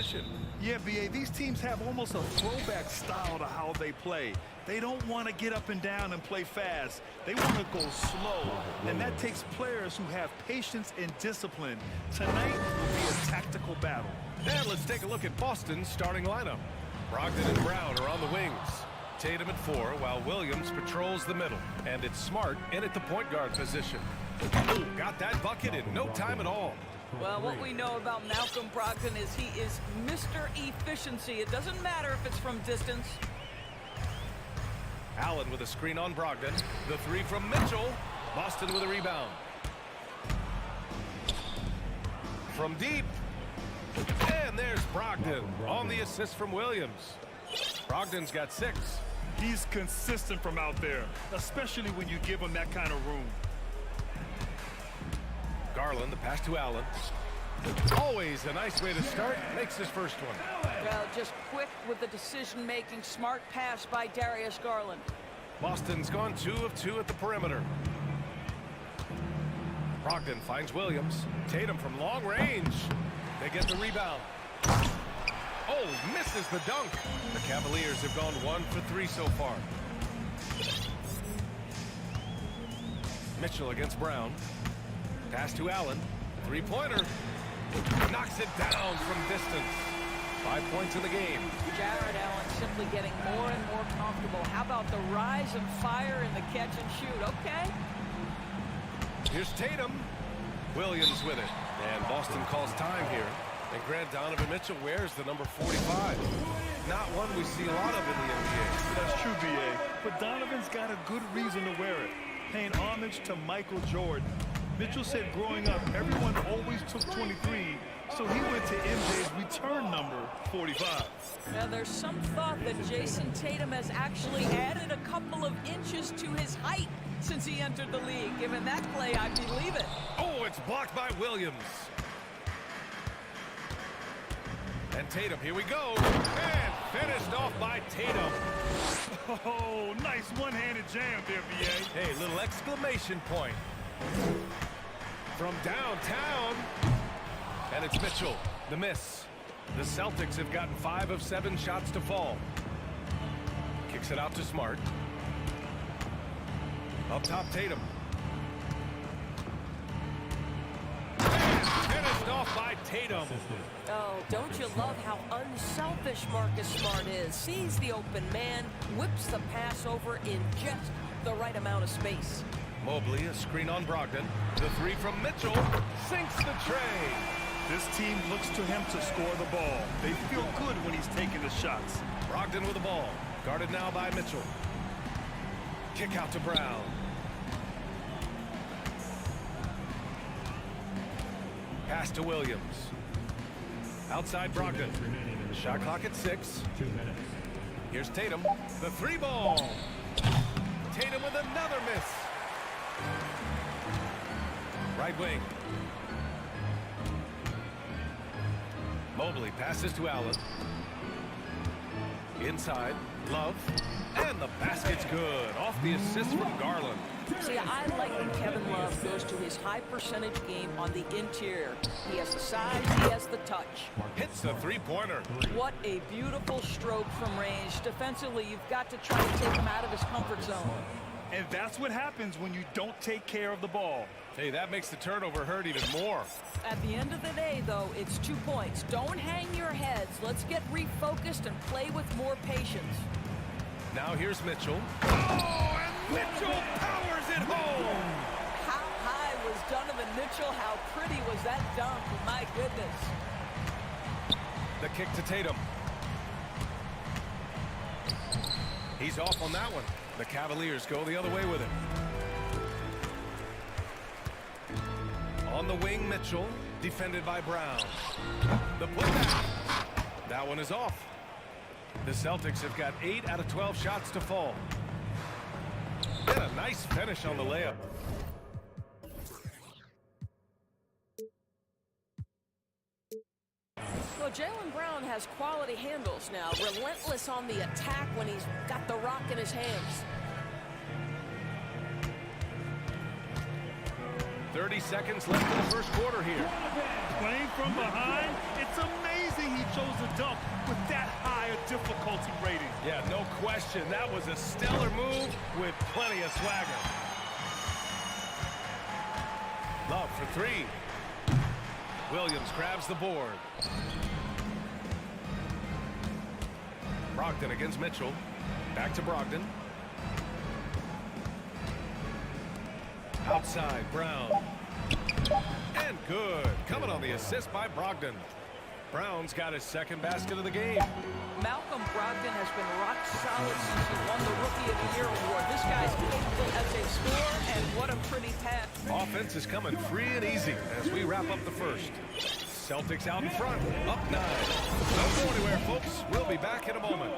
transition. Yeah, BA, these teams have almost a throwback style to how they play. They don't want to get up and down and play fast. They want to go slow, and that takes players who have patience and discipline. Tonight will be a tactical battle. And let's take a look at Boston's starting lineup. Brogdon and Brown are on the wings. Tatum at 4, while Williams patrols the middle. And it's Smart in at the point guard position. Ooh, got that bucket in no time at all. Well, what we know about Malcolm Brogdon is he is Mr. Efficiency. It doesn't matter if it's from distance. Allen with a screen on Brogdon. The 3 from Mitchell. Boston with a rebound. From deep. And there's Brogdon on the assist from Williams. Brogdon's got 6. He's consistent from out there, especially when you give him that kind of room. Garland, the pass to Allen. Always a nice way to start. Makes his first one. Well, just quick with the decision-making. Smart pass by Darius Garland. Boston's gone 2 of 2 at the perimeter. Brogdon finds Williams. Tatum from long range. They get the rebound. Oh, misses the dunk. The Cavaliers have gone 1 for 3 so far. Mitchell against Brown. Pass to Allen. 3-pointer. Knocks it down from distance. 5 points in the game. Jared Allen simply getting more and more comfortable. How about the rise and fire in the catch and shoot? Okay. Here's Tatum. Williams with it. And Boston calls time here. And Grant Donovan Mitchell wears the number 45. Not one we see a lot of in the NBA. That's true, BA. But Donovan's got a good reason to wear it. Paying homage to Michael Jordan. Mitchell said growing up, everyone always took 23, so he went to MJ's return number, 45. Now, there's some thought that Jason Tatum has actually added a couple of inches to his height since he entered the league. Given that play, I believe it. Oh, it's blocked by Williams. And Tatum, here we go. And finished off by Tatum. Oh, nice one-handed jam there, BA. Hey, little exclamation point. From downtown. And it's Mitchell, the miss. The Celtics have gotten 5 of 7 shots to fall. Kicks it out to Smart. Up top, Tatum. Finished off by Tatum. Oh, don't you love how unselfish Marcus Smart is? Sees the open man, whips the pass over in just the right amount of space. Mobley, a screen on Brogdon. The 3 from Mitchell. Sinks the tray. This team looks to him to score the ball. They feel good when he's taking the shots. Brogdon with the ball. Guarded now by Mitchell. Kick out to Brown. Pass to Williams. Outside Brogdon. Shot clock at 6. Here's Tatum. The 3 ball. Tatum with another miss. Right wing. Mobley passes to Allen. Inside. Love. And the basket's good. Off the assist from Garland. See, I like when Kevin Love goes to his high percentage game on the interior. He has the size, he has the touch. Hits the 3-pointer. What a beautiful stroke from range. Defensively, you've got to try to take him out of his comfort zone. And that's what happens when you don't take care of the ball. Hey, that makes the turnover hurt even more. At the end of the day, though, it's 2 points. Don't hang your heads. Let's get refocused and play with more patience. Now here's Mitchell. Oh, and Mitchell powers it home. How high was Donovan Mitchell? How pretty was that dunk? My goodness. The kick to Tatum. He's off on that one. The Cavaliers go the other way with it. On the wing, Mitchell, defended by Brown. The putback. That one is off. The Celtics have got 8 out of 12 shots to fall. And a nice finish on the layup. Well, Jaylen Brown has quality handles now. Relentless on the attack when he's got the rock in his hands. 30 seconds left in the first quarter here. Playing from behind, it's amazing see he chose to dunk with that higher difficulty rating. Yeah, no question. That was a stellar move with plenty of swagger. Love for three. Williams grabs the board. Brogdon against Mitchell. Back to Brogdon. Outside, Brown. And good. Coming on the assist by Brogdon. Brown's got his second basket of the game. Malcolm Brogdon has been rock solid since he won the Rookie of the Year award. This guy's capable as a scorer, and what a pretty pass. Offense is coming free and easy as we wrap up the first. Celtics out in front, up 9. Don't go anywhere, folks. We'll be back in a moment.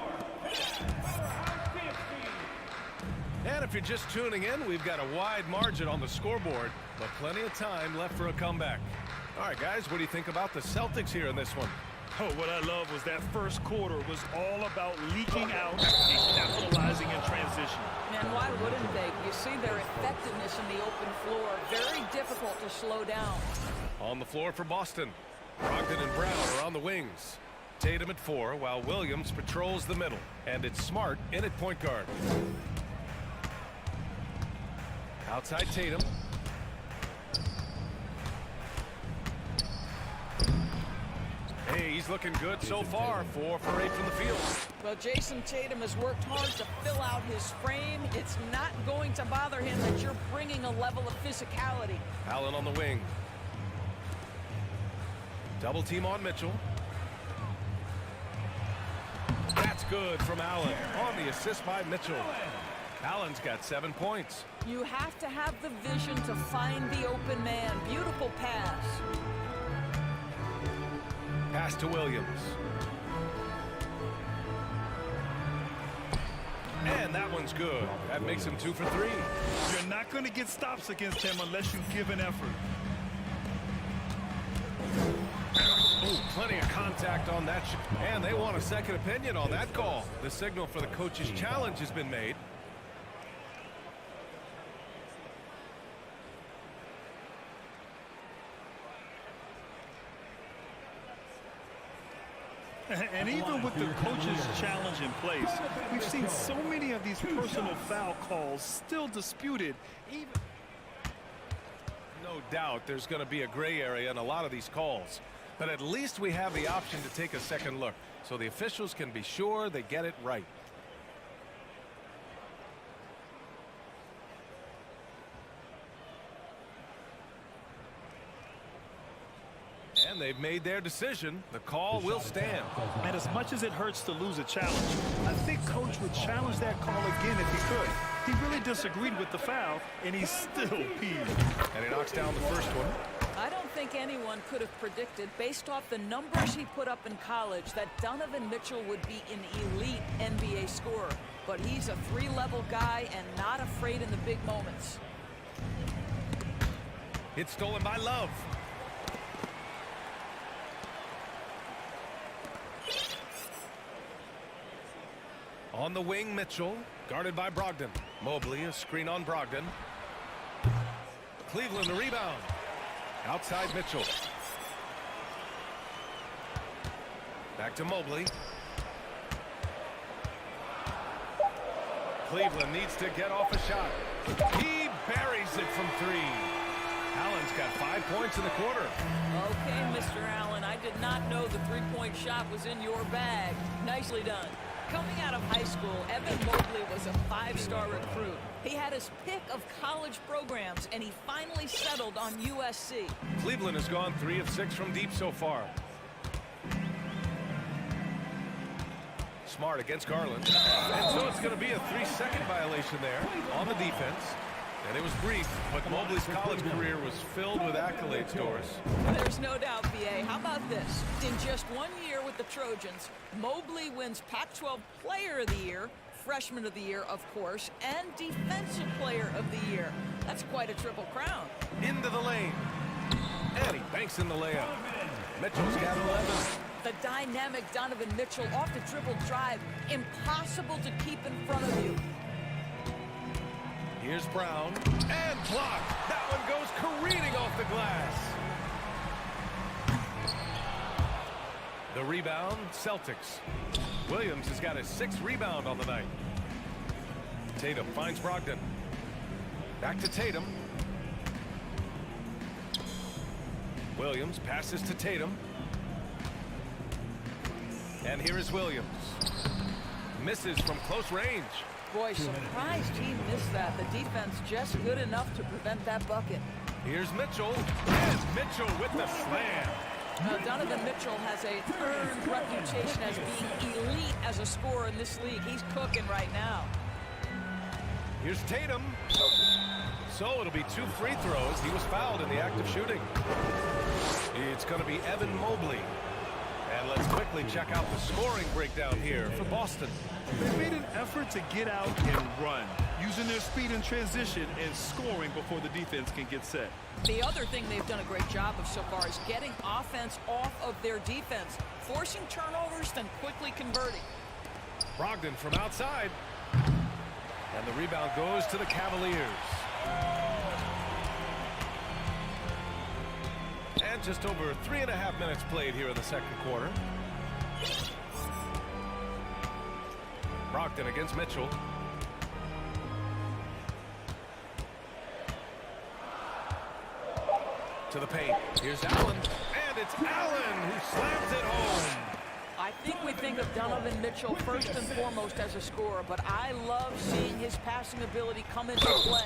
And if you're just tuning in, we've got a wide margin on the scoreboard, but plenty of time left for a comeback. All right, guys, what do you think about the Celtics here in this one? Oh, what I love was that first quarter was all about leaking out and capitalizing in transition. And why wouldn't they? You see their effectiveness in the open floor. Very difficult to slow down. On the floor for Boston. Brogdon and Brown are on the wings. Tatum at 4, while Williams patrols the middle. And it's Smart in at point guard. Outside Tatum. Hey, he's looking good so far. 4 for 8 from the field. Well, Jason Tatum has worked hard to fill out his frame. It's not going to bother him that you're bringing a level of physicality. Allen on the wing. Double team on Mitchell. That's good from Allen on the assist by Mitchell. Allen's got 7 points. You have to have the vision to find the open man. Beautiful pass. Pass to Williams. And that one's good. That makes him 2 for 3. You're not going to get stops against him unless you give an effort. Ooh, plenty of contact on that. And they want a second opinion on that call. The signal for the coach's challenge has been made. And even with the coach's challenge in place, we've seen so many of these personal foul calls still disputed. No doubt there's going to be a gray area in a lot of these calls. But at least we have the option to take a second look, so the officials can be sure they get it right. And they've made their decision. The call will stand. And as much as it hurts to lose a challenge, I think Coach would challenge that call again if he could. He really disagreed with the foul, and he's still peeved. And he knocks down the first one. I don't think anyone could have predicted, based off the numbers he put up in college, that Donovan Mitchell would be an elite NBA scorer. But he's a 3-level guy and not afraid in the big moments. It's stolen by Love. On the wing, Mitchell, guarded by Brogdon. Mobley, a screen on Brogdon. Cleveland, the rebound. Outside Mitchell. Back to Mobley. Cleveland needs to get off a shot. He buries it from 3. Allen's got 5 points in the quarter. Okay, Mr. Allen, I did not know the three-point shot was in your bag. Nicely done. Coming out of high school, Evan Mobley was a 5-star recruit. He had his pick of college programs, and he finally settled on USC. Cleveland has gone 3 of 6 from deep so far. Smart against Garland. And so it's going to be a 3-second violation there on the defense. And it was brief, but Mobley's college career was filled with accolades, Doris. There's no doubt, B.A. How about this? In just 1 year with the Trojans, Mobley wins Pac-12 Player of the Year, Freshman of the Year, of course, and Defensive Player of the Year. That's quite a triple crown. Into the lane. And he banks in the layup. Mitchell's got 11. The dynamic Donovan Mitchell off the dribble drive. Impossible to keep in front of you. Here's Brown. And blocked. That one goes careening off the glass. The rebound, Celtics. Williams has got his 6th rebound on the night. Tatum finds Brogdon. Back to Tatum. Williams passes to Tatum. And here is Williams. Misses from close range. Boy, surprised he missed that. The defense just good enough to prevent that bucket. Here's Mitchell. And Mitchell with the slam. Donovan Mitchell has a earned reputation as being elite as a scorer in this league. He's cooking right now. Here's Tatum. So it'll be 2 free throws. He was fouled in the act of shooting. It's going to be Evan Mobley. And let's quickly check out the scoring breakdown here for Boston. They made an effort to get out and run, using their speed in transition and scoring before the defense can get set. The other thing they've done a great job of so far is getting offense off of their defense, forcing turnovers, then quickly converting. Brogdon from outside. And the rebound goes to the Cavaliers. And just over 3.5 minutes played here in the second quarter. Brogdon against Mitchell. To the paint. Here's Allen. And it's Allen who slams it home. I think we think of Donovan Mitchell first and foremost as a scorer, but I love seeing his passing ability come into play.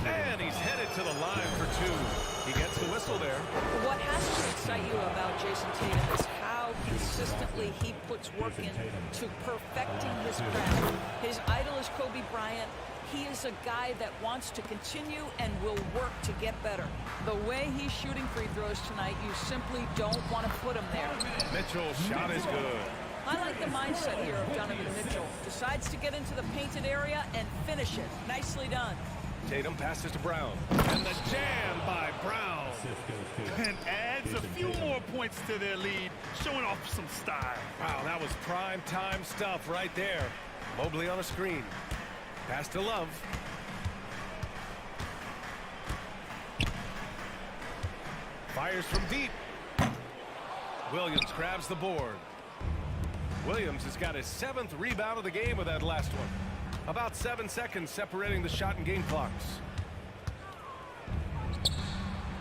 And he's headed to the line for 2. He gets the whistle there. What has to excite you about Jason Tatum is how consistently he puts work into perfecting his craft. His idol is Kobe Bryant. He is a guy that wants to continue and will work to get better. The way he's shooting free throws tonight, you simply don't want to put him there. Mitchell's shot is good. I like the mindset here of Donovan Mitchell. Decides to get into the painted area and finish it. Nicely done. Tatum passes to Brown. And the jam by Brown. And adds a few more points to their lead, showing off some style. Wow, that was prime time stuff right there. Mobley on a screen. Pass to Love. Fires from deep. Williams grabs the board. Williams has got his 7th rebound of the game with that last one. About 7 seconds separating the shot and game clocks.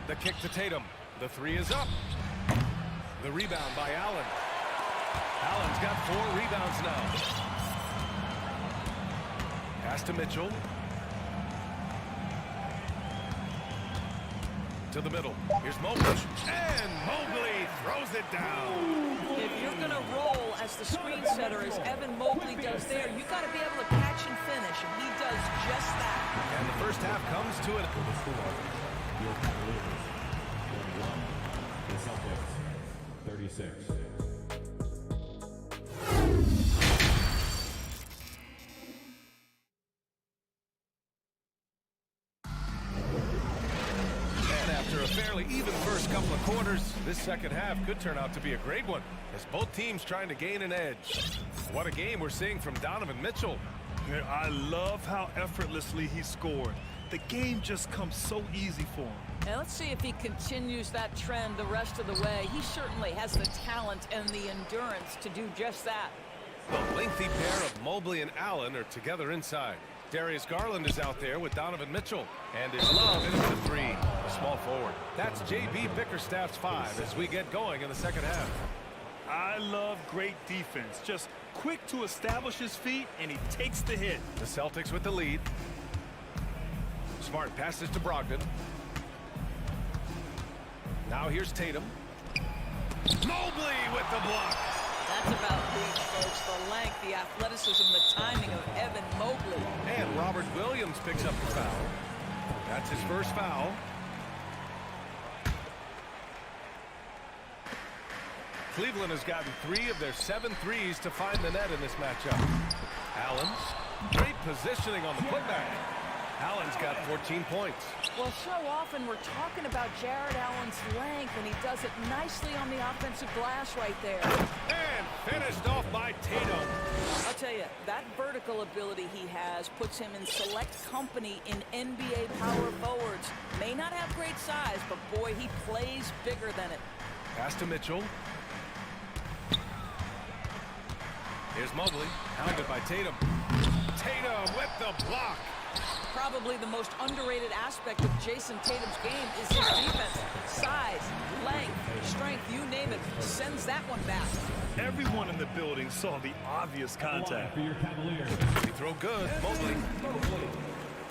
The kick to Tatum. The 3 is up. The rebound by Allen. Allen's got 4 rebounds now. Pass to Mitchell. To the middle. Here's Mobley. And Mobley throws it down. If you're going to roll as the screen setter as Evan Mobley does there, you got to be able to catch and finish, and he does just that. And the first half comes to an The Celtics, 36. fairly even first couple of quarters. This second half could turn out to be a great one as both teams trying to gain an edge. What a game we're seeing from Donovan Mitchell. Yeah, I love how effortlessly he scored. The game just comes so easy for him. And let's see if he continues that trend the rest of the way. He certainly has the talent and the endurance to do just that. The lengthy pair of Mobley and Allen are together inside. Darius Garland is out there with Donovan Mitchell. And his Love into the 3, a small forward. That's J.B. Bickerstaff's 5 as we get going in the second half. I love great defense. Just quick to establish his feet, and he takes the hit. The Celtics with the lead. Smart passes to Brogdon. Now here's Tatum. Mobley with the block. That's about reach, folks. The length, the athleticism, the timing of Evan Mobley. And Robert Williams picks up the foul. That's his first foul. Cleveland has gotten 3 of their 7 threes to find the net in this matchup. Allen, great positioning on the putback. Allen's got 14 points. Well, so often we're talking about Jared Allen's length, and he does it nicely on the offensive glass right there. And finished off by Tatum. I'll tell you, that vertical ability he has puts him in select company in NBA power forwards. May not have great size, but boy, he plays bigger than it. Pass to Mitchell. Here's Mobley, hounded by Tatum. Tatum with the block. Probably the most underrated aspect of Jason Tatum's game is his defense. Size, length, strength, you name it, sends that one back. Everyone in the building saw the obvious contact. For your Cavaliers. He throw good. Mobley. Mobley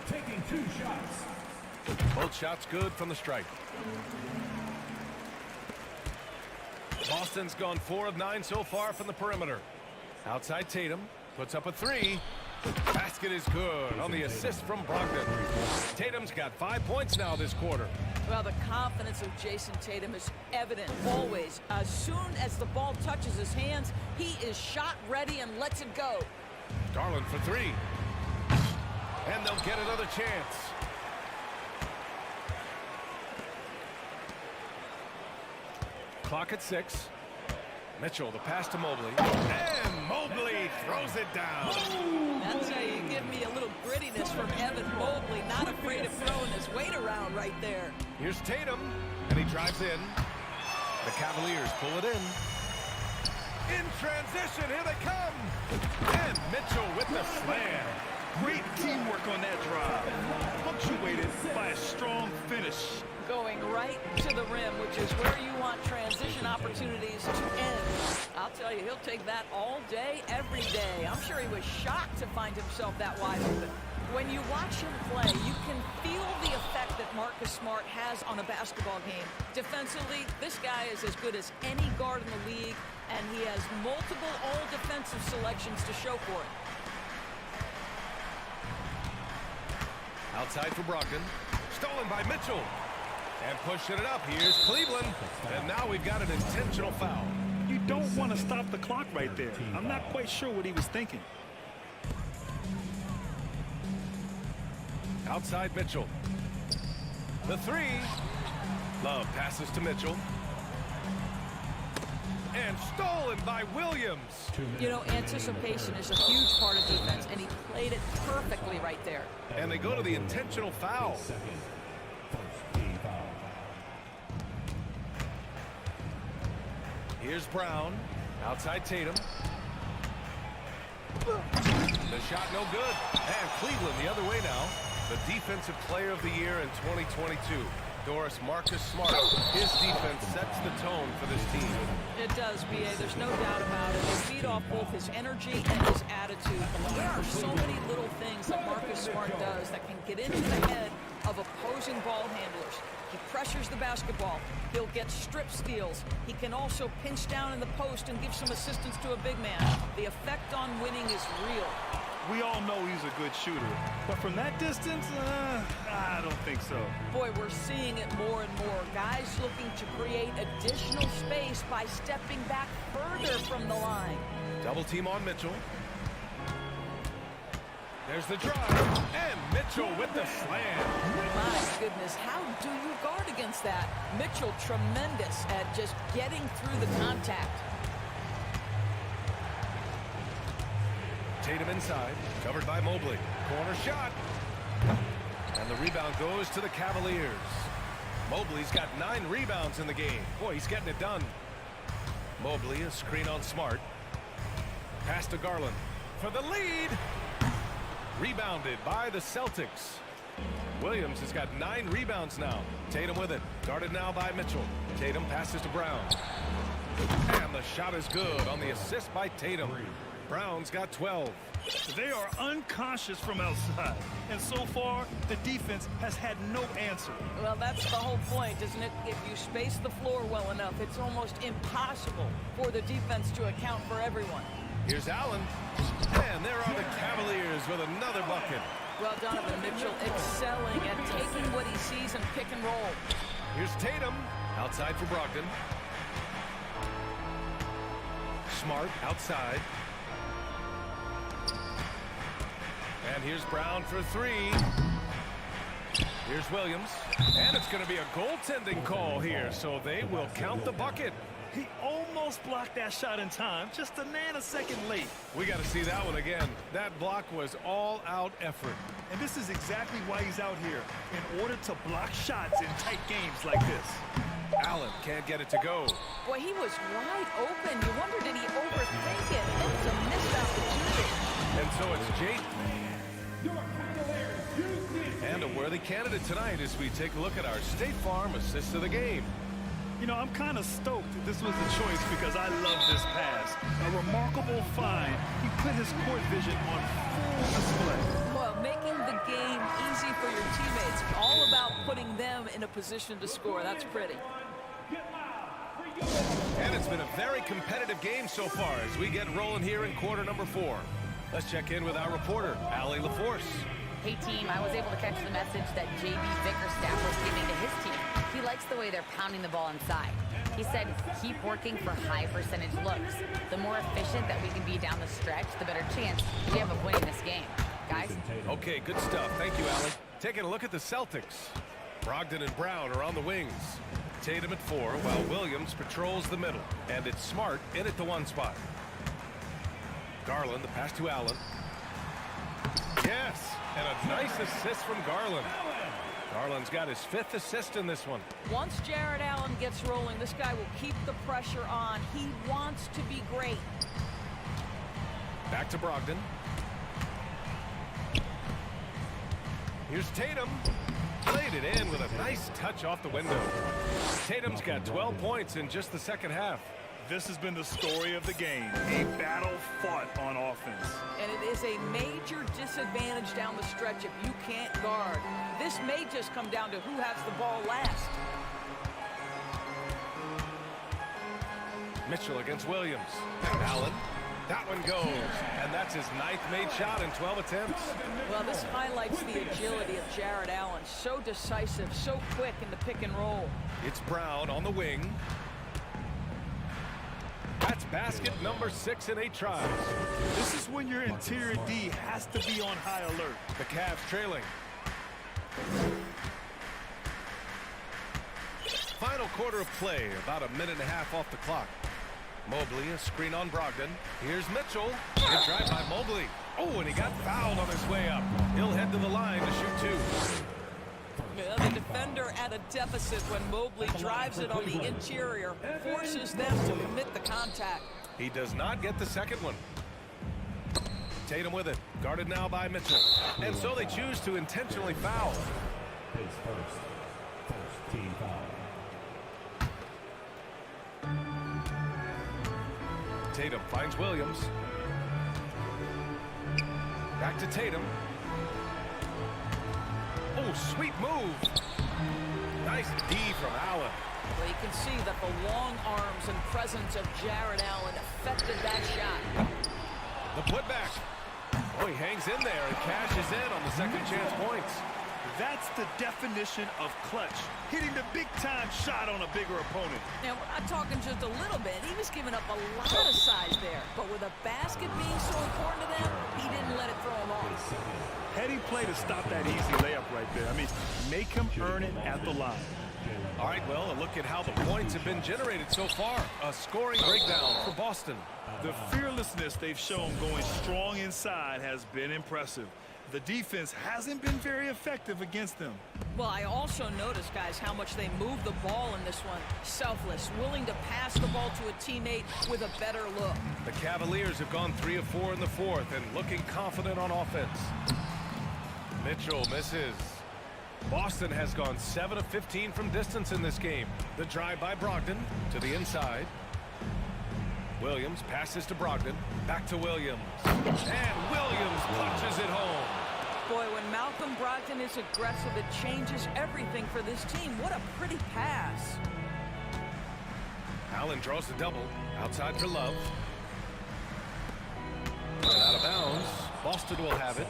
taking 2 shots. Both shots good from the stripe. Boston's gone 4 of 9 so far from the perimeter. Outside Tatum puts up a 3. Basket is good on the assist from Brogdon. Tatum's got 5 points now this quarter. Well, the confidence of Jason Tatum is evident always. As soon as the ball touches his hands, he is shot ready and lets it go. Garland for 3. And they'll get another chance. Clock at 6. Mitchell, the pass to Mobley. And Mobley throws it down. That's how you give me a little grittiness from Evan Mobley. Not afraid of throwing his weight around right there. Here's Tatum, and he drives in. The Cavaliers pull it in. In transition, here they come. And Mitchell with the slam. Great teamwork on that drive. Punctuated by a strong finish. Going right to the rim, which is where you want transition opportunities to end. I'll tell you, he'll take that all day, every day. I'm sure he was shocked to find himself that wide open. When you watch him play, you can feel the effect that Marcus Smart has on a basketball game. Defensively, this guy is as good as any guard in the league, and he has multiple all-defensive selections to show for it. Outside for Brogdon. Stolen by Mitchell. And pushing it up. Here's Cleveland. And now we've got an intentional foul. You don't want to stop the clock right there. I'm not quite sure what he was thinking. Outside Mitchell. The 3. Love passes to Mitchell. And stolen by Williams. You know, anticipation is a huge part of defense, and he played it perfectly right there. And they go to the intentional foul. Here's Brown. Outside Tatum. The shot no good. And Cleveland the other way now. The defensive player of the year in 2022. Doris, Marcus Smart. His defense sets the tone for this team. It does, B.A. There's no doubt about it. They feed off both his energy and his attitude. There are so many little things that Marcus Smart does that can get into the head of opposing ball handlers. He pressures the basketball. He'll get strip steals. He can also pinch down in the post and give some assistance to a big man. The effect on winning is real. We all know he's a good shooter, but from that distance, I don't think so. Boy, we're seeing it more and more. Guys looking to create additional space by stepping back further from the line. Double team on Mitchell. There's the drive, and Mitchell with the slam. My goodness, how do you guard against that? Mitchell tremendous at just getting through the contact. Tatum inside, covered by Mobley. Corner shot. And the rebound goes to the Cavaliers. Mobley's got 9 rebounds in the game. Boy, he's getting it done. Mobley, a screen on Smart. Pass to Garland for the lead. Rebounded by the Celtics. Williams has got 9 rebounds now. Tatum with it. Guarded now by Mitchell. Tatum passes to Brown. And the shot is good on the assist by Tatum. Brown's got 12. They are unconscious from outside, and so far the defense has had no answer. Well, that's the whole point, isn't it? If you space the floor well enough, it's almost impossible for the defense to account for everyone. Here's Allen. And there are the Cavaliers with another bucket. Well, Donovan Mitchell excelling at taking what he sees and pick and roll. Here's Tatum. Outside for Brogdon. Smart outside. And here's Brown for 3. Here's Williams. And it's going to be a goaltending call here, so they will count the bucket. He almost blocked that shot in time, just a nanosecond late. We got to see that one again. That block was all-out effort. And this is exactly why he's out here, in order to block shots in tight games like this. Allen can't get it to go. Boy, he was wide open. You wonder, did he overthink it? It was a missed opportunity. And so it's Jake. Your Cavaliers, Houston. And a worthy candidate tonight as we take a look at our State Farm assist of the game. You know, I'm kind of stoked that this was the choice because I love this pass. A remarkable find. He put his court vision on full display. Well, making the game easy for your teammates. All about putting them in a position to score. That's pretty. And it's been a very competitive game so far as we get rolling here in quarter number 4. Let's check in with our reporter, Allie LaForce. Hey team, I was able to catch the message that JB Bickerstaff was giving to his team. He likes the way they're pounding the ball inside. He said, keep working for high percentage looks. The more efficient that we can be down the stretch, the better chance we have of winning this game. Guys? Okay, good stuff. Thank you, Allie. Taking a look at the Celtics. Brogdon and Brown are on the wings. Tatum at 4, while Williams patrols the middle. And it's Smart in at the 1 spot. Garland, the pass to Allen. Yes, and a nice assist from Garland. Garland's got his 5th assist in this one. Once Jared Allen gets rolling, this guy will keep the pressure on. He wants to be great. Back to Brogdon. Here's Tatum. Played it in with a nice touch off the window. Tatum's got 12 points in just the second half. This has been the story of the game. A battle fought on offense. And it is a major disadvantage down the stretch if you can't guard. This may just come down to who has the ball last. Mitchell against Williams. And Allen. That one goes. And that's his 9th made shot in 12 attempts. Well, this highlights the agility of Jared Allen. So decisive, so quick in the pick and roll. It's Brown on the wing. That's basket number 6 in 8 tries. This is when your interior D has to be on high alert. The Cavs trailing. Final quarter of play, about a minute and a half off the clock. Mobley, a screen on Brogdon. Here's Mitchell. Good drive by Mobley. Oh, and he got fouled on his way up. He'll head to the line to shoot 2. The defender at a deficit when Mobley drives it on the interior, forces them to commit the contact. He does not get the second one. Tatum with it, guarded now by Mitchell. And so they choose to intentionally foul. His first team foul. Tatum finds Williams. Back to Tatum. Oh, sweet move. Nice D from Allen. Well, you can see that the long arms and presence of Jared Allen affected that shot. The putback. Oh, he hangs in there and cashes in on the second chance points. That's the definition of clutch. Hitting the big-time shot on a bigger opponent. Now, we're not talking just a little bit. He was giving up a lot of size there. But with a basket being so important to them, he didn't let it throw him off. Heady play to stop that easy layup right there. I mean, make him earn it at the line. All right, well, a look at how the points have been generated so far. A scoring breakdown for Boston. The fearlessness they've shown going strong inside has been impressive. The defense hasn't been very effective against them. Well, I also noticed, guys, how much they move the ball in this one. Selfless, willing to pass the ball to a teammate with a better look. The Cavaliers have gone 3 of 4 in the 4th and looking confident on offense. Mitchell misses. Boston has gone 7 of 15 from distance in this game. The drive by Brogdon to the inside. Williams passes to Brogdon. Back to Williams. And Williams punches it home. Boy, when Malcolm Brogdon is aggressive, it changes everything for this team. What a pretty pass. Allen draws the double. Outside for Love. And out of bounds. Boston will have it.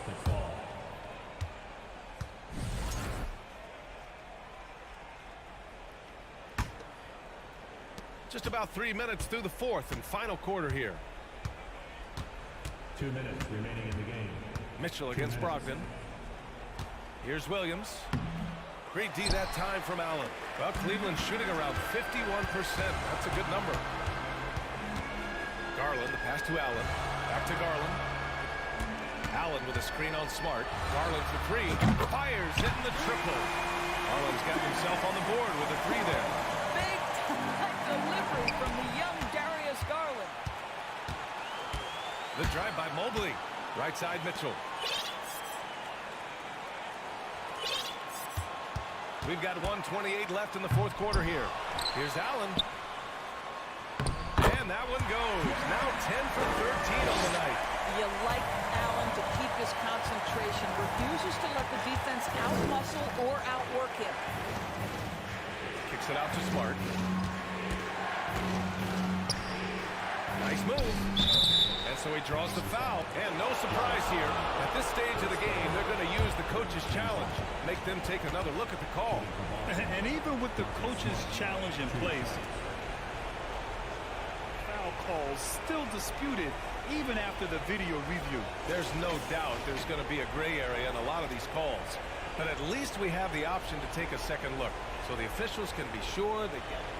Just about 3 minutes through the 4th and final quarter here. 2 minutes remaining in the game. Mitchell against Brogdon. Here's Williams. Great D that time from Allen. Well, Cleveland's shooting around 51%. That's a good number. Garland, the pass to Allen. Back to Garland. Allen with a screen on Smart. Garland for 3. Fires, hitting the triple. Garland's got himself on the board with a 3 there. Big story from the young Darius Garland. The drive by Mobley. Right side Mitchell. We've got 1:28 left in the fourth quarter here. Here's Allen. And that one goes. Now 10 for 13 on the night. You like Allen to keep his concentration. Refuses to let the defense out-muscle or outwork him. Kicks it out to Smart. Nice move. And so he draws the foul. And no surprise here. At this stage of the game, they're going to use the coach's challenge. Make them take another look at the call. And even with the coach's challenge in place, foul calls still disputed even after the video review. There's no doubt there's going to be a gray area in a lot of these calls. But at least we have the option to take a second look, so the officials can be sure they get it.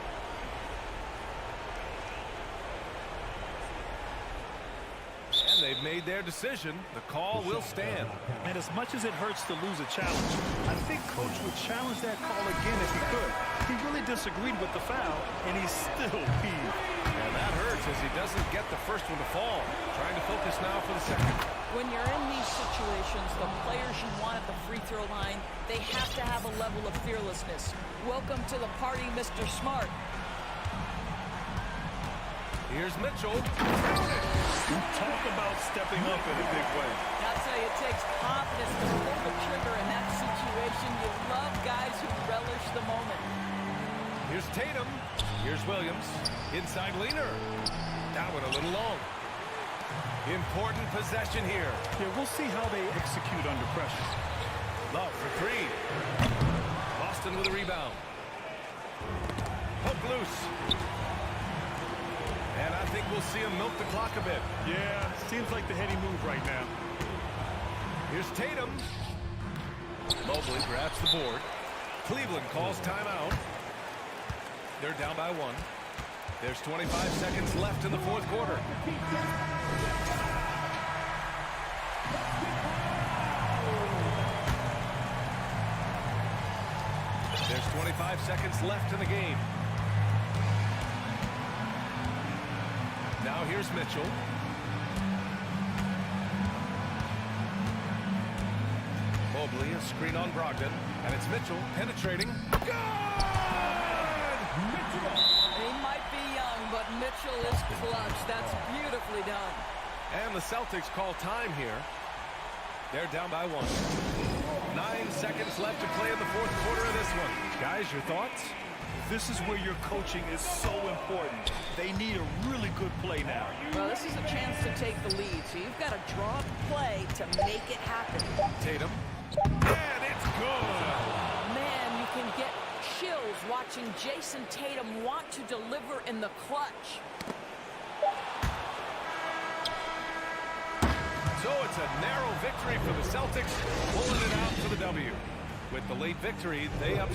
And they've made their decision. The call will stand. And as much as it hurts to lose a challenge, I think Coach would challenge that call again if he could. He really disagreed with the foul, and he's still peeved. And that hurts as he doesn't get the first one to fall. Trying to focus now for the second. When you're in these situations, the players you want at the free throw line, they have to have a level of fearlessness. Welcome to the party, Mr. Smart. Here's Mitchell. Talk about stepping up in a big way. I'll tell you, it takes confidence to pull the trigger in that situation. You love guys who relish the moment. Here's Tatum. Here's Williams. Inside leaner. That one a little long. Important possession here. Yeah, we'll see how they execute under pressure. Love for three. Boston with a rebound. Hook loose. And I think we'll see him milk the clock a bit. Yeah, seems like the heady move right now. Here's Tatum. Mobley grabs the board. Cleveland calls timeout. They're down by one. There's 25 seconds left in the fourth quarter. There's 25 seconds left in the game. Now here's Mitchell. Mobley, a screen on Brogdon. And it's Mitchell penetrating. Good! He might be young, but Mitchell is clutch. That's beautifully done. And the Celtics call time here. They're down by one. 9 seconds left to play in the fourth quarter of this one. Guys, your thoughts? This is where your coaching is so important. They need a really good play now. Well, this is a chance to take the lead, so you've got to draw up a play to make it happen. Tatum. And it's good. Man, you can get chills watching Jason Tatum want to deliver in the clutch. So it's a narrow victory for the Celtics, pulling it out for the W. With the late victory, they up.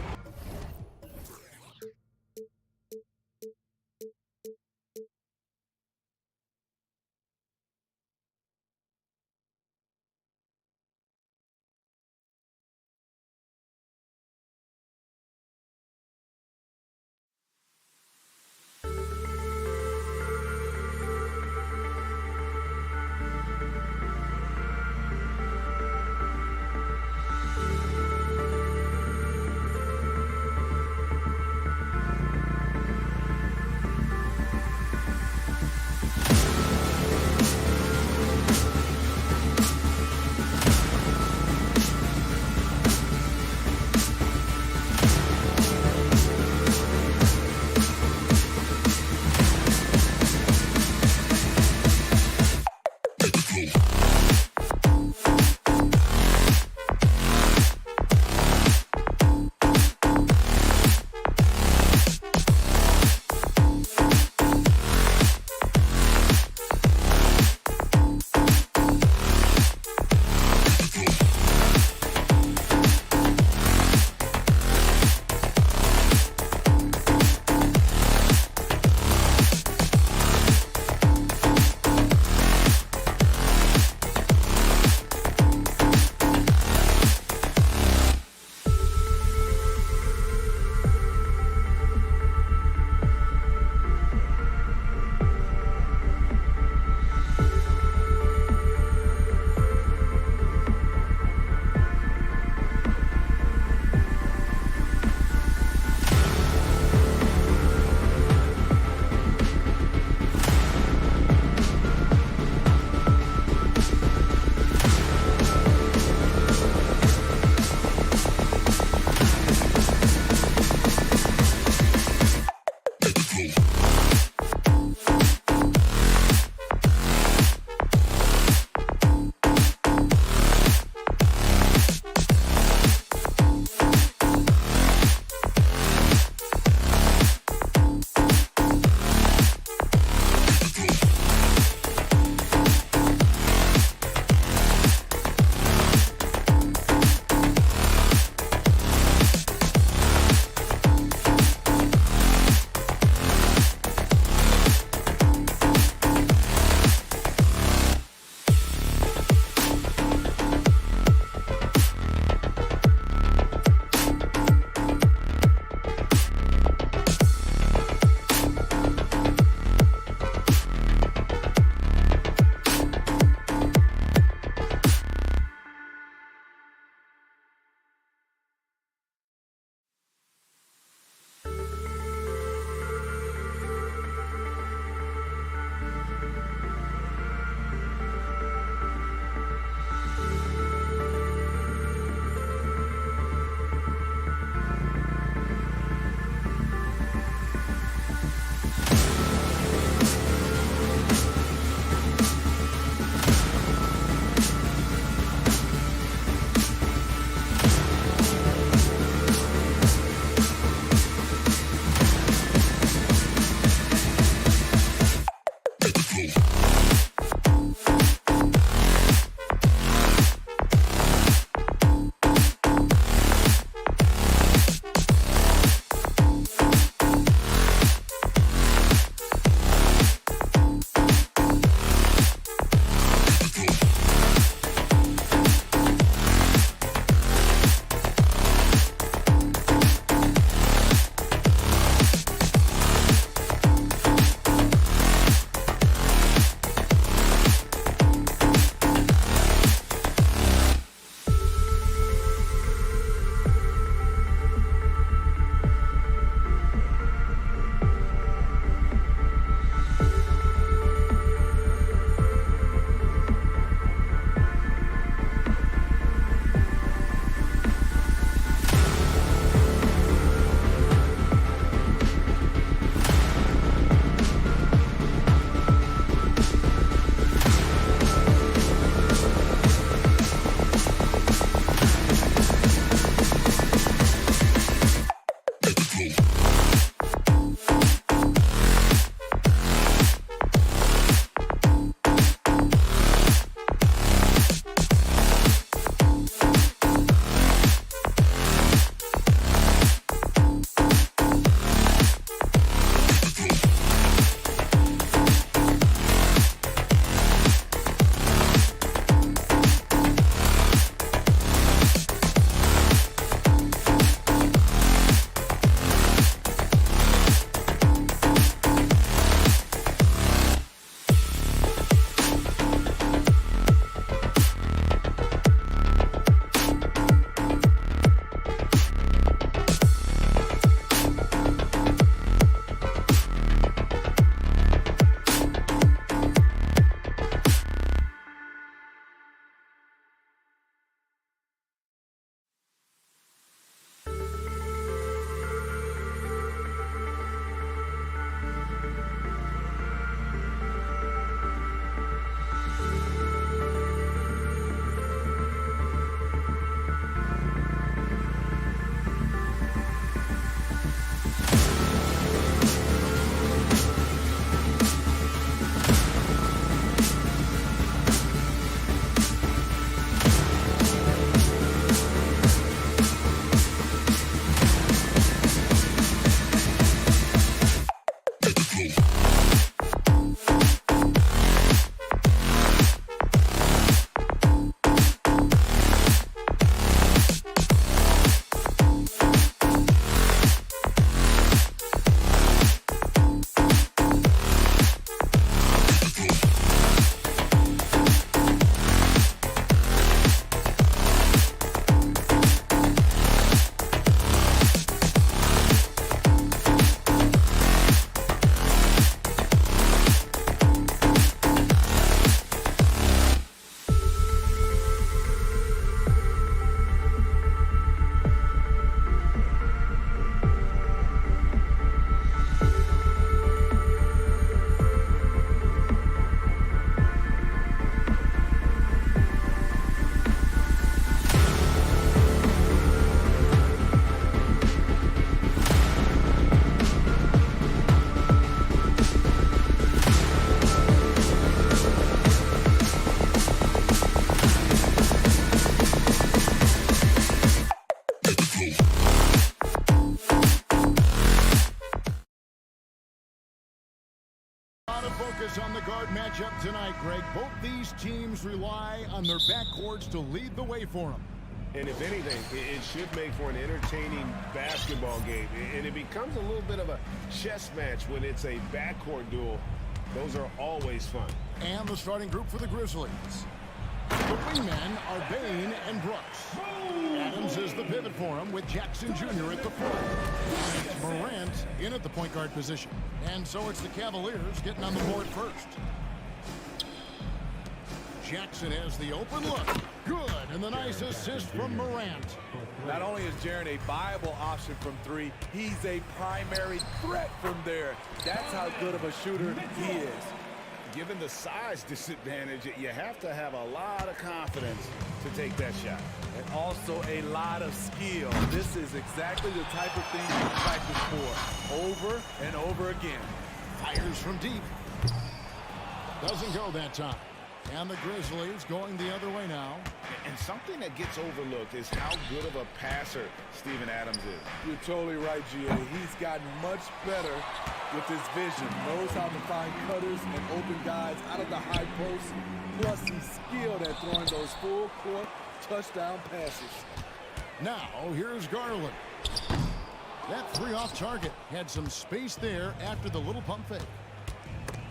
matchup tonight, Greg. Both these teams rely on their backcourts to lead the way for them. And if anything, it should make for an entertaining basketball game. And it becomes a little bit of a chess match when it's a backcourt duel. Those are always fun. And the starting group for the Grizzlies. The wingmen are Bain and Brooks. Adams is the pivot for him with Jackson Jr. at the four. And it's Morant in at the point guard position. And so it's the Cavaliers getting on the board first. Jackson has the open look. Good, and the nice assist from Morant. Not only is Jaren a viable option from three, he's a primary threat from there. That's how good of a shooter he is. Given the size disadvantage, you have to have a lot of confidence to take that shot. And also a lot of skill. This is exactly the type of thing you practice for over and over again. Fires from deep. Doesn't go that time. And the Grizzlies going the other way now. And something that gets overlooked is how good of a passer Steven Adams is. You're totally right, GA. He's gotten much better with his vision. Knows how to find cutters and open guys out of the high post. Plus, he's skilled at throwing those full court touchdown passes. Now, here's Garland. That three off target. Had some space there after the little pump fake.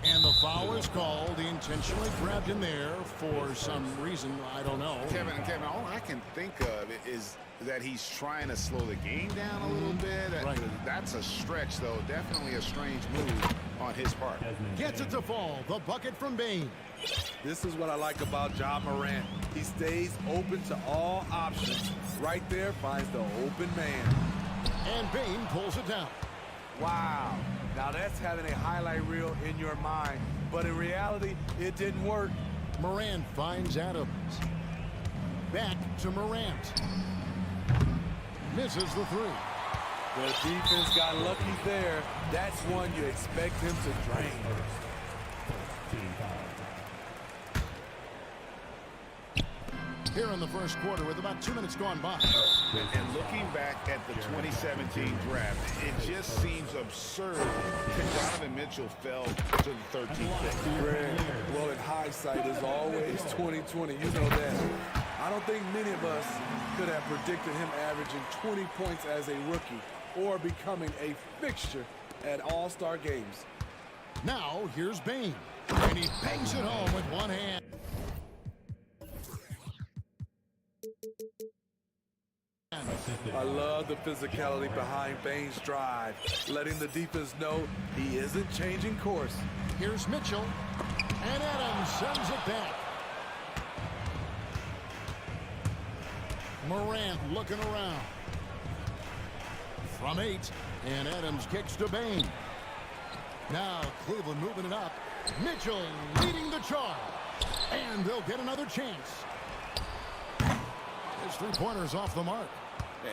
And the foul is called. He intentionally grabbed him there for some reason. I don't know. Kevin, all I can think of is that he's trying to slow the game down a little bit. Right. That's a stretch, though. Definitely a strange move on his part. Gets it to fall. The bucket from Bain. This is what I like about Ja Morant. He stays open to all options. Right there finds the open man. And Bain pulls it down. Wow. Now that's having a highlight reel in your mind. But in reality, it didn't work. Morant finds Adams. Back to Morant. Misses the three. The defense got lucky there. That's one you expect him to drain. Here in the first quarter with about 2 minutes gone by. And looking back at the 2017 draft, it just seems absurd that Donovan Mitchell fell to the 13th pick. Greg, well, in hindsight is always 2020. You know that. I don't think many of us could have predicted him averaging 20 points as a rookie or becoming a fixture at All-Star games. Now, here's Bain. And he bangs it home with one hand. I love the physicality behind Bain's drive, letting the defense know he isn't changing course. Here's Mitchell. And Adams sends it back. Morant looking around. From 8. And Adams kicks to Bain. Now Cleveland moving it up. Mitchell leading the charge. And they'll get another chance. His three-pointer's off the mark.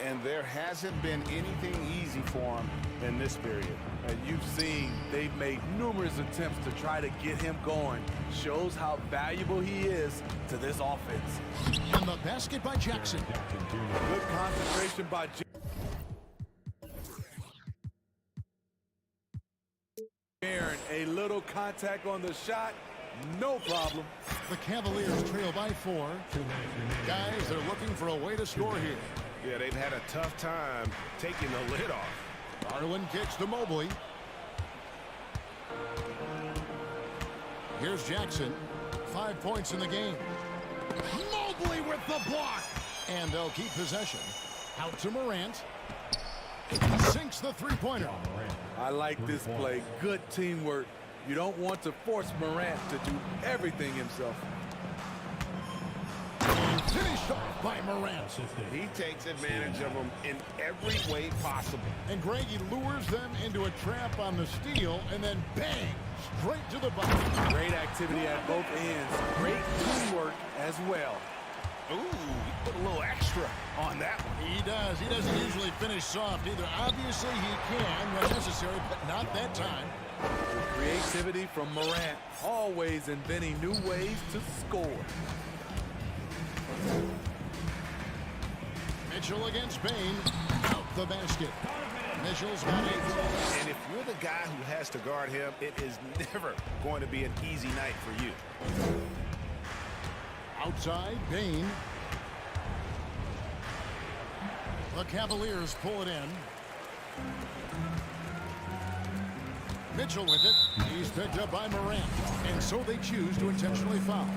And there hasn't been anything easy for him in this period. And you've seen they've made numerous attempts to try to get him going. Shows how valuable he is to this offense. And the basket by Jackson. Good concentration by Jaren. A little contact on the shot. No problem. The Cavaliers trail by 4. Guys, they're looking for a way to score here. Yeah, they've had a tough time taking the lid off. Garland kicks to Mobley. Here's Jackson. 5 points in the game. Mobley with the block. And they'll keep possession. Out to Morant. Sinks the three-pointer. I like this play. Good teamwork. You don't want to force Morant to do everything himself. Finished off by Morant. He takes advantage of them in every way possible. And Greg, he lures them into a trap on the steal and then bang, straight to the bucket. Great activity at both ends. Great teamwork as well. Ooh, he put a little extra on that one. He does. He doesn't usually finish soft either. Obviously, he can when necessary, but not that time. Creativity from Morant, always inventing new ways to score. Mitchell against Bain. Out the basket. Mitchell's got 8. And if you're the guy who has to guard him, it is never going to be an easy night for you. Outside, Bain. The Cavaliers pull it in. Mitchell with it. He's picked up by Morant. And so they choose to intentionally foul.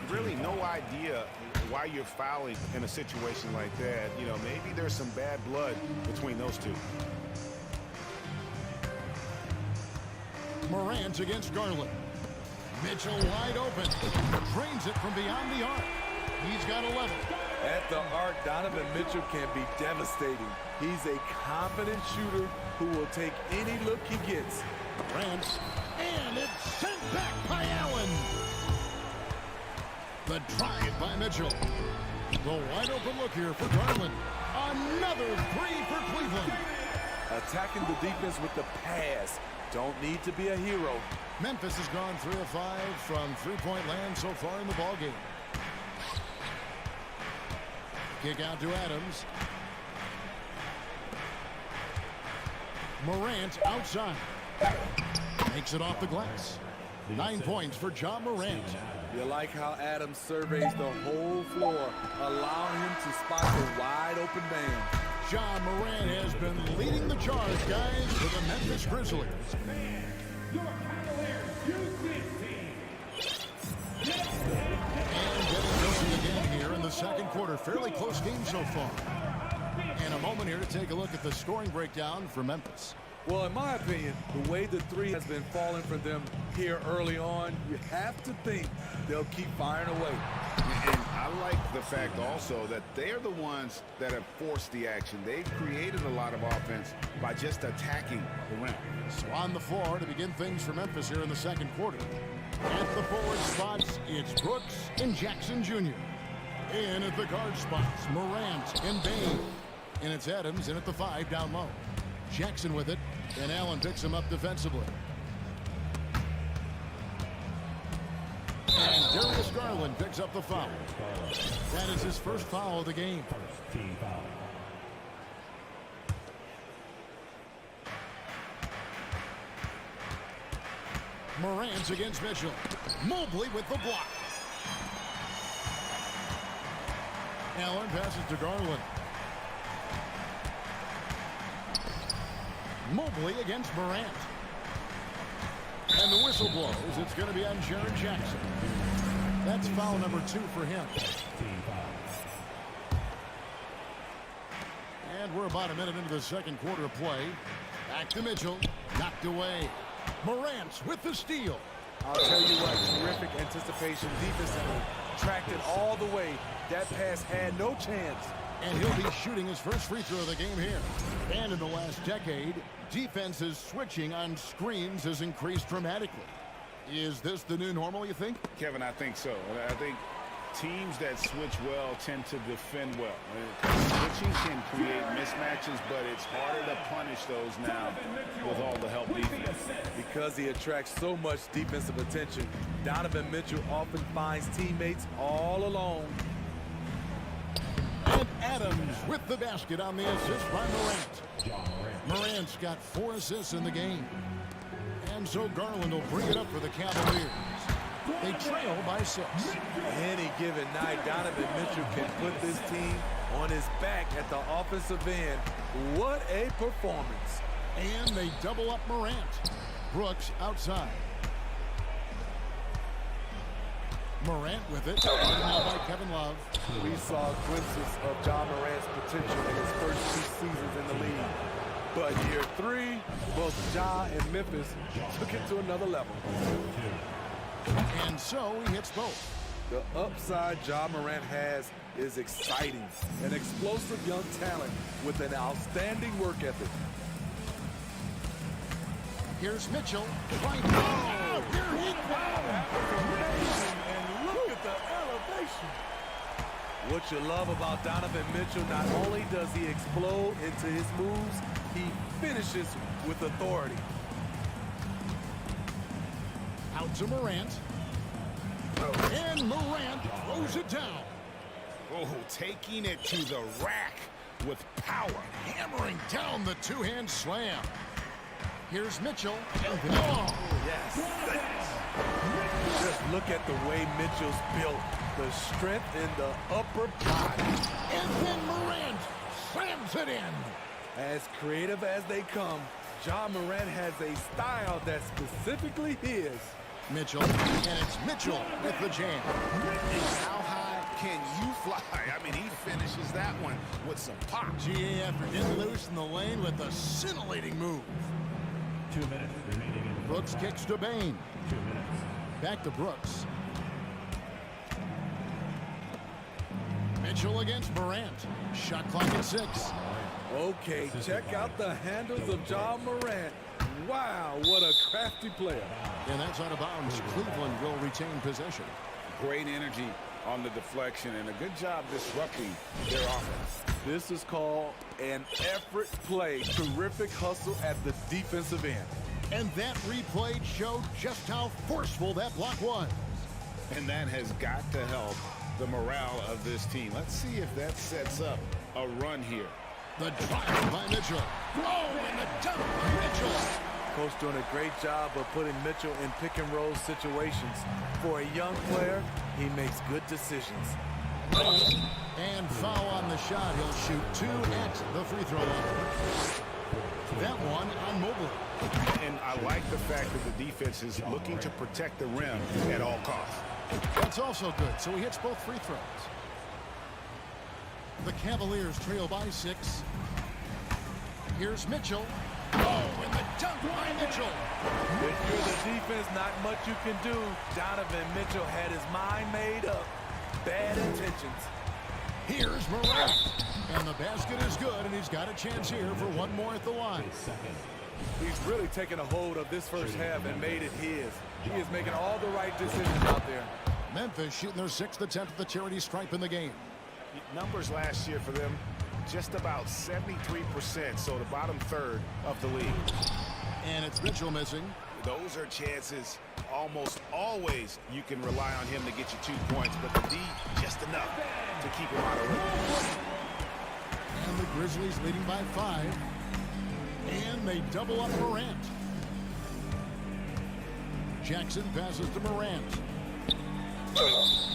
Really no idea why you're fouling in a situation like that. You know, maybe there's some bad blood between those two. Morant against Garland. Mitchell wide open. Drains it from beyond the arc. He's got 11. At the arc, Donovan Mitchell can be devastating. He's a confident shooter who will take any look he gets. Morant. And it's sent back by Allen. The drive by Mitchell. The wide open look here for Garland. Another 3 for Cleveland. Attacking the defense with the pass. Don't need to be a hero. Memphis has gone 3 of 5 from three-point land so far in the ballgame. Kick out to Adams. Morant outside. Makes it off the glass. 9 points for John Morant. You like how Adams surveys the whole floor, allowing him to spot the wide open man. John Morant has been leading the charge, guys, for the Memphis Grizzlies. Your Cavaliers use this team. And getting going again here in the second quarter. Fairly close game so far. And a moment here to take a look at the scoring breakdown for Memphis. Well, in my opinion, the way the three has been falling for them here early on, you have to think they'll keep firing away. And I like the fact also that they're the ones that have forced the action. They've created a lot of offense by just attacking the rim. So on the floor to begin things for Memphis here in the second quarter. At the forward spots, it's Brooks and Jackson Jr. In at the guard spots, Morant and Bain. And it's Adams in at the 5 down low. Jackson with it, and Allen picks him up defensively. And Darius Garland picks up the foul. That is his first foul of the game. First team foul. Morant's against Mitchell. Mobley with the block. Allen passes to Garland. Mobley against Morant. And the whistle blows. It's going to be on Jaren Jackson. That's foul number 2 for him. Team foul. And we're about a minute into the second quarter of play. Back to Mitchell. Knocked away. Morant with the steal. I'll tell you what, terrific anticipation defensively. Tracked it all the way. That pass had no chance. And he'll be shooting his first free throw of the game here. And in the last decade, defenses switching on screens has increased dramatically. Is this the new normal, you think? Kevin, I think so. I think teams that switch well tend to defend well. Switching can create mismatches, but it's harder to punish those now with all the help defense. Because he attracts so much defensive attention, Donovan Mitchell often finds teammates all alone. And Adams with the basket on the assist by Morant. Morant's got 4 assists in the game. And so Garland will bring it up for the Cavaliers. They trail by 6. Any given night, Donovan Mitchell can put this team on his back at the offensive end. What a performance. And they double up Morant. Brooks outside. Morant with it. Now by Kevin Love. We saw glimpses of John Morant's potential in his first 2 seasons in the league. But year 3, both Ja and Memphis took it to another level. And so he hits both. The upside Ja Morant has is exciting. An explosive young talent with an outstanding work ethic. Here's Mitchell. Right now. Here he goes. And look at the elevation. What you love about Donovan Mitchell, not only does he explode into his moves, he finishes with authority. Out to Morant. And Morant throws it down. Oh, taking it to the rack. with power. Hammering down the two-hand slam. Here's Mitchell. Yes. Just look at the way Mitchell's built. The strength in the upper body. And then Morant slams it in. As creative as they come, John Morant has a style that's specifically his. Mitchell, and it's Mitchell with the jam. How high can you fly? I mean, he finishes that one with some pop. GA after getting loose in the lane with a scintillating move. 2 minutes remaining in the Brooks kicks to Bain. 2 minutes. Back to Brooks. Mitchell against Morant. Shot clock at 6. Okay, check out the handles of John Morant. Wow, what a crafty player. And that's out of bounds. Cleveland will retain possession. Great energy on the deflection and a good job disrupting their offense. This is called an effort play. Terrific hustle at the defensive end. And that replay showed just how forceful that block was. And that has got to help the morale of this team. Let's see if that sets up a run here. The drive by Mitchell. Oh, and the dunk by Mitchell. Coach doing a great job of putting Mitchell in pick-and-roll situations. For a young player, he makes good decisions. And foul on the shot. He'll shoot 2 at the free throw line. That one on Mobley. And I like the fact that the defense is looking to protect the rim at all costs. That's also good. So he hits both free throws. The Cavaliers trail by 6. Here's Mitchell. Oh, and the dunk by Mitchell. If you're the defense, not much you can do. Donovan Mitchell had his mind made up. Bad intentions. Here's Morant. And the basket is good, and he's got a chance here for one more at the line. He's really taken a hold of this first half and made it his. He is making all the right decisions out there. Memphis shooting their 6th attempt at the charity stripe in the game. Numbers last year for them, just about 73%, so the bottom third of the league. And it's Mitchell missing. Those are chances almost always you can rely on him to get you 2 points, but the D just enough to keep him out of reach. And the Grizzlies leading by 5. And they double up Morant. Jackson passes to Morant.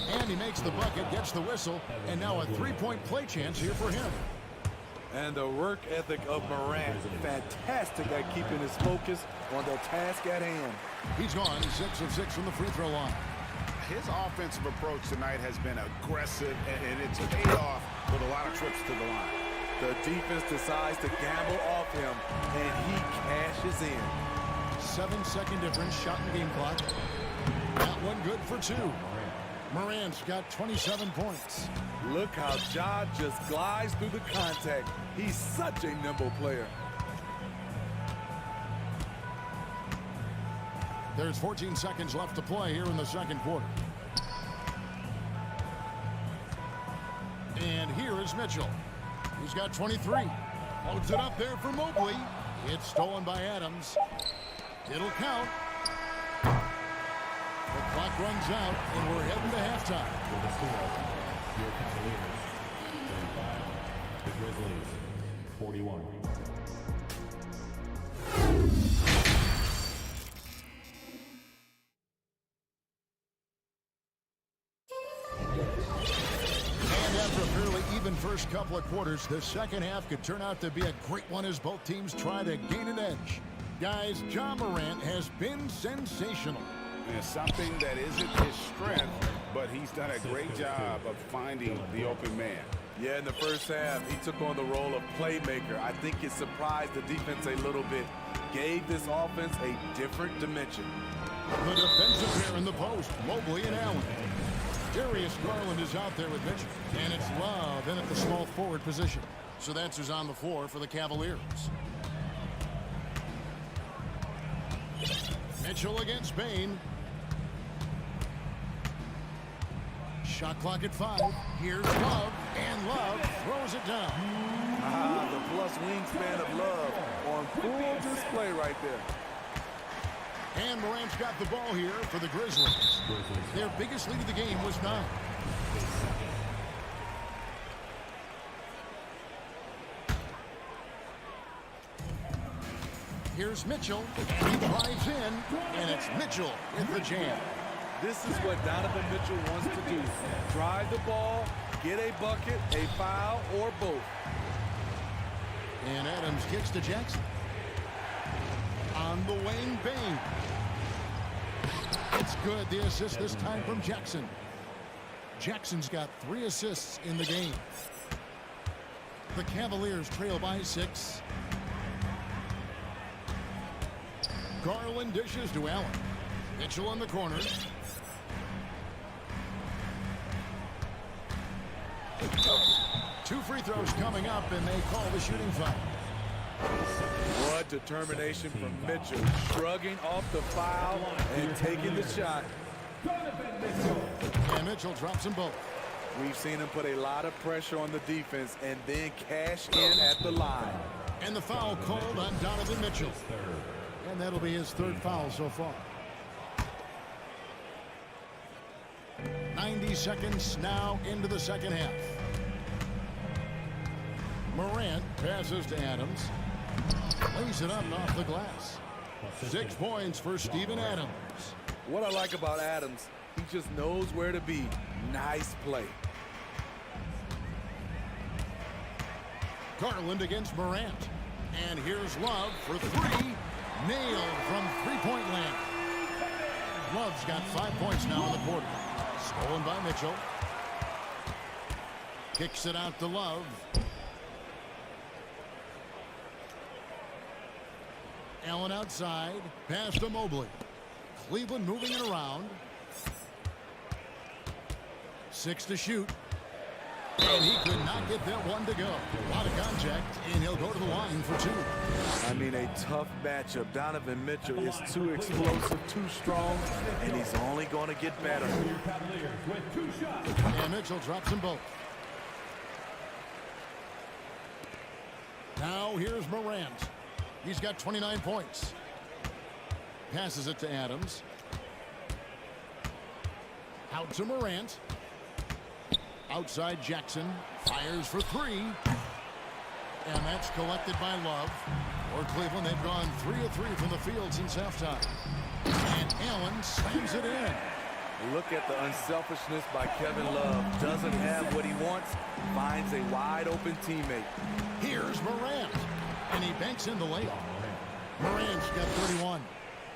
And he makes the bucket, gets the whistle, and now a 3-point play chance here for him. And the work ethic of Morant, fantastic at keeping his focus on the task at hand. He's gone 6 of 6 from the free throw line. His offensive approach tonight has been aggressive, and it's paid off with a lot of trips to the line. The defense decides to gamble off him, and he cashes in. 7-second difference, shot in game clock. That one good for 2. Morant's got 27 points. Look how Ja just glides through the contact. He's such a nimble player. There's 14 seconds left to play here in the second quarter. And here is Mitchell. He's got 23. Loads it up there for Mobley. It's stolen by Adams. It'll count. The clock runs out, and we're heading to halftime. With the score, your Cavaliers 35, the Grizzlies 41. And after a fairly even first couple of quarters, the second half could turn out to be a great one as both teams try to gain an edge. Guys, Ja Morant has been sensational. And something that isn't his strength, but he's done a great job of finding the open man. Yeah, in the first half, he took on the role of playmaker. I think it surprised the defense a little bit. Gave this offense a different dimension. The defensive pair in the post, Mobley and Allen. Darius Garland is out there with Mitchell. And it's Love in at the small forward position. So that's who's on the floor for the Cavaliers. Mitchell against Bain. Shot clock at 5. Here's Love, and Love throws it down. The plus wingspan of Love on full display right there. And Morant's got the ball here for the Grizzlies. Their biggest lead of the game was 9. Here's Mitchell, and he drives in, and it's Mitchell with the jam. This is what Donovan Mitchell wants to do. Drive the ball, get a bucket, a foul, or both. And Adams kicks to Jackson. On the wing, Bain. It's good. The assist this time from Jackson. Jackson's got 3 assists in the game. The Cavaliers trail by 6. Garland dishes to Allen. Mitchell in the corner. Two free throws coming up, and they call the shooting foul. What determination from Mitchell, shrugging off the foul and taking the shot. And Mitchell drops them both. We've seen him put a lot of pressure on the defense and then cash in at the line. And the foul called on Donovan Mitchell. And that'll be his 3rd foul so far. 90 seconds now into the second half. Morant passes to Adams. Lays it up off the glass. 6 points for Steven Adams. What I like about Adams, he just knows where to be. Nice play. Garland against Morant. And here's Love for 3. Nailed from three-point land. Love's got 5 points now in the quarter. Stolen by Mitchell. Kicks it out to Love. Allen outside. Pass to Mobley. Cleveland moving it around. 6 to shoot. And he could not get that one to go. A lot of contact, and he'll go to the line for 2. I mean, a tough matchup. Donovan Mitchell is too explosive, too strong, and he's only going to get better. And Mitchell drops them both. Now here's Morant. He's got 29 points. Passes it to Adams. Out to Morant. Outside Jackson. Fires for 3. And that's collected by Love. For Cleveland, they've gone 3 of 3 from the field since halftime. And Allen slams it in. Look at the unselfishness by Kevin Love. Doesn't have what he wants. Finds a wide open teammate. Here's Morant. And he banks in the layup. Morant's got 31.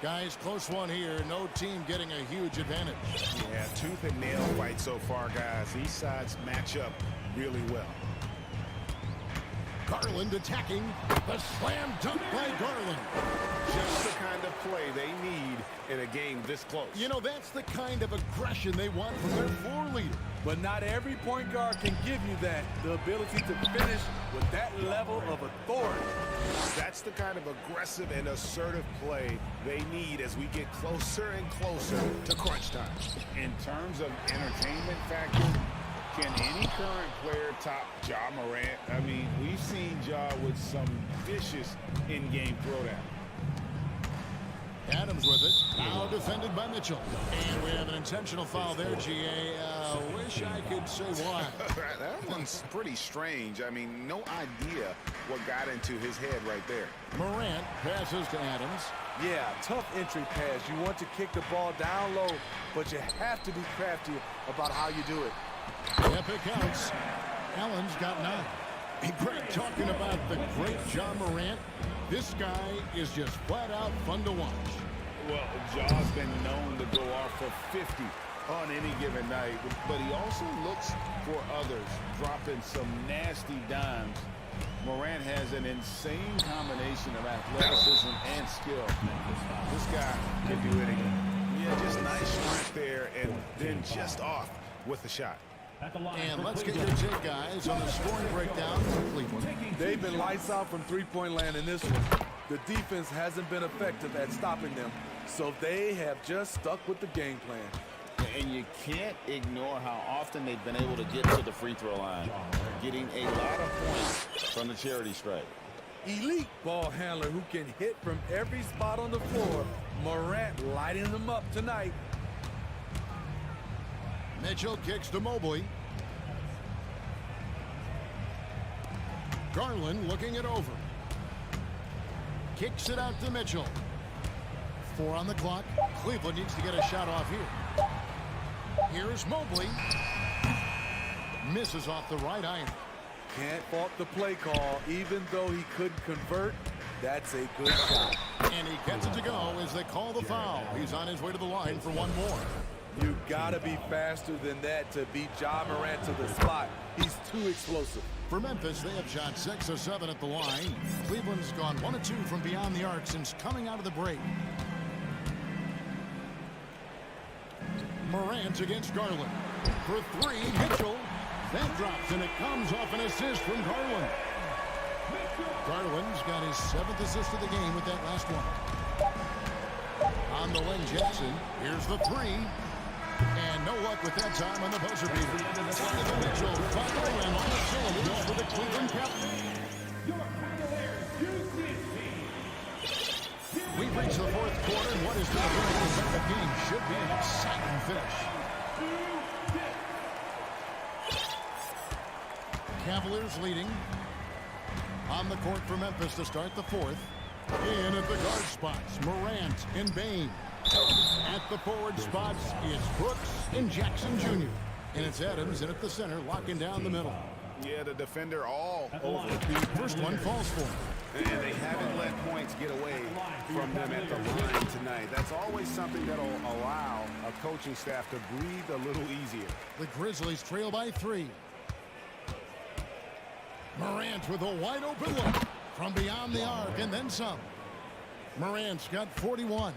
Guys, close one here. No team getting a huge advantage. Yeah, tooth and nail fight so far, guys. These sides match up really well. Garland attacking. The slam dunk by Garland. Just the kind of play they need in a game this close. You know, that's the kind of aggression they want from their floor leader. But not every point guard can give you that. The ability to finish with that level of authority. That's the kind of aggressive and assertive play they need as we get closer and closer to crunch time. In terms of entertainment factor, can any current player top Ja Morant? I mean, we've seen Ja with some vicious in-game throwdown. Adams with it. Now defended by Mitchell. And we have an intentional foul there, GA. Wish I could say why. That one's pretty strange. I mean, no idea what got into his head right there. Morant passes to Adams. Yeah, tough entry pass. You want to kick the ball down low, but you have to be crafty about how you do it. Yep, it counts. Allen's got 9. Hey, Greg, talking about the great Ja Morant, this guy is just flat out fun to watch. Well, Ja's been known to go off for 50 on any given night, but he also looks for others, dropping some nasty dimes. Morant has an insane combination of athleticism and skill. This guy can do anything. Yeah, just nice strength there, and then just off with the shot. And let's get your take, guys, on the scoring breakdown for Cleveland. They've been lights out from three-point land in this one. The defense hasn't been effective at stopping them, so they have just stuck with the game plan. And you can't ignore how often they've been able to get to the free throw line, getting a lot of points from the charity stripe. Elite ball handler who can hit from every spot on the floor. Morant lighting them up tonight. Mitchell kicks to Mobley. Garland looking it over. kicks it out to Mitchell. 4 on the clock. Cleveland needs to get a shot off here. Here's Mobley. Misses off the right iron. Can't fault the play call. Even though he couldn't convert, that's a good shot. And he gets it to go as they call the foul. He's on his way to the line for one more. You gotta be faster than that to beat Ja Morant to the spot. He's too explosive. For Memphis, they have shot 6 of 7 at the line. Cleveland's gone 1 of 2 from beyond the arc since coming out of the break. Morant against Garland. For 3, Mitchell. That drops, and it comes off an assist from Garland. Garland's got his 7th assist of the game with that last one. On the wing, Jackson. Here's the 3. And no luck with that time on the buzzer beater. Mitchell, final and all the cylinders for the Cleveland Cavaliers. We've reached the 4th quarter, and what is going to be a competitive game should be an exciting finish. Cavaliers leading. On the court for Memphis to start the 4th. In at the guard spots, Morant and Bane. At the forward spots, it's Brooks and Jackson Jr. And it's Adams in at the center, locking down the middle. Yeah, the defender all over. First one falls for him. And they haven't let points get away from them at the line tonight. That's always something that'll allow a coaching staff to breathe a little easier. The Grizzlies trail by 3. Morant with a wide open look from beyond the arc and then some. Morant's got 41.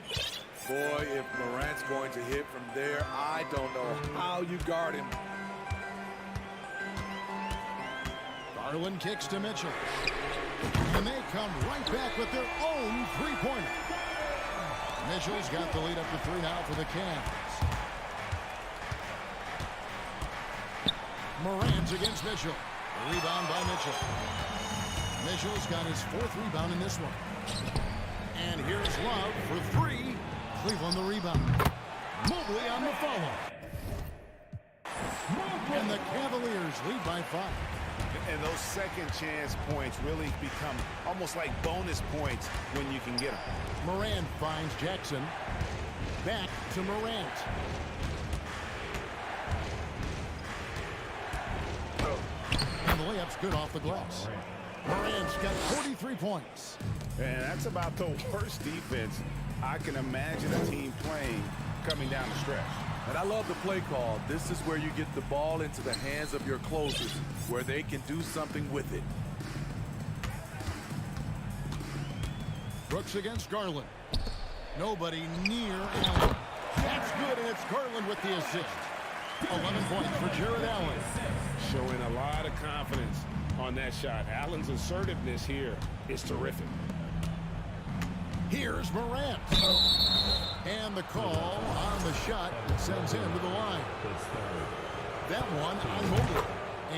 Boy, if Morant's going to hit from there, I don't know how you guard him. Garland kicks to Mitchell. And they come right back with their own 3-pointer. Mitchell's got the lead up to 3 now for the Cavs. Morant against Mitchell. Rebound by Mitchell. Mitchell's got his 4th rebound in this one. And here's Love for 3. Cleveland the rebound. Mobley on the follow. And the Cavaliers lead by 5. And those second chance points really become almost like bonus points when you can get them. Morant finds Jackson. Back to Morant. And the layup's good off the glass. Morant's got 43 points. And that's about the worst defense I can imagine a team playing coming down the stretch. And I love the play call. This is where you get the ball into the hands of your closers, where they can do something with it. Brooks against Garland. Nobody near Allen. That's good, and it's Garland with the assist. 11 points for Jared Allen. Showing a lot of confidence on that shot. Allen's assertiveness here is terrific. Here's Morant. And the call on the shot sends him to the line. That one on Mobley.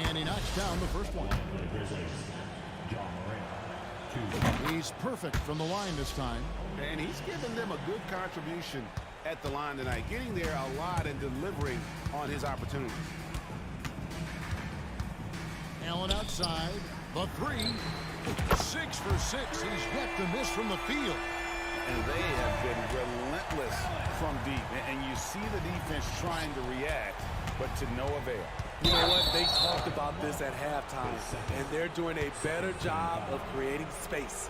And he knocks down the first one. He's perfect from the line this time. And he's given them a good contribution at the line tonight, getting there a lot and delivering on his opportunities. Allen outside. The 3. 6 for 6. He's yet to miss from the field. And they have been relentless from deep. And you see the defense trying to react, but to no avail. You know what? They talked about this at halftime, and they're doing a better job of creating space.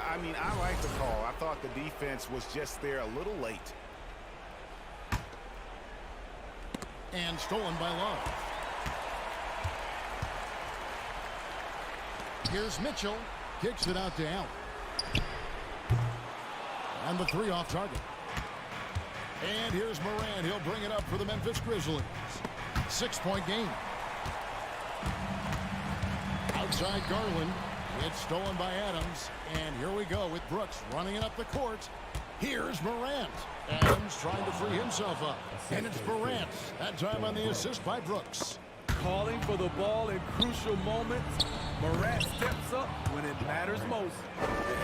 I mean, I like the call. I thought the defense was just there a little late. And stolen by Love. Here's Mitchell. Kicks it out to Allen. And the 3 off target. And here's Morant. He'll bring it up for the Memphis Grizzlies. 6-point game. Outside Garland. It's stolen by Adams. And here we go with Brooks running it up the court. Here's Morant. Adams trying to free himself up. And it's Morant. That time on the assist by Brooks. Calling for the ball in crucial moments. Morant steps up when it matters most.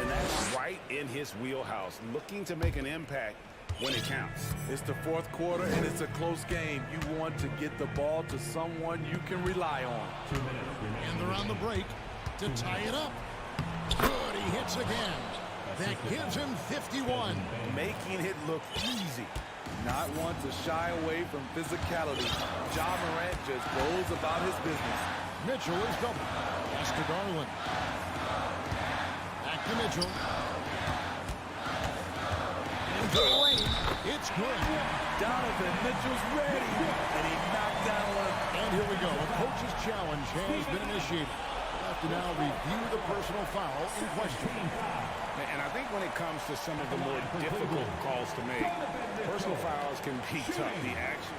And that's right in his wheelhouse, looking to make an impact when it counts. It's the 4th quarter, and it's a close game. You want to get the ball to someone you can rely on. 2 minutes remaining. And they're on the break to tie it up. Good, he hits again. That gives him 51. Making it look easy. Not one to shy away from physicality. Ja Morant just goes about his business. Mitchell is double. Pass to Garland. Back to Mitchell. Into the lane. It's good. Donovan Mitchell's ready. And he knocked down one. And here we go. A coach's challenge has been initiated. We'll have to now review the personal foul in question. And I think when it comes to some of the more difficult calls to make, personal fouls can be tough. The action,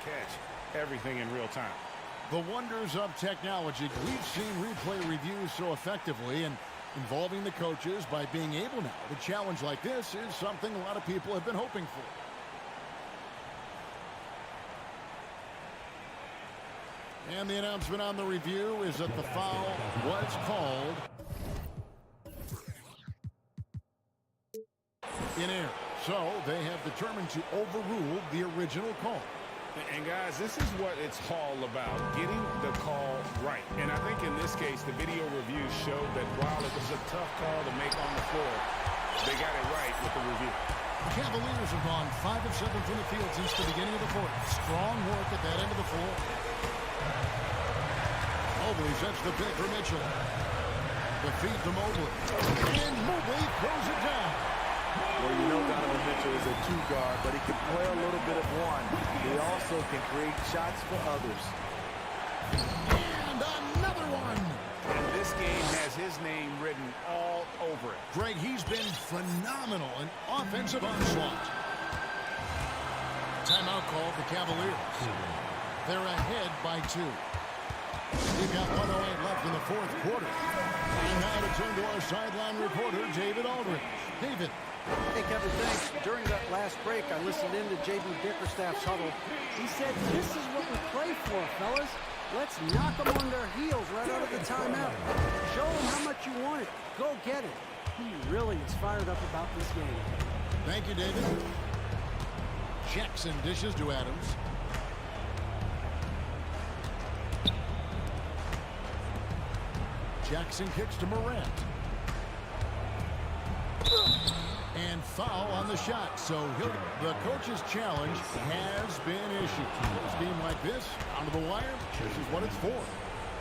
catch, everything in real time. The wonders of technology. We've seen replay reviews so effectively, and involving the coaches by being able now to challenge like this is something a lot of people have been hoping for. And the announcement on the review is that the foul was called in air. So they have determined to overrule the original call. And guys, this is what it's all about, getting the call right. And I think in this case, the video reviews showed that while it was a tough call to make on the floor, they got it right with the review. The Cavaliers have gone 5 of 7 from the field since the beginning of the fourth. Strong work at that end of the floor. Mobley sets the pick for Mitchell. The feed to Mobley. And Mobley throws it down. Well, you know Donovan Mitchell is a two-guard, but he can play a little bit of one. He also can create shots for others. And another one. And this game has his name written all over it. Greg, he's been phenomenal in offensive onslaught. Timeout call for Cavaliers. They're ahead by 2. We've got 1:08 left in the fourth quarter. And now to turn to our sideline reporter, David Aldridge. David. Hey, Kevin, thanks. During that last break, I listened in to J.B. Bickerstaff's huddle. He said, this is what we play for, fellas. Let's knock them on their heels right out of the timeout. Show them how much you want it. Go get it. He really is fired up about this game. Thank you, David. Jackson dishes to Adams. Jackson kicks to Morant. And foul on the shot. So the coach's challenge has been issued. A game like this, down to the wire, this is what it's for.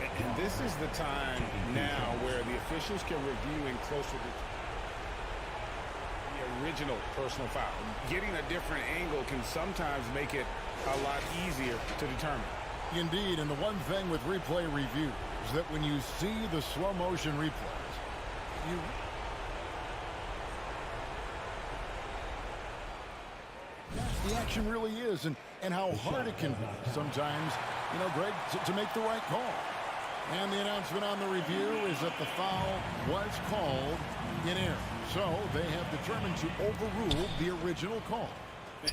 And this is the time now where the officials can review in closer to the original personal foul. Getting a different angle can sometimes make it a lot easier to determine. Indeed, and the one thing with replay review is that when you see the slow motion replays, the action really is, and how hard it can be sometimes, Greg, to make the right call. And the announcement on the review is that the foul was called in air. So they have determined to overrule the original call.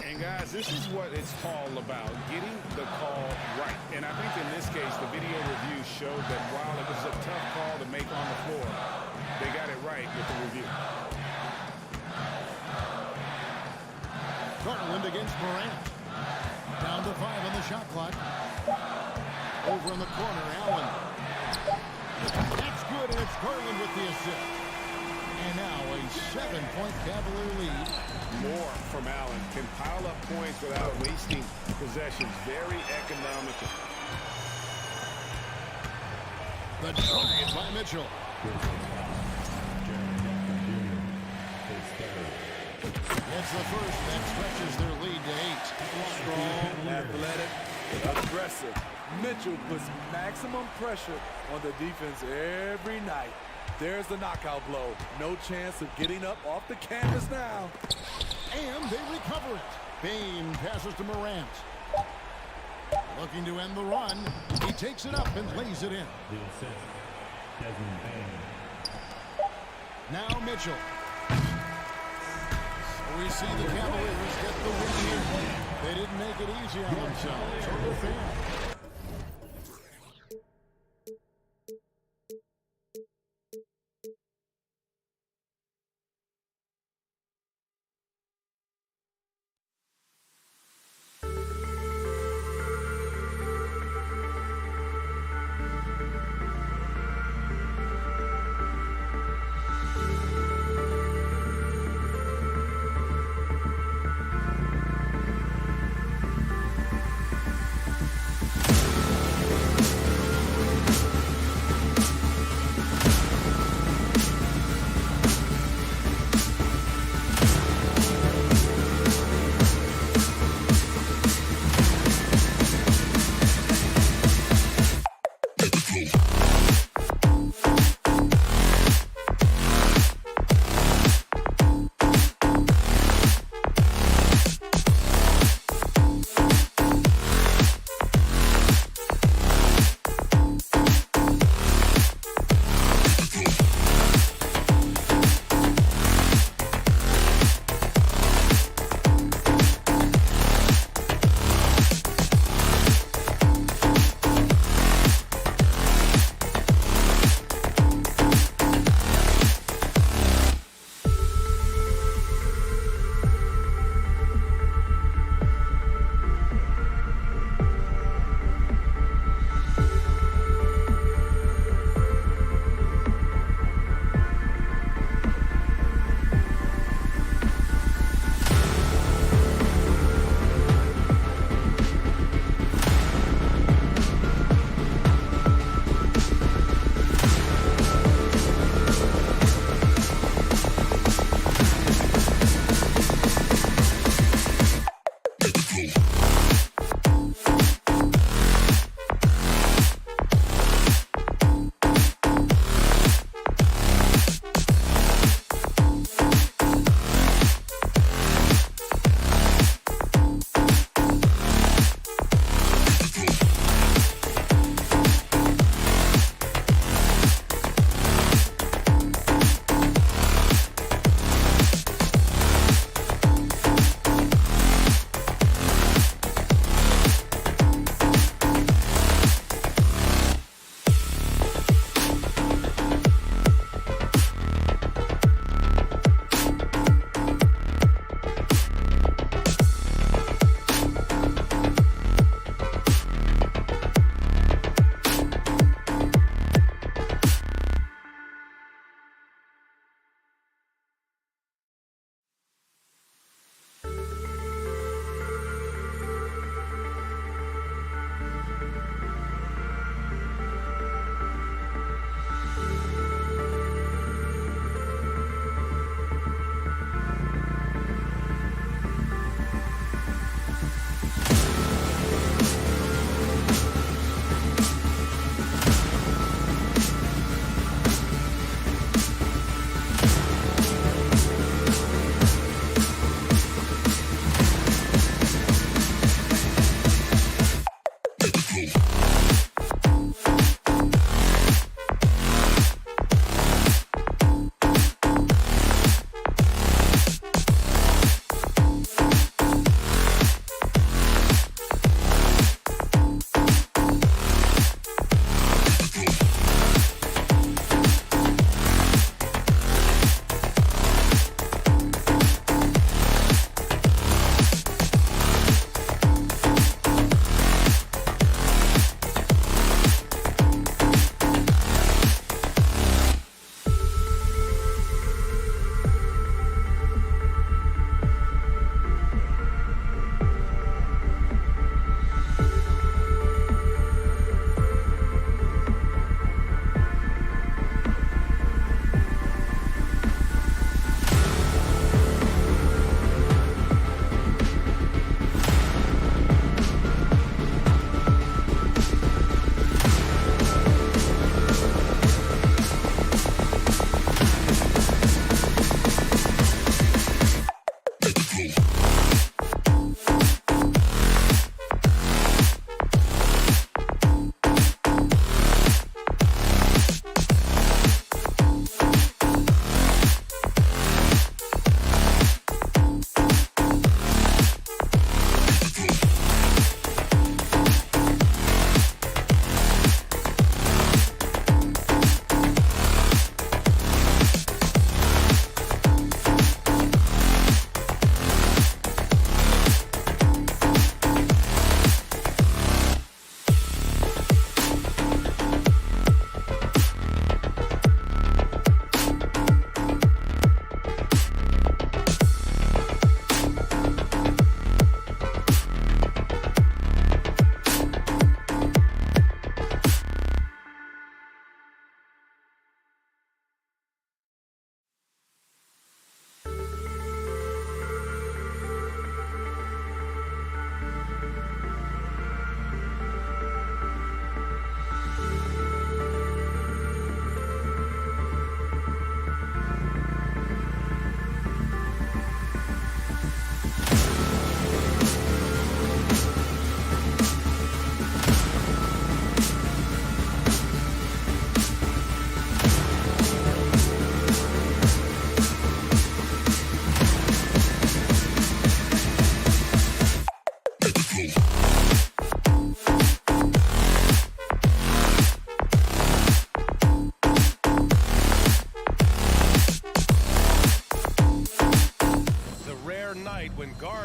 And guys, this is what it's all about, getting the call right. And I think in this case, the video review showed that while it was a tough call to make on the floor, they got it right with the review. Garland against Morant. Down to 5 on the shot clock. Over in the corner, Allen. That's good, and it's Garland with the assist. And now a 7-point Cavalier lead. More from Allen. Can pile up points without wasting possessions. Very economical. The drive by Mitchell. It's the first that stretches their lead to 8. Strong, athletic, aggressive. Mitchell puts maximum pressure on the defense every night. There's the knockout blow. No chance of getting up off the canvas now. And they recover it. Bain passes to Morant. Looking to end the run. He takes it up and lays it in. The assist, Desmond Bain. Now Mitchell. So we see the Cavaliers get the win here. They didn't make it easy on themselves or their fans.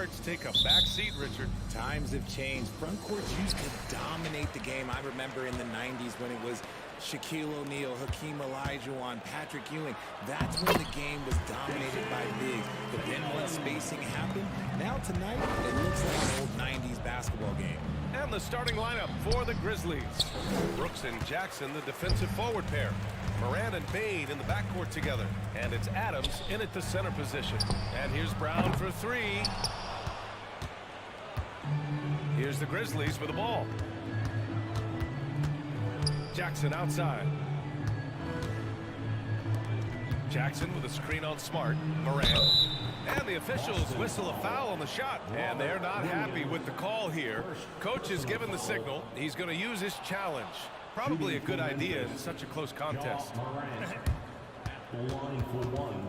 guards take a back seat, Richard. Times have changed. Front courts used to dominate the game. I remember in the 90s when it was Shaquille O'Neal, Hakeem Olajuwon, Patrick Ewing. That's when the game was dominated by bigs. But then once spacing happened, now tonight it looks like an old 90s basketball game. And the starting lineup for the Grizzlies. Brooks and Jackson, the defensive forward pair. Morant and Bane in the backcourt together. And it's Adams in at the center position. And here's Brown for three. Here's the Grizzlies with the ball. Jackson outside. Jackson with a screen on Smart. Morant. And the officials whistle a foul on the shot. And they're not happy with the call here. Coach has given the signal. He's going to use his challenge. Probably a good idea in such a close contest.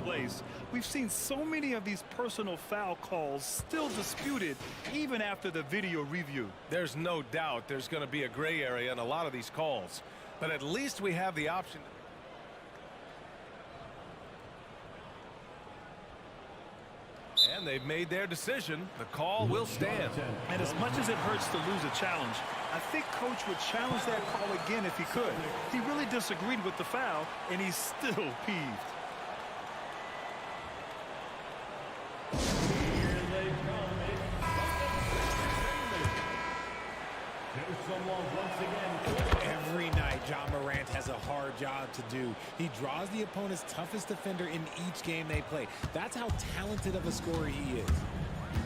Place. We've seen so many of these personal foul calls still disputed even after the video review. There's no doubt there's going to be a gray area in a lot of these calls. But at least we have the option. And they've made their decision. The call will stand. And as much as it hurts to lose a challenge, I think Coach would challenge that call again if he could. He really disagreed with the foul, and he's still peeved. Every night, John Morant has a hard job to do. He draws the opponent's toughest defender in each game they play. That's how talented of a scorer he is.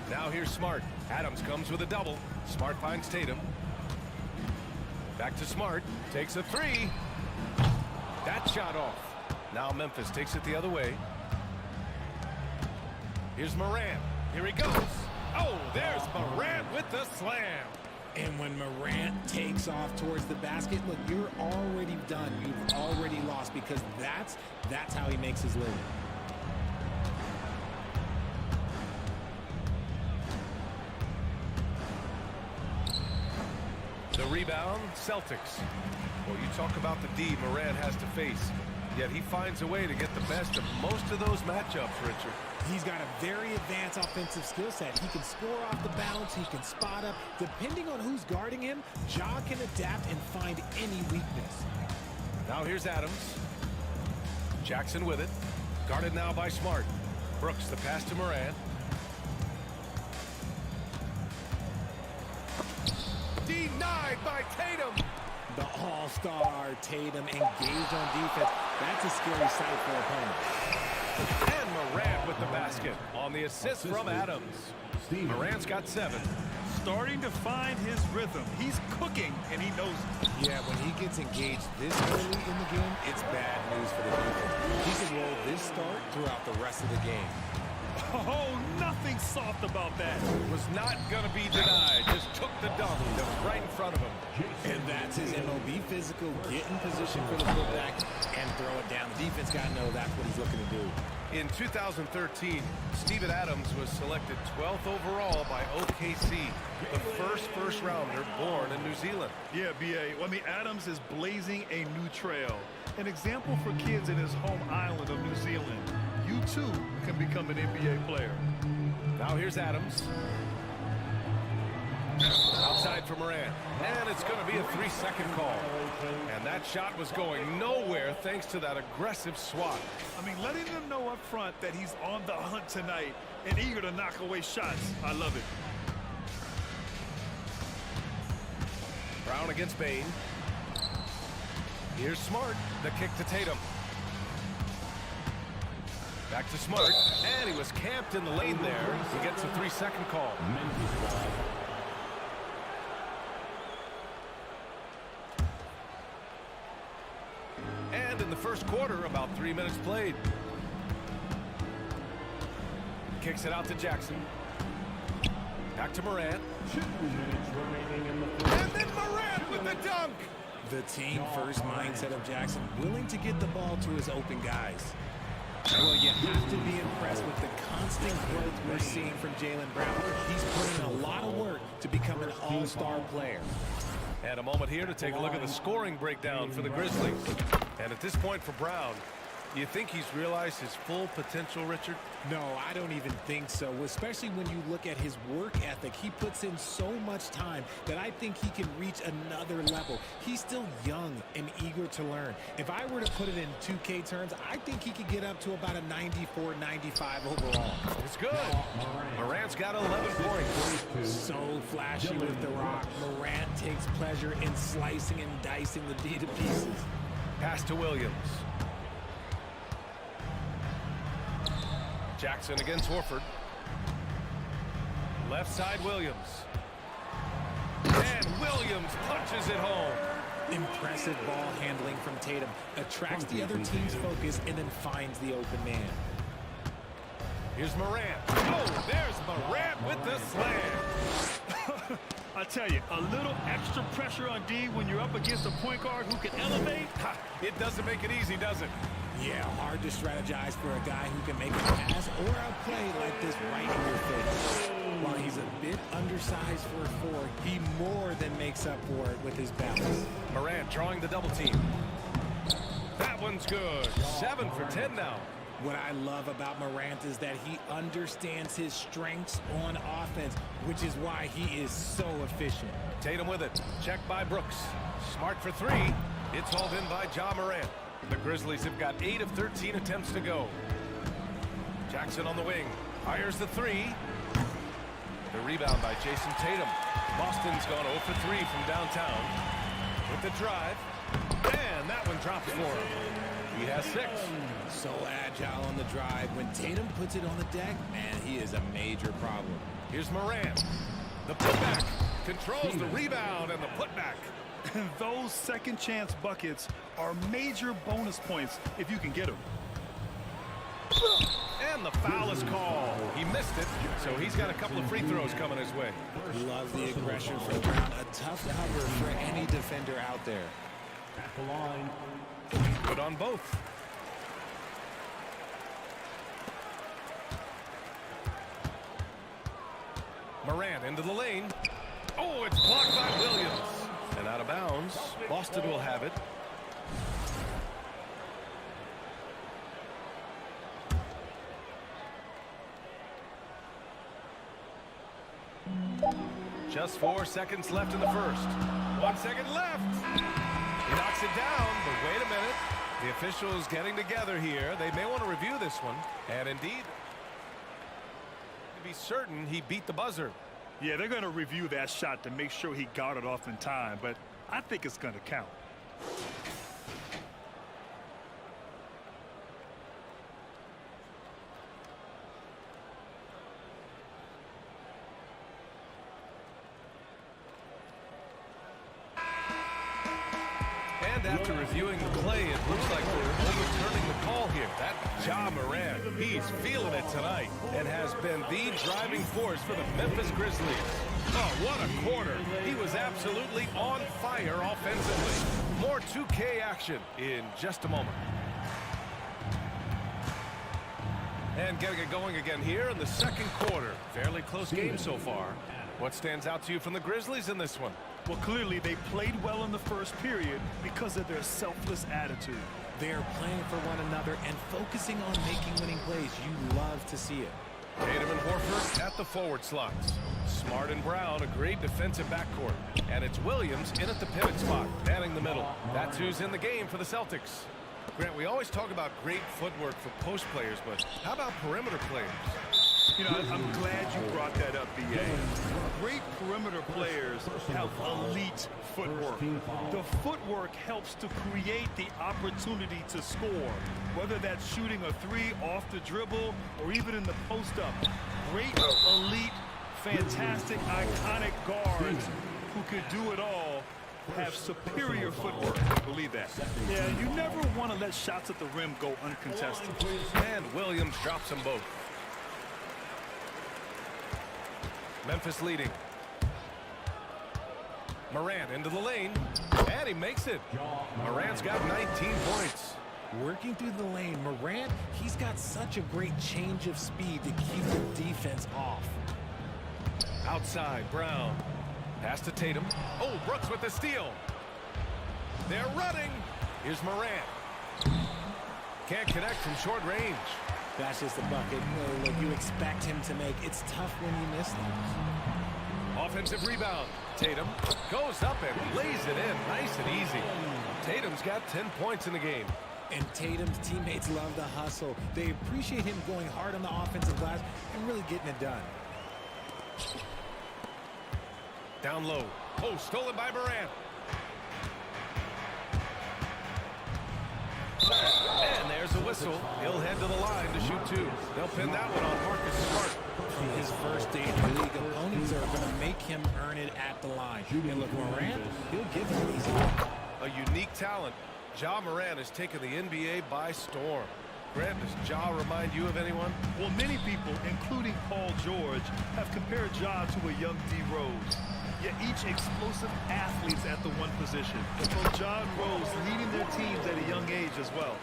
Now here's Smart. Adams comes with a double. Smart finds Tatum. Back to Smart. Takes a three. That shot off. Now Memphis takes it the other way. Here's Morant. Here he goes. Oh, there's Morant with the slam. And when Morant takes off towards the basket, look, you're already done. You've already lost because that's how he makes his living. The rebound, Celtics. Well, you talk about the D Morant has to face. Yet he finds a way to get the best of most of those matchups, Richard. He's got a very advanced offensive skill set. He can score off the bounce. He can spot up. Depending on who's guarding him, Ja can adapt and find any weakness. Now here's Adams. Jackson with it. Guarded now by Smart. Brooks, the pass to Morant. Denied by Tatum. The all-star Tatum engaged on defense. That's a scary sight for opponents. And Morant with the basket on the assist from Adams. Morant's got 7. Starting to find his rhythm. He's cooking, and he knows it. Yeah, when he gets engaged this early in the game, it's bad news for the defense. He can roll this start throughout the rest of the game. Oh, nothing soft about that. Was not going to be denied. Just took the dunk right in front of him. And that's his MOB physical. Get in position for the putback and throw it down. The defense got to know that's what he's looking to do. In 2013, Steven Adams was selected 12th overall by OKC, the first rounder born in New Zealand. Yeah, B.A. I mean, Adams is blazing a new trail. An example for kids in his home island of New Zealand. You, too, can become an NBA player. Now here's Adams. Outside for Morant. And it's going to be a 3-second call. And that shot was going nowhere thanks to that aggressive swat. I mean, letting them know up front that he's on the hunt tonight and eager to knock away shots. I love it. Brown against Bane. Here's Smart. The kick to Tatum. Back to Smart. And he was camped in the lane there. He gets a 3-second call. And in the first quarter, about 3 minutes played. Kicks it out to Jackson. Back to Morant. 2 minutes remaining in the And then Morant with the dunk. The team-first mindset of Jackson, willing to get the ball to his open guys. Well, you have to be impressed with the constant growth we're seeing from Jaylen Brown. He's put in a lot of work to become an all-star player. And a moment here to take a look at the scoring breakdown for the Grizzlies. And at this point for Brown, You think he's realized his full potential, Richard? No, I don't even think so, especially when you look at his work ethic. He puts in so much time that I think he can reach another level. He's still young and eager to learn. If I were to put it in 2K terms, I think he could get up to about a 94, 95 overall. It's good. Morant's got 11 points. So flashy with the rock. Morant takes pleasure in slicing and dicing the D to pieces. Pass to Williams. Jackson against Horford. Left side, Williams. And Williams punches it home. Impressive ball handling from Tatum. Attracts the other team's focus and then finds the open man. Here's Morant. Oh, there's Morant with the slam. I tell you, a little extra pressure on D when you're up against a point guard who can elevate. It doesn't make it easy, does it? Yeah, hard to strategize for a guy who can make a pass or a play like this right in your face. While he's a bit undersized for a four, he more than makes up for it with his balance. Morant drawing the double team. That one's good. 7 for 10 now. What I love about Morant is that he understands his strengths on offense, which is why he is so efficient. Tatum with it. Checked by Brooks. Smart for 3. It's hauled in by Ja Morant. The Grizzlies have got 8 of 13 attempts to go. Jackson on the wing. Fires the 3. The rebound by Jason Tatum. Boston's gone 0 for 3 from downtown. With the drive. And that one drops for him. He has 6. So agile on the drive. When Tatum puts it on the deck, man, he is a major problem. Here's Morant. The putback. Controls the rebound and the putback. Those second chance buckets are major bonus points if you can get them. And the foul is called. He missed it, so he's got a couple of free throws coming his way. Love the aggression from Brown. A tough cover for any defender out there. At the line. Good on both. Morant into the lane. Oh, it's blocked by Williams. And out of bounds. Boston will have it. Just 4 seconds left in the first. 1 second left. He knocks it down, but wait a minute. The officials getting together here. They may want to review this one. And indeed, to be certain he beat the buzzer. Yeah, they're going to review that shot to make sure he got it off in time, but I think it's going to count. And after reviewing the play, it looks like they're overturning the call here. That Ja Morant, he's feeling it tonight and has been the driving force for the Memphis Grizzlies. Oh, what a quarter. He was absolutely on fire offensively. More 2K action in just a moment. And getting it going again here in the second quarter. Fairly close game so far. What stands out to you from the Grizzlies in this one? Well, clearly they played well in the first period because of their selfless attitude. They're playing for one another and focusing on making winning plays. You love to see it. Tatum and Horford at the forward slots. Smart and Brown, a great defensive backcourt. And it's Williams in at the pivot spot, manning the middle. That's who's in the game for the Celtics. Grant, we always talk about great footwork for post players, but how about perimeter players? You know, I'm glad you brought that up, B.A. Great perimeter players have elite footwork. The footwork helps to create the opportunity to score, whether that's shooting a 3 off the dribble or even in the post-up. Great, elite, fantastic, iconic guards who could do it all have superior footwork. Believe that. Yeah, you never want to let shots at the rim go uncontested. And Williams drops them both. Memphis leading. Morant into the lane, and he makes it. Morant's got 19 points. Working through the lane, Morant, he's got such a great change of speed to keep the defense off. Outside, Brown. Pass to Tatum. Oh, Brooks with the steal. They're running. Here's Morant. Can't connect from short range. That's just a bucket. Look, you expect him to make. It's tough when you miss them. Offensive rebound. Tatum goes up and lays it in. Nice and easy. Tatum's got 10 points in the game. And Tatum's teammates love the hustle. They appreciate him going hard on the offensive glass and really getting it done. Down low. Oh, stolen by Morant. And there's a whistle. He'll head to the line to shoot two. They'll pin that one on Marcus Smart. His first day in the league, opponents are going to make him earn it at the line. And look, Morant, he'll give him these. A unique talent. Ja Morant has taken the NBA by storm. Grant, does Ja remind you of anyone? Well, many people, including Paul George, have compared Ja to a young D. Rose. Yet each explosive athletes at the one position. Both Ja and Rose leading their teams at a young age as well.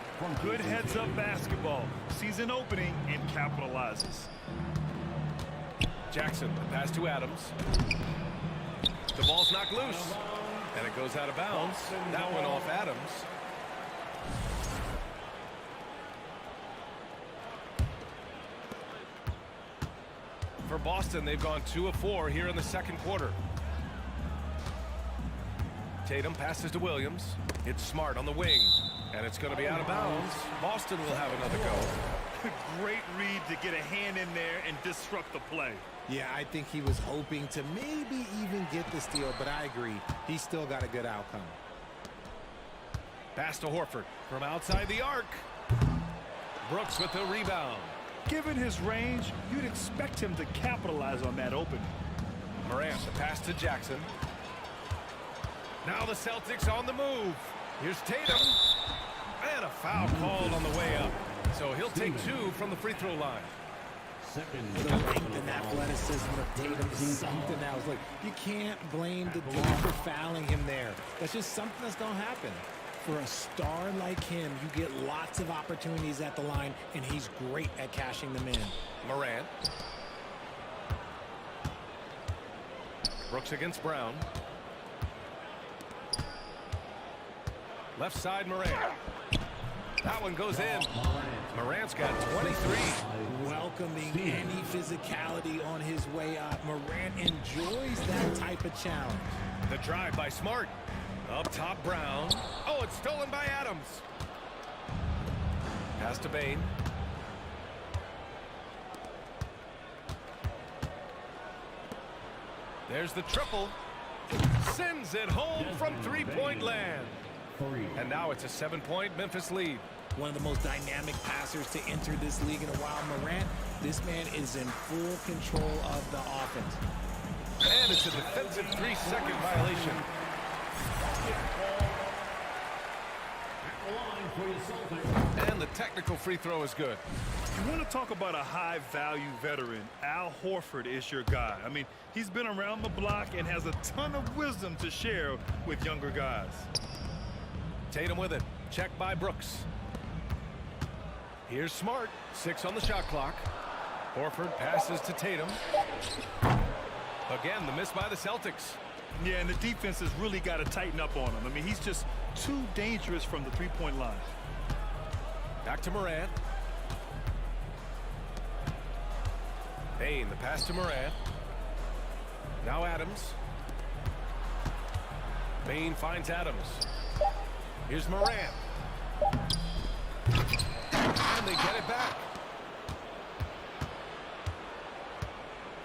Good heads-up basketball. Season opening and capitalizes. Jackson, the pass to Adams. The ball's knocked loose. And it goes out of bounds. That one off Adams. For Boston, they've gone 2 of 4 here in the second quarter. Tatum passes to Williams. It's Smart on the wing. And it's going to be out of bounds. Boston will have another go. Great read to get a hand in there and disrupt the play. Yeah, I think he was hoping to maybe even get the steal, but I agree. He still got a good outcome. Pass to Horford from outside the arc. Brooks with the rebound. Given his range, you'd expect him to capitalize on that opening. Morant, the pass to Jackson. Now the Celtics on the move. Here's Tatum. And a foul called on the way up. So he'll take 2 from the free throw line. The length and athleticism of Tatum is something else. Look, you can't blame the team for fouling him there. That's just something that's going to happen. For a star like him, you get lots of opportunities at the line, and he's great at cashing them in. Morant. Brooks against Brown. Left side, Morant. That one goes in. Morant's got 23. Welcoming any physicality on his way up. Morant enjoys that type of challenge. The drive by Smart. Up top, Brown. Oh, it's stolen by Adams. Pass to Bane. There's the triple. Sends it home from three-point land. And now it's a 7-point Memphis lead. One of the most dynamic passers to enter this league in a while. Morant, this man is in full control of the offense. And it's a defensive 3-second violation. And the technical free throw is good. You want to talk about a high-value veteran, Al Horford is your guy. I mean, he's been around the block and has a ton of wisdom to share with younger guys. Tatum with it. Checked by Brooks. Here's Smart. 6 on the shot clock. Horford passes to Tatum. Again, the miss by the Celtics. Yeah, and the defense has really got to tighten up on him. I mean, he's just too dangerous from the three-point line. Back to Morant. Bane, the pass to Morant. Now Adams. Bane finds Adams. Here's Morant. And they get it back.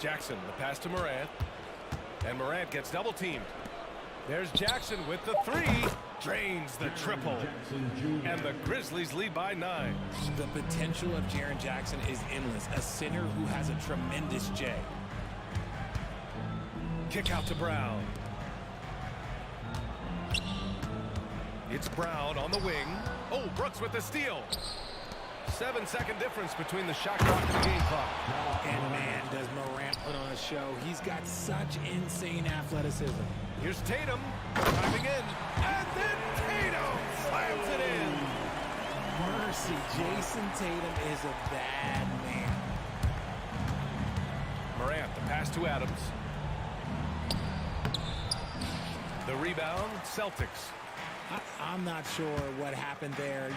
Jackson, the pass to Morant. And Morant gets double teamed. There's Jackson with the 3. Drains the triple. And the Grizzlies lead by 9. The potential of Jaren Jackson is endless. A center who has a tremendous J. Kick out to Brown. It's Brown on the wing. Oh, Brooks with the steal. 7-second difference between the shot clock and the game clock. And man, does Morant put on a show. He's got such insane athleticism. Here's Tatum driving in. And then Tatum slams it in. Mercy, Jason Tatum is a bad man. Morant, the pass to Adams. The rebound, Celtics. I'm not sure what happened there.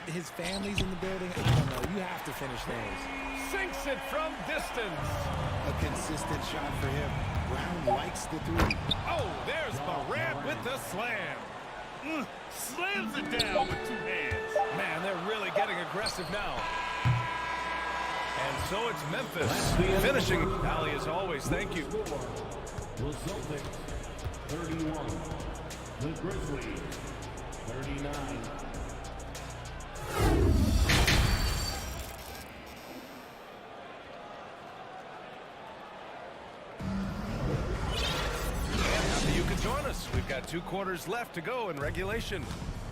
His family's in the building. I don't know. You have to finish those. Sinks it from distance. A consistent shot for him. Brown likes the three. Oh, there's Morant with the slam. Slams it down with 2 hands. Man, they're really getting aggressive now. And so it's Memphis finishing. Allie, as always, thank you. The Celtics, 31. The Grizzlies, 39. You can join us. We've got 2 quarters left to go in regulation.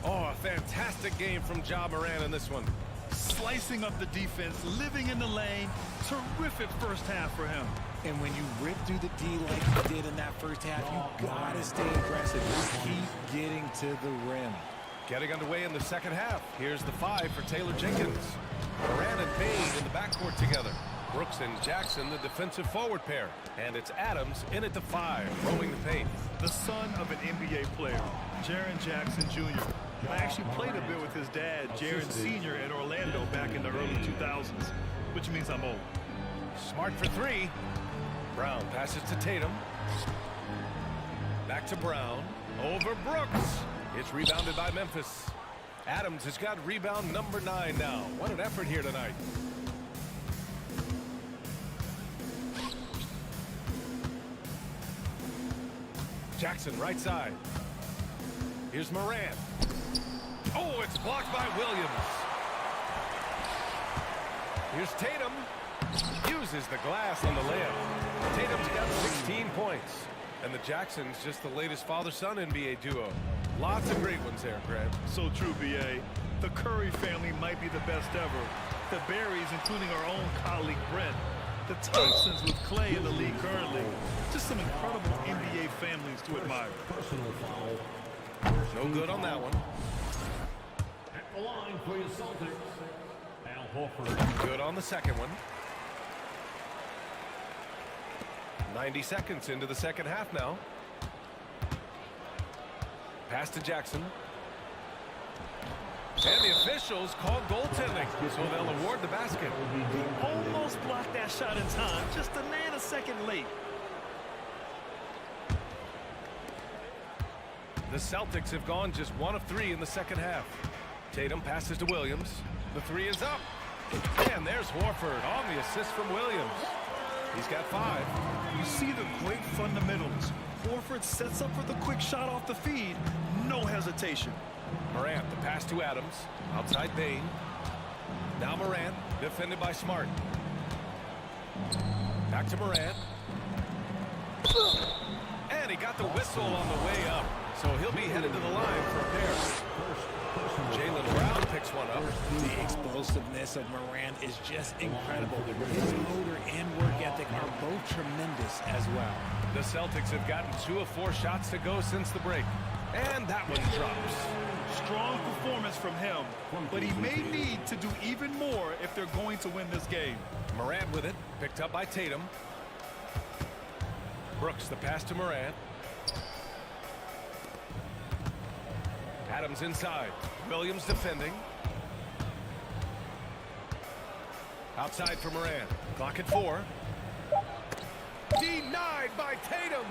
Oh, a fantastic game from Ja Morant in this one. Slicing up the defense, living in the lane. Terrific first half for him. And when you rip through the D like you did in that first half, you gotta stay aggressive. You keep getting to the rim. Getting underway in the second half. Here's the 5 for Taylor Jenkins. Morant and Payne in the backcourt together. Brooks and Jackson, the defensive forward pair. And it's Adams in at the 5, roaming the paint. The son of an NBA player, Jaren Jackson Jr. I actually played a bit with his dad, Jaren Sr. at Orlando back in the early 2000s, which means I'm old. Smart for 3. Brown passes to Tatum. Back to Brown. Over Brooks. It's rebounded by Memphis. Adams has got rebound number 9 now. What an effort here tonight. Jackson, right side. Here's Morant. Oh, it's blocked by Williams. Here's Tatum. Uses the glass on the layup. Tatum's got 16 points. And the Jacksons just the latest father-son NBA duo. Lots of great ones there, Grant. So true, B.A. The Curry family might be the best ever. The Berries, including our own colleague Brent. The Thompsons with Clay in the league currently. Just some incredible NBA families to admire. Personal foul. No good on that one. At the line for your Celtics, Al Horford. Good on the second one. 90 seconds into the second half now. Pass to Jackson. And the officials call goaltending, so they'll award the basket. Almost blocked that shot in time, just a nanosecond late. The Celtics have gone just 1 of 3 in the second half. Tatum passes to Williams. The 3 is up. And there's Horford on the assist from Williams. He's got 5. You see the great fundamentals. Horford sets up for the quick shot off the feed. No hesitation. Morant, the pass to Adams. Outside Payne. Now Morant, defended by Smart. Back to Morant. And he got the whistle on the way up. So he'll be headed to the line for a pair. Jaylen Brown picks one up. The explosiveness of Morant is just incredible. His motor and work ethic are both tremendous as well. The Celtics have gotten 2 of 4 shots to go since the break. And that one drops. Strong performance from him, but he may need to do even more if they're going to win this game. Morant with it, picked up by Tatum. Brooks, the pass to Morant. Adams inside. Williams defending. Outside for Morant. Clock at 4. Denied by Tatum.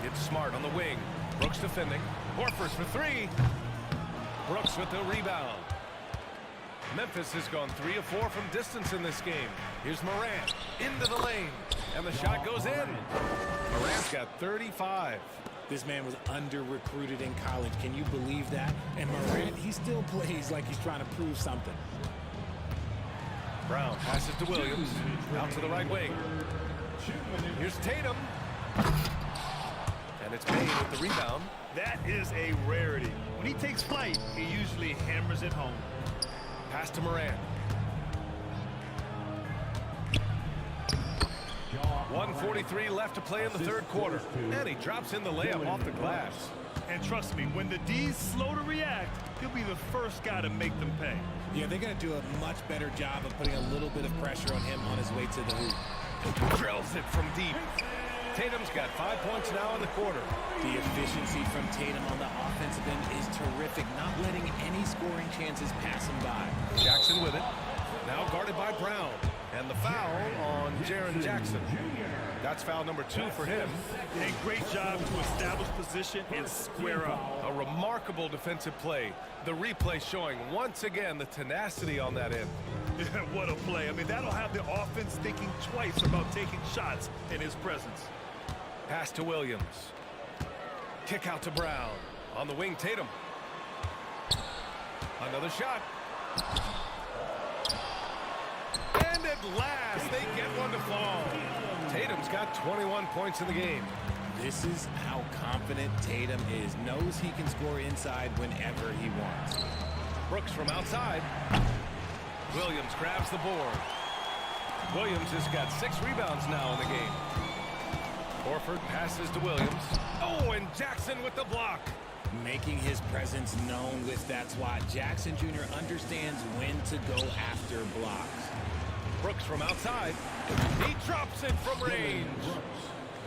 It's Smart on the wing. Brooks defending. Horford for 3. Brooks with the rebound. Memphis has gone 3 of 4 from distance in this game. Here's Morant into the lane. And the shot goes in. Morant's got 35. This man was under-recruited in college. Can you believe that? And Morant, he still plays like he's trying to prove something. Brown passes to Williams. Out to the right wing. Here's Tatum. And it's Payne with the rebound. That is a rarity. When he takes flight, he usually hammers it home. Pass to Morant. 1:43 left to play in the third quarter. And he drops in the layup off the glass. And trust me, when the D's slow to react, he'll be the first guy to make them pay. Yeah, they're going to do a much better job of putting a little bit of pressure on him on his way to the hoop. Drills it from deep. Tatum's got 5 points now in the quarter. The efficiency from Tatum on the offensive end is terrific, not letting any scoring chances pass him by. Jackson with it. Now guarded by Brown. And the foul on Jaren Jackson. That's foul number 2 for him. A great job to establish position and square up. A remarkable defensive play. The replay showing once again the tenacity on that end. Yeah, what a play. I mean, that'll have the offense thinking twice about taking shots in his presence. Pass to Williams. Kick out to Brown. On the wing, Tatum. Another shot. And at last, they get one to fall. Tatum's got 21 points in the game. This is how confident Tatum is. Knows he can score inside whenever he wants. Brooks from outside. Williams grabs the board. Williams has got 6 rebounds now in the game. Horford passes to Williams. Oh, and Jackson with the block. Making his presence known with that swat. Jackson Jr. understands when to go after blocks. Brooks from outside. He drops it from range.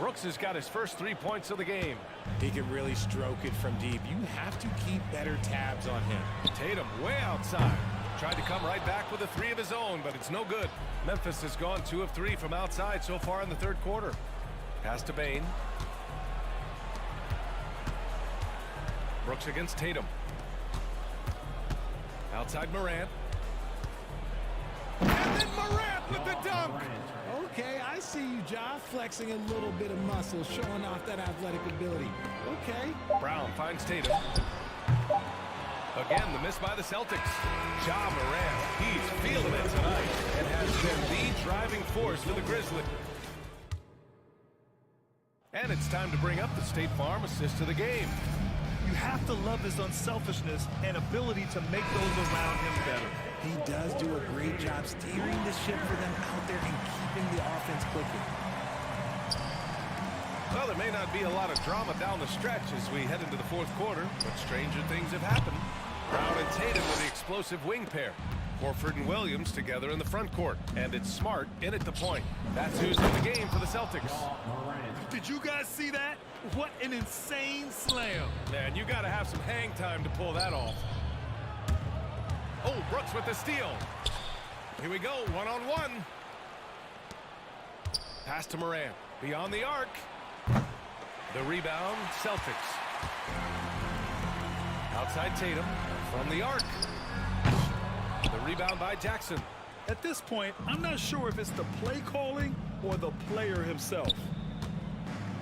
Brooks has got his first 3 points of the game. He can really stroke it from deep. You have to keep better tabs on him. Tatum way outside. Tried to come right back with a 3 of his own, but it's no good. Memphis has gone 2 of 3 from outside so far in the third quarter. Pass to Bain. Brooks against Tatum. Outside Morant. And then Morant with the dunk. Okay, I see you, Ja, flexing a little bit of muscle, showing off that athletic ability. Okay. Brown finds Tatum. Again, the miss by the Celtics. Ja Morant, he's feeling it tonight and has been the driving force for the Grizzlies. And it's time to bring up the State Farm assist of the game. You have to love his unselfishness and ability to make those around him better. He does do a great job steering the ship for them out there and keeping the offense clicking. Well, there may not be a lot of drama down the stretch as we head into the fourth quarter, but stranger things have happened. Brown and Tatum with the explosive wing pair. Horford and Williams together in the front court. And it's Smart in at the point. That's who's in the game for the Celtics. Did you guys see that? What an insane slam. Man, you got to have some hang time to pull that off. Oh, Brooks with the steal. Here we go, one-on-one. Pass to Morant. Beyond the arc. The rebound, Celtics. Outside Tatum from the arc. The rebound by Jackson. At this point, I'm not sure if it's the play calling or the player himself.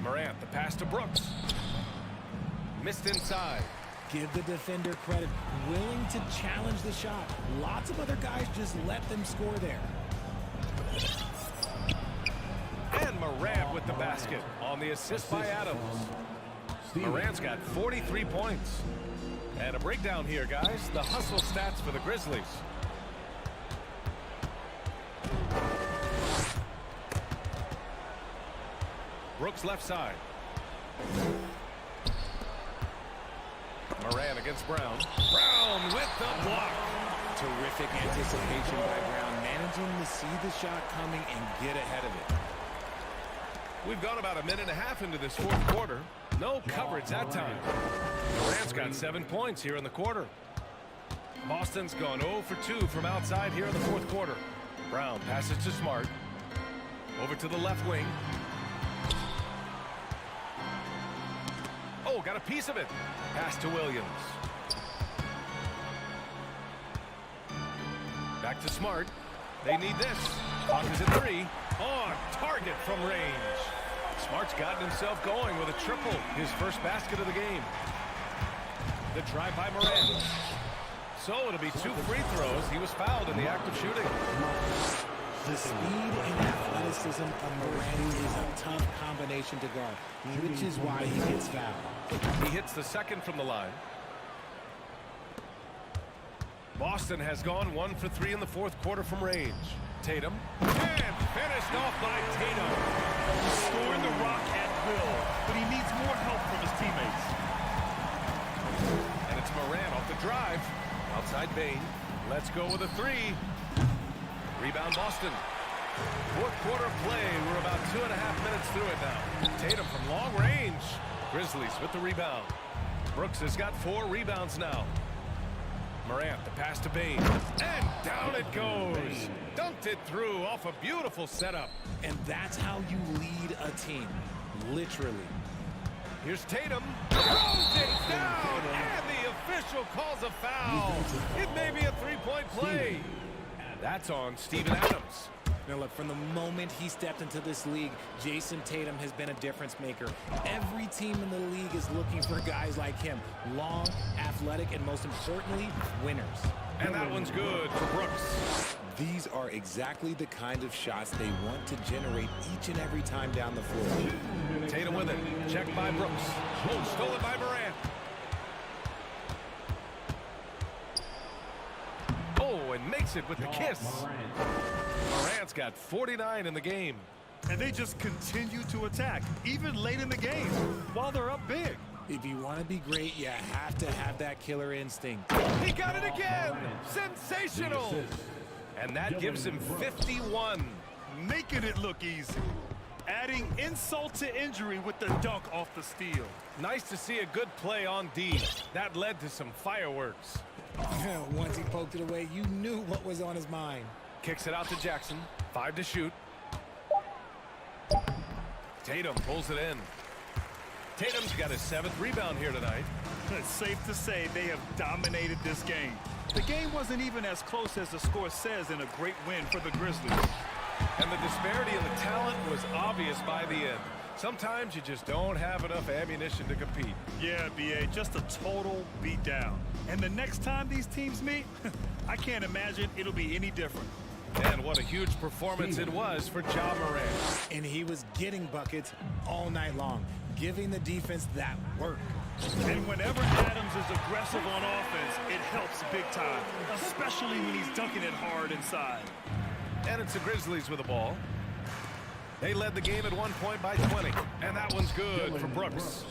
Morant, the pass to Brooks. Missed inside. Give the defender credit. Willing to challenge the shot. Lots of other guys just let them score there. And Morant with the basket on the assist by Adams. Morant's got 43 points. And a breakdown here, guys. The hustle stats for the Grizzlies. Brooks left side. Morant against Brown. Brown with the block. Terrific anticipation by Brown, managing to see the shot coming and get ahead of it. We've gone about a minute and a half into this fourth quarter. No coverage that time. Morant's got 7 points here in the quarter. Boston's gone 0 for 2 from outside here in the fourth quarter. Brown passes to Smart. Over to the left wing. Oh, got a piece of it. Pass to Williams. Back to Smart. They need this. Clock is at 3. On target from range. Smart's gotten himself going with a triple. His first basket of the game. The drive by Morant. So it'll be 2 free throws. He was fouled in the act of shooting. The speed and athleticism of Morant is a tough combination to guard, which is why he gets fouled. He hits the second from the line. Boston has gone 1 for 3 in the fourth quarter from range. Tatum. And finished off by Tatum. He's scoring the rock at will, but he needs more help from his teammates. And it's Morant off the drive. Outside Bain. Let's go with a 3. Rebound Boston. Fourth quarter of play. We're about 2.5 minutes through it now. Tatum from long range. Grizzlies with the rebound. Brooks has got 4 rebounds now. Morant, the pass to Bain. And down it goes. Dunked it through off a beautiful setup. And that's how you lead a team. Literally. Here's Tatum. Throws it down. And the official calls a foul. It may be a 3-point play. That's on Steven Adams. Now look, from the moment he stepped into this league, Jason Tatum has been a difference maker. Every team in the league is looking for guys like him. Long, athletic, and most importantly, winners. And that one's good for Brooks. These are exactly the kind of shots they want to generate each and every time down the floor. Tatum with it. Checked by Brooks. Oh, stolen by Morant. Oh, and makes it with the kiss. Morant's got 49 in the game. And they just continue to attack, even late in the game, while they're up big. If you want to be great, you have to have that killer instinct. He got it again! Sensational! And that gives him 51. Making it look easy. Adding insult to injury with the dunk off the steal. Nice to see a good play on D. That led to some fireworks. Once he poked it away, you knew what was on his mind. Kicks it out to Jackson. 5 to shoot. Tatum pulls it in. Tatum's got his 7th rebound here tonight. It's safe to say they have dominated this game. The game wasn't even as close as the score says in a great win for the Grizzlies. And the disparity in the talent was obvious by the end. Sometimes you just don't have enough ammunition to compete. Yeah, B.A., just a total beatdown. And the next time these teams meet, I can't imagine it'll be any different. And what a huge performance it was for Ja Morant. And he was getting buckets all night long, giving the defense that work. And whenever Adams is aggressive on offense, it helps big time, especially when he's dunking it hard inside. And it's the Grizzlies with the ball. They led the game at one point by 20. And that one's good for Brooks.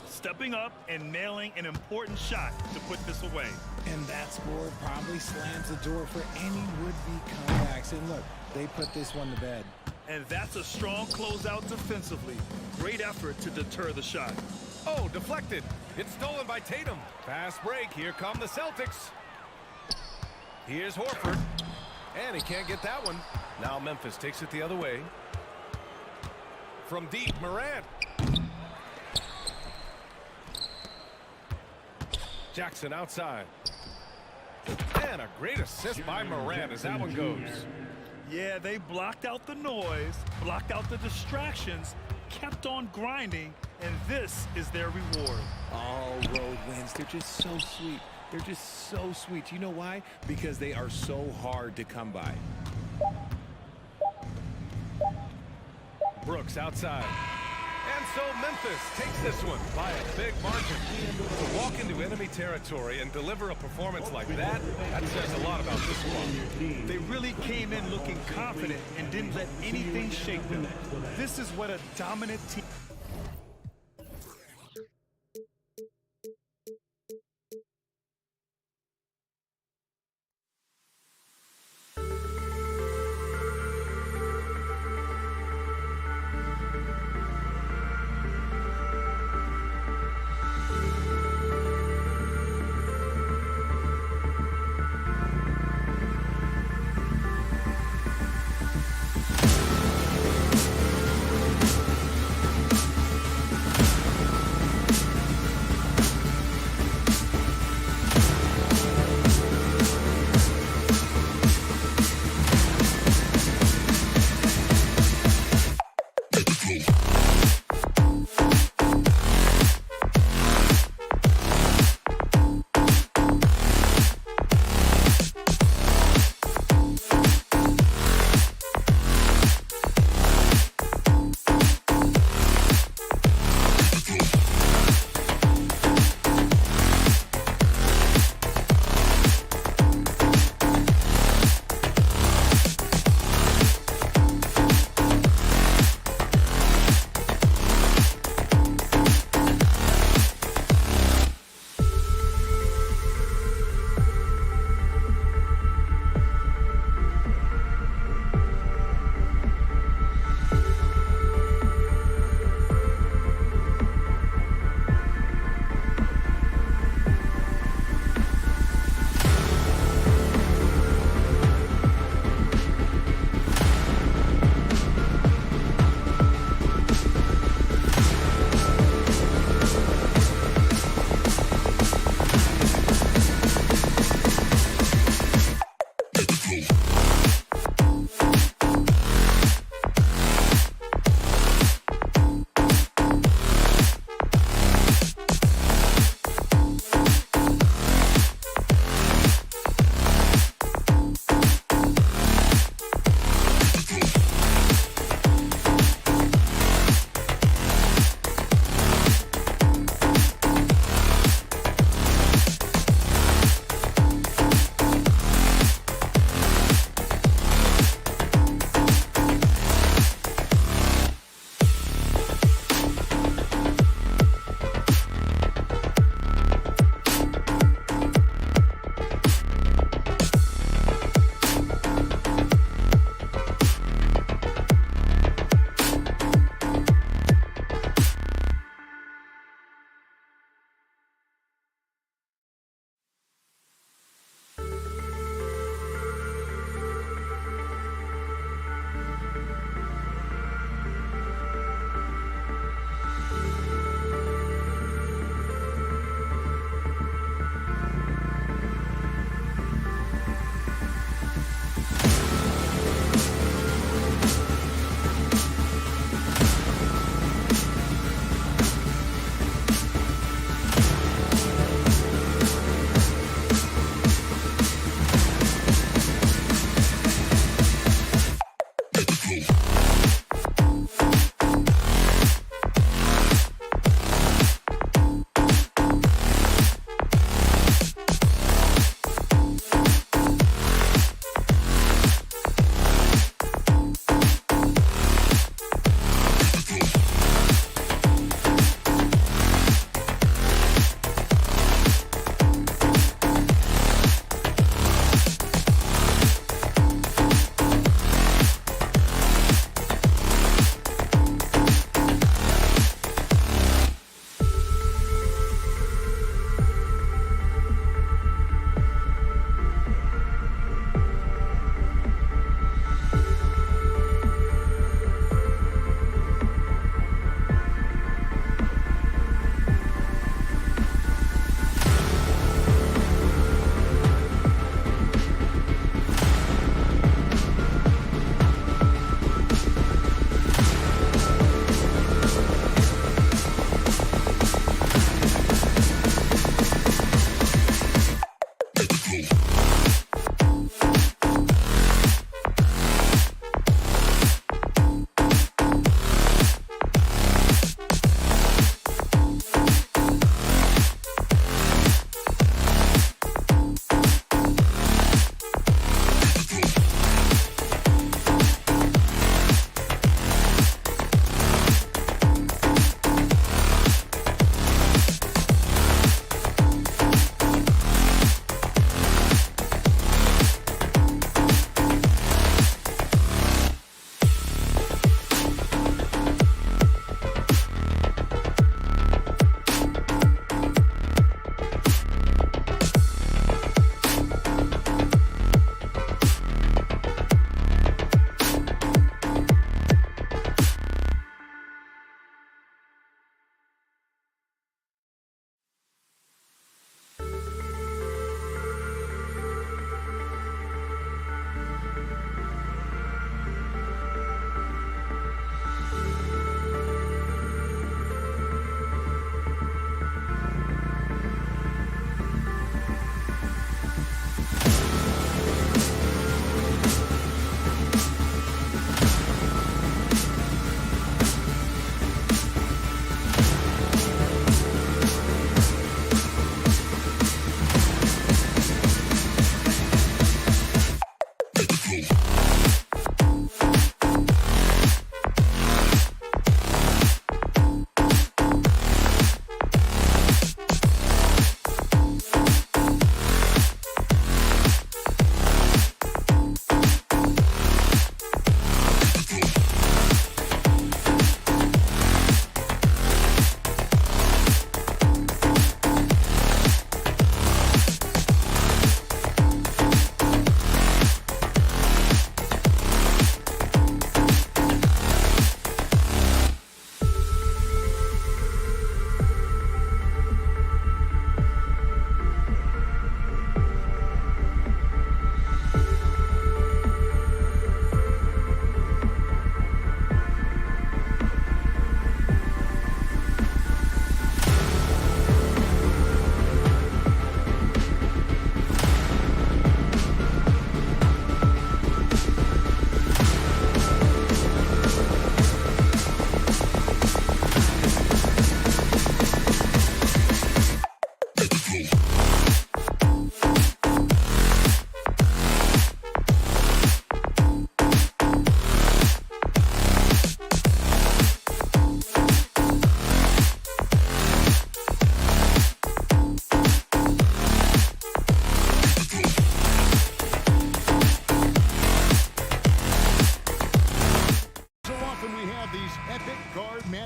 Stepping up and nailing an important shot to put this away. And that score probably slams the door for any would-be comebacks. And look, they put this one to bed. And that's a strong closeout defensively. Great effort to deter the shot. Oh, deflected. It's stolen by Tatum. Fast break. Here come the Celtics. Here's Horford. And he can't get that one. Now Memphis takes it the other way. From deep, Morant. Jackson outside. And a great assist by Morant as that one goes. Yeah, they blocked out the noise, blocked out the distractions, kept on grinding, and this is their reward. All road wins. They're just so sweet. They're just so sweet. You know why? Because they are so hard to come by. Brooks outside. And so Memphis takes this one by a big margin. To walk into enemy territory and deliver a performance like that says a lot about this squad. They really came in looking confident and didn't let anything shake them. This is what a dominant team...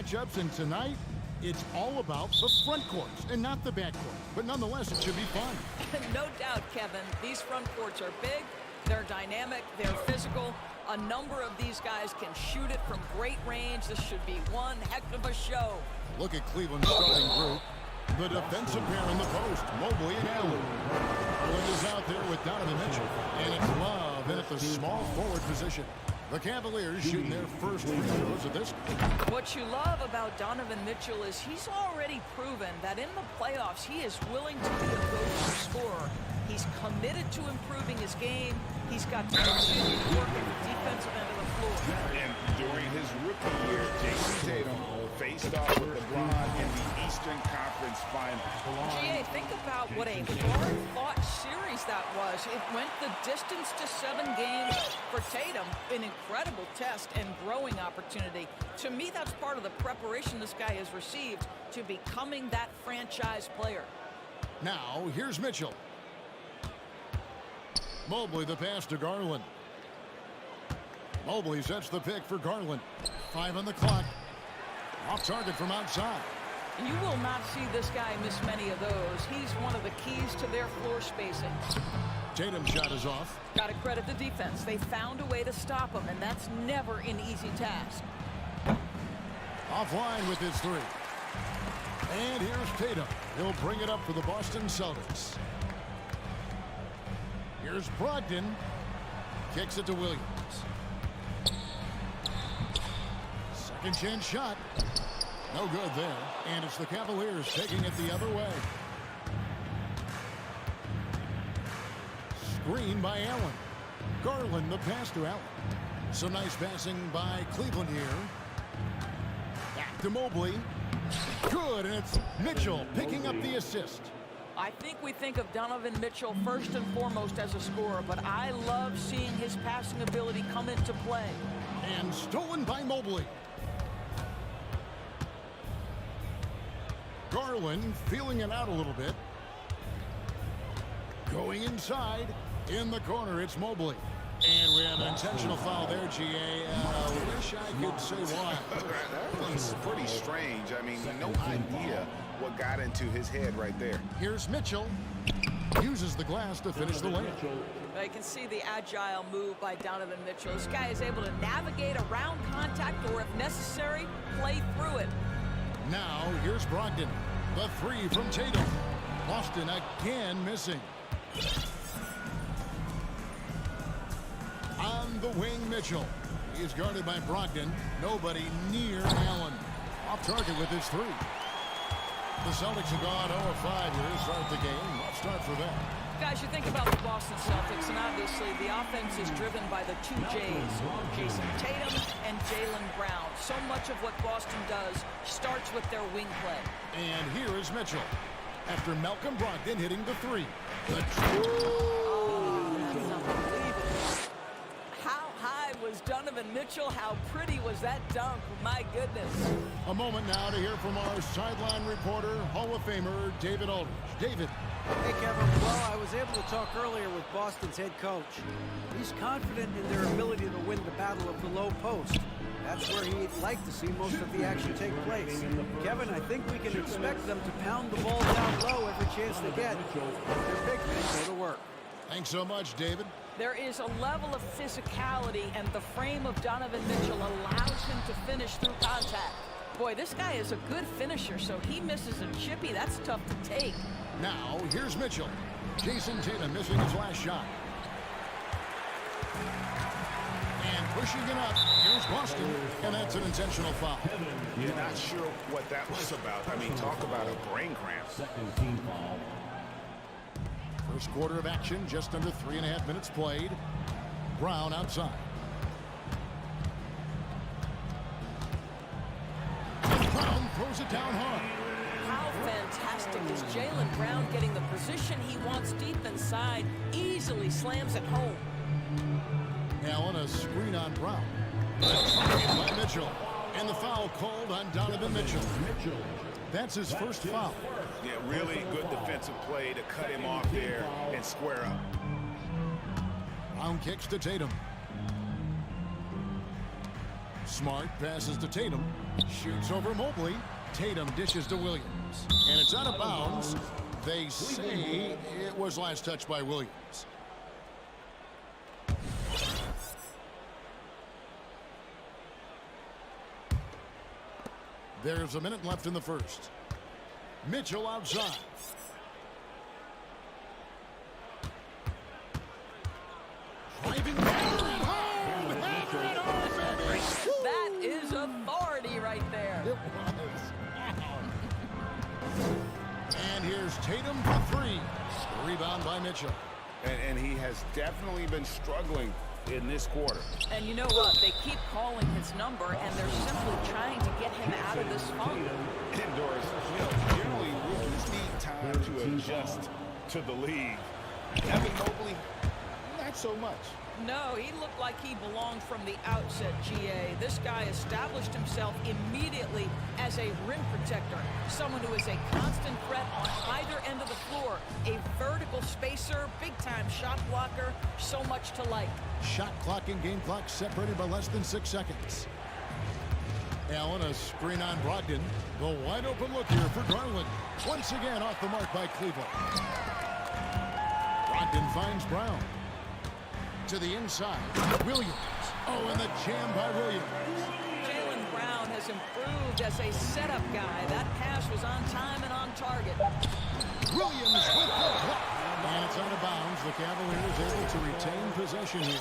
matchups, and tonight, it's all about the front courts and not the back court. But nonetheless, it should be fun. No doubt, Kevin. These front courts are big, they're dynamic, they're physical. A number of these guys can shoot it from great range. This should be one heck of a show. Look at Cleveland's starting group. The defensive pair in the post, Mobley and Allen. Allen is out there with Donovan Mitchell, and it's Love in at the small forward position. The Cavaliers shooting their first free throws of this. What you love about Donovan Mitchell is he's already proven that in the playoffs he is willing to be a go-to scorer. He's committed to improving his game. He's got to continue to work at the defensive end of the floor. And during his rookie year, Jason Tatum faced off with LeBron in the Eastern Conference Finals. GA, think about what a hard-fought series that was. It went the distance to 7 games for Tatum. An incredible test and growing opportunity. To me, that's part of the preparation this guy has received to becoming that franchise player. Now, here's Mitchell. Mobley the pass to Garland. Mobley sets the pick for Garland. 5 on the clock. Off target from outside. You will not see this guy miss many of those. He's one of the keys to their floor spacing. Tatum's shot is off. Got to credit the defense. They found a way to stop him, and that's never an easy task. Offline with his 3. And here's Tatum. He'll bring it up for the Boston Celtics. Here's Brogdon. Kicks it to Williams. Second chance shot. No good there. And it's the Cavaliers taking it the other way. Screen by Allen. Garland the pass to Allen. So nice passing by Cleveland here. Back to Mobley. Good, and it's Mitchell picking up the assist. I think we think of Donovan Mitchell first and foremost as a scorer, but I love seeing his passing ability come into play. And stolen by Mobley. Garland feeling it out a little bit. Going inside. In the corner, it's Mobley. And we have an intentional foul there, GA. Wish I could say why. That's pretty strange. I mean, no idea what got into his head right there. Here's Mitchell. Uses the glass to finish the layup. I can see the agile move by Donovan Mitchell. This guy is able to navigate around contact or, if necessary, play through it. Now, here's Brogdon. The 3 from Tatum. Boston again missing. On the wing, Mitchell. He's guarded by Brogdon. Nobody near Allen. Off target with his 3. The Celtics have gone 0-5 here to start the game. Rough start for them. Guys, you think about the Boston Celtics, and obviously the offense is driven by the 2 J's, Jason Tatum and Jaylen Brown. So much of what Boston does starts with their wing play. And here is Mitchell. After Malcolm Brogdon hitting the 3. How high was Donovan Mitchell? How pretty was that dunk? My goodness. A moment now to hear from our sideline reporter, Hall of Famer David Aldridge. David. Hey, Kevin. Well, I was able to talk earlier with Boston's head coach. He's confident in their ability to win the battle of the low post. That's where he'd like to see most of the action take place. Kevin, I think we can expect them to pound the ball down low every chance they get. Their big men go to work. Thanks so much, David. There is a level of physicality, and the frame of Donovan Mitchell allows him to finish through contact. Boy, this guy is a good finisher, so he misses a chippy. That's tough to take. Now, here's Mitchell. Jason Tatum missing his last shot. And pushing it up, here's Boston, and that's an intentional foul. You're not sure what that was about. I mean, talk about a brain cramp. Second team foul. First quarter of action, just under 3.5 minutes played. Brown outside. Brown throws it down hard. How fantastic is Jaylen Brown getting the position he wants deep inside, easily slams it home. Allen, a screen on Brown. By Mitchell. And the foul called on Donovan Mitchell. That's his first foul. Yeah, really good defensive play to cut him off there and square up. Brown kicks to Tatum. Smart passes to Tatum. Shoots over Mobley. Tatum dishes to Williams. And it's out of bounds. They say it was last touched by Williams. There's a minute left in the first. Mitchell outside. Driving home. That is authority right there. It was. And here's Tatum for three. Rebound by Mitchell. And he has definitely been struggling in this quarter. And you know what? They keep calling his number, and they're simply trying to get him out of this funk. Indoors, generally rookies need time to adjust to the league. Evan Mobley, not so much. No, he looked like he belonged from the outset, GA. This guy established himself immediately as a rim protector, someone who is a constant threat on either end of the floor, a vertical spacer, big-time shot blocker, so much to like. Shot clock and game clock separated by less than 6 seconds. Allen, a screen on Brogdon. The wide open look here for Garland. Once again off the mark by Cleveland. Brogdon finds Brown. To the inside, Williams. Oh, and the jam by Williams. Jaylen Brown has improved as a setup guy. That pass was on time and on target. Williams with the block. And it's out of bounds. The Cavaliers able to retain possession here.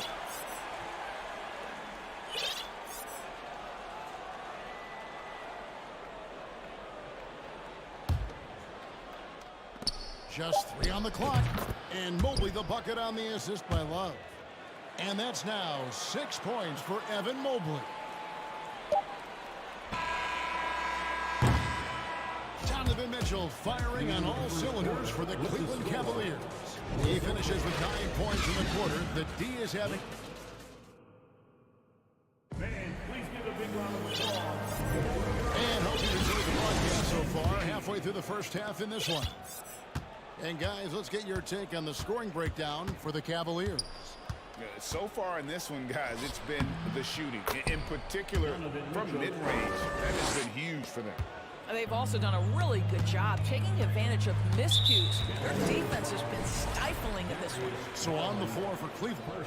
Just 3 on the clock. And Mobley the bucket on the assist by Love. And that's now 6 points for Evan Mobley. Donovan Mitchell firing on all cylinders for the Cleveland Cavaliers. He finishes with 9 points in the quarter. The D is having... Please give a big round of applause. And hope you enjoyed the broadcast so far. Halfway through the first half in this one. And guys, let's get your take on the scoring breakdown for the Cavaliers. So far in this one, guys, it's been the shooting. In particular, from mid-range, that has been huge for them. They've also done a really good job taking advantage of miscues. Their defense has been stifling in this one. So on the floor for Cleveland,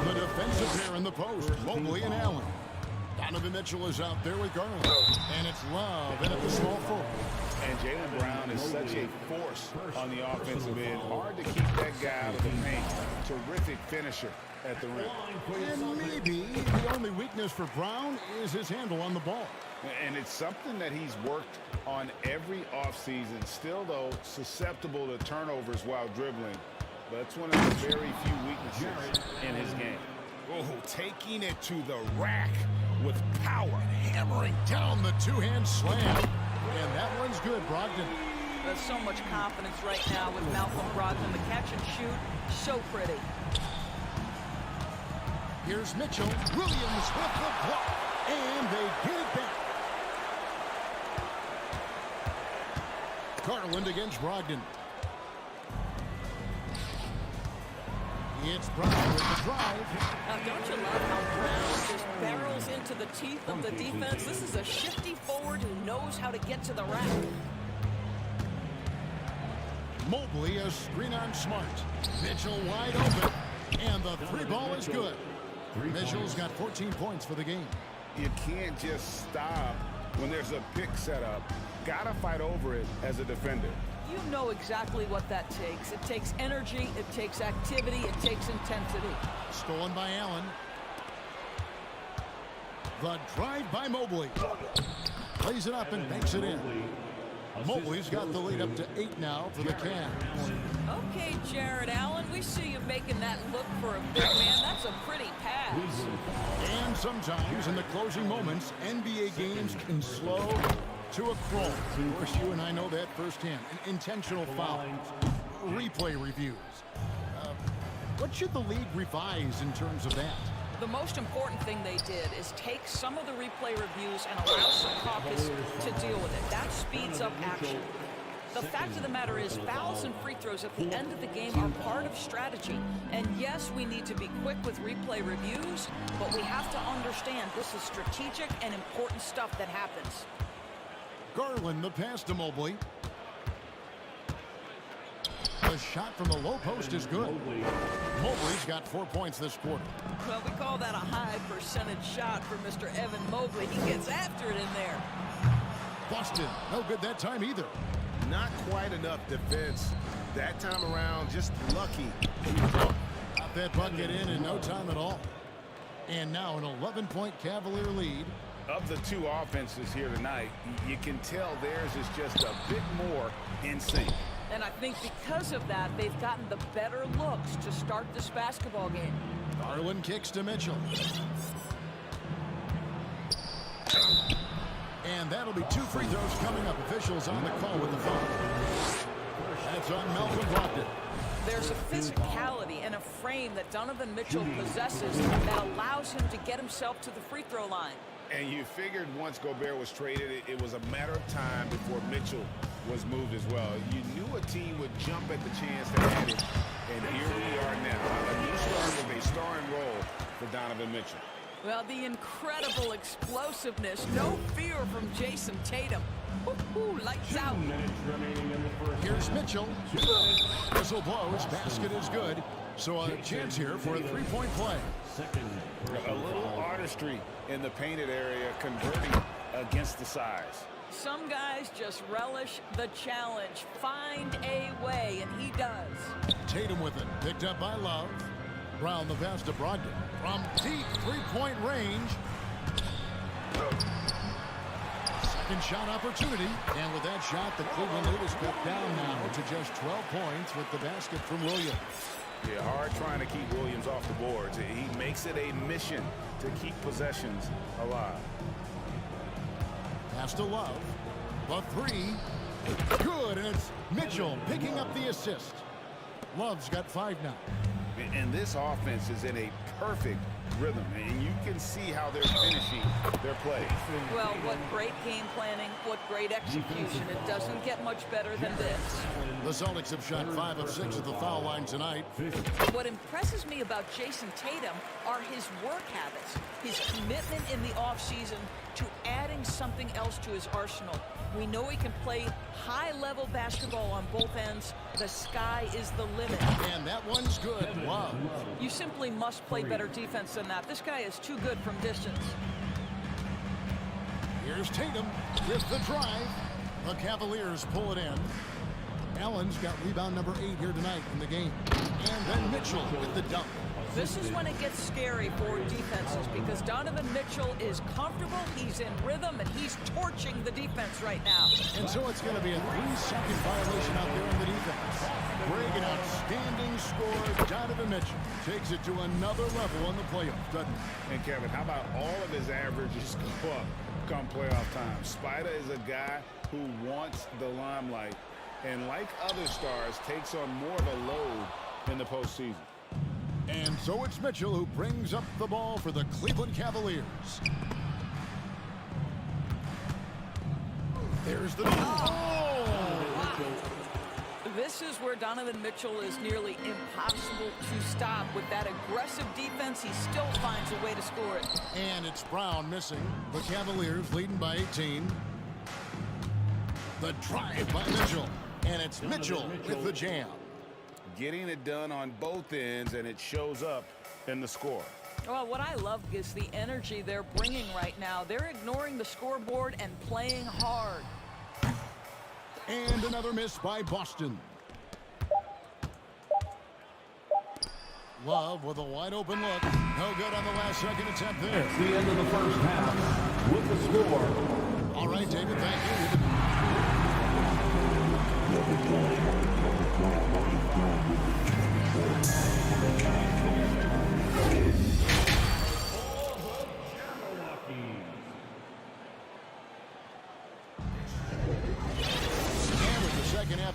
the defensive pair in the post, Mobley and Allen. Donovan Mitchell is out there with Garland. And it's Love in at the small forward. And Jaylen Brown is such a force on the offensive end. Hard to keep that guy out of the paint. Terrific finisher at the rim. And maybe the only weakness for Brown is his handle on the ball. And it's something that he's worked on every offseason. Still, though, susceptible to turnovers while dribbling. That's one of the very few weaknesses in his game. Oh, taking it to the rack with power, hammering down the two-hand slam. And that one's good, Brogdon. There's so much confidence right now with Malcolm Brogdon. The catch and shoot, so pretty. Here's Mitchell. Williams with the block. And they get it back. Garland against Brogdon. It's Brown with the drive. Now, don't you love how Brown just barrels into the teeth of the defense? This is a shifty forward who knows how to get to the rack. Mobley, a screen on Smart. Mitchell wide open. And the three ball is good. Mitchell's got 14 points for the game. You can't just stop when there's a pick set up. Gotta fight over it as a defender. You know exactly what that takes. It takes energy, it takes activity, it takes intensity. Stolen by Allen. The drive by Mobley. Plays it up and banks it in. Mobley's got the lead up to 8 now for the Cavs. Okay, Jared Allen, we see you making that look for a big man. That's a pretty pass. And sometimes in the closing moments, NBA games can slow to a crawl. Of course, you and I know that firsthand. An intentional foul. Replay reviews. What should the league revise in terms of that? The most important thing they did is take some of the replay reviews and allow some caucus to deal with it. That speeds up action. The fact of the matter is, fouls and free throws at the end of the game are part of strategy. And yes, we need to be quick with replay reviews, but we have to understand this is strategic and important stuff that happens. Garland, the pass to Mobley. The shot from the low post is good. Mobley's got 4 points this quarter. Well, we call that a high percentage shot for Mr. Evan Mobley. He gets after it in there. Boston, no good that time either. Not quite enough defense that time around, just lucky. Got that bucket in no time at all. And now an 11-point Cavalier lead. Of the two offenses here tonight, you can tell theirs is just a bit more in sync. And I think because of that, they've gotten the better looks to start this basketball game. Garland kicks to Mitchell. And that'll be 2 free throws coming up. Officials on the call with the foul. That's on Malcolm Brogdon. There's a physicality and a frame that Donovan Mitchell possesses that allows him to get himself to the free throw line. And you figured once Gobert was traded, it was a matter of time before Mitchell was moved as well. You knew a team would jump at the chance to add it, and here we are now. A new start with a starring role for Donovan Mitchell. Well, the incredible explosiveness, no fear from Jason Tatum. Woo-hoo, lights out. Here's Mitchell. Whistle blows, basket is good. So a chance here for a 3-point play. A little artistry in the painted area, converting against the size. Some guys just relish the challenge. Find a way, and he does. Tatum with it, picked up by Love. Brown the pass to Brogdon. From deep 3-point range. Second shot opportunity. And with that shot, the Cleveland lead is cut down now to just 12 points with the basket from Williams. Yeah, hard trying to keep Williams off the boards. He makes it a mission to keep possessions alive. Pass to Love. The 3. Good, and it's Mitchell picking up the assist. Love's got 5 now. And this offense is in a perfect rhythm, and you can see how they're finishing their play. Well, what great game planning, what great execution. It doesn't get much better than this. The Celtics have shot 5 of 6 at the foul line tonight. What impresses me about Jason Tatum are his work habits, his commitment in the offseason to adding something else to his arsenal. We know he can play high-level basketball on both ends. The sky is the limit. And that one's good. Love. You simply must play better defense than that. This guy is too good from distance. Here's Tatum with the drive. The Cavaliers pull it in. Allen's got rebound number 8 here tonight in the game. And then Mitchell with the dunk. This is when it gets scary for defenses because Donovan Mitchell is comfortable, he's in rhythm, and he's torching the defense right now. And so it's going to be a 3-second violation out there in the defense. Great, an outstanding score. Donovan Mitchell takes it to another level in the playoffs, doesn't he? And Kevin, how about all of his averages go up come playoff time? Spider is a guy who wants the limelight, and like other stars, takes on more of a load in the postseason. And so it's Mitchell who brings up the ball for the Cleveland Cavaliers. There's the... This is where Donovan Mitchell is nearly impossible to stop. With that aggressive defense, he still finds a way to score it. And it's Brown missing. The Cavaliers leading by 18. The drive by Mitchell. And it's Mitchell with the jam. Getting it done on both ends, and it shows up in the score. Well, what I love is the energy they're bringing right now. They're ignoring the scoreboard and playing hard. And another miss by Boston. Love with a wide open look. No good on the last second attempt there. It's the end of the first half with the score. All right, David, thank you.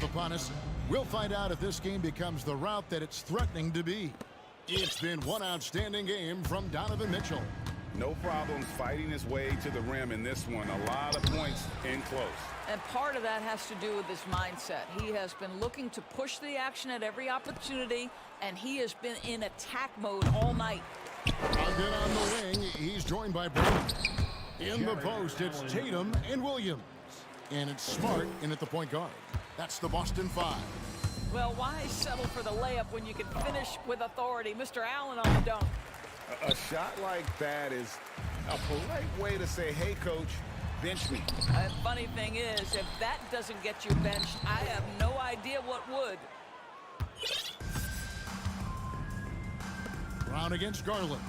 Upon us, we'll find out if this game becomes the route that it's threatening to be. It's been one outstanding game from Donovan Mitchell. No problems fighting his way to the rim in this one. A lot of points in close. And part of that has to do with his mindset. He has been looking to push the action at every opportunity, and he has been in attack mode all night. Again on the wing, he's joined by Brown. In the post, it's Tatum and Williams. And it's Smart in at the point guard. That's the Boston 5. Well, why settle for the layup when you can finish with authority? Mr. Allen on the dunk. A shot like that is a polite way to say, hey, coach, bench me. The funny thing is, if that doesn't get you benched, I have no idea what would. Brown against Garland.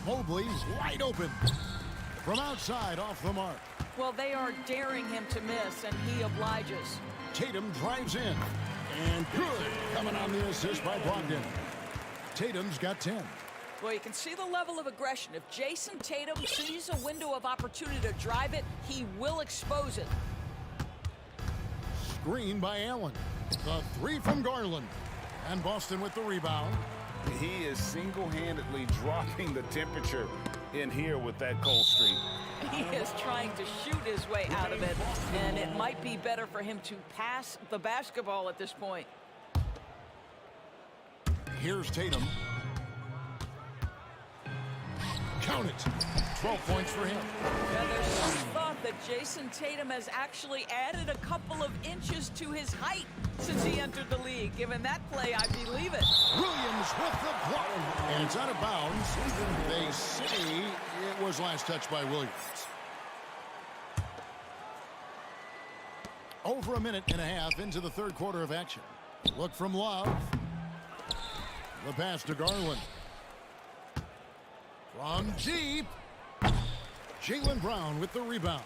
Mobley's wide open. From outside, off the mark. Well, they are daring him to miss, and he obliges. Tatum drives in. And good. Coming on the assist by Brogdon. Tatum's got 10. Well, you can see the level of aggression. If Jason Tatum sees a window of opportunity to drive it, he will expose it. Screen by Allen. The 3 from Garland. And Boston with the rebound. He is single-handedly dropping the temperature in here with that cold streak. He is trying to shoot his way out of it, and it might be better for him to pass the basketball at this point. Here's Tatum. Count it. 12 points for him. Now, there's some thought that Jason Tatum has actually added a couple of inches to his height since he entered the league. Given that play, I believe it. Williams with the block. And it's out of bounds. They say it was last touched by Williams. Over a minute and a half into the third quarter of action. Look from Love. The pass to Garland. From deep. Jaylen Brown with the rebound.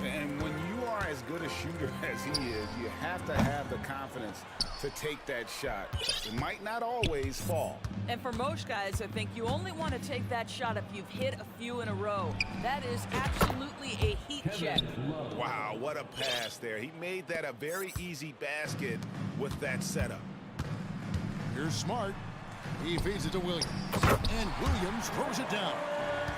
And when you are as good a shooter as he is, you have to have the confidence to take that shot. It might not always fall. And for most guys, I think you only want to take that shot if you've hit a few in a row. That is absolutely a heat check. Wow, what a pass there. He made that a very easy basket with that setup. Here's Smart. He feeds it to Williams. And Williams throws it down.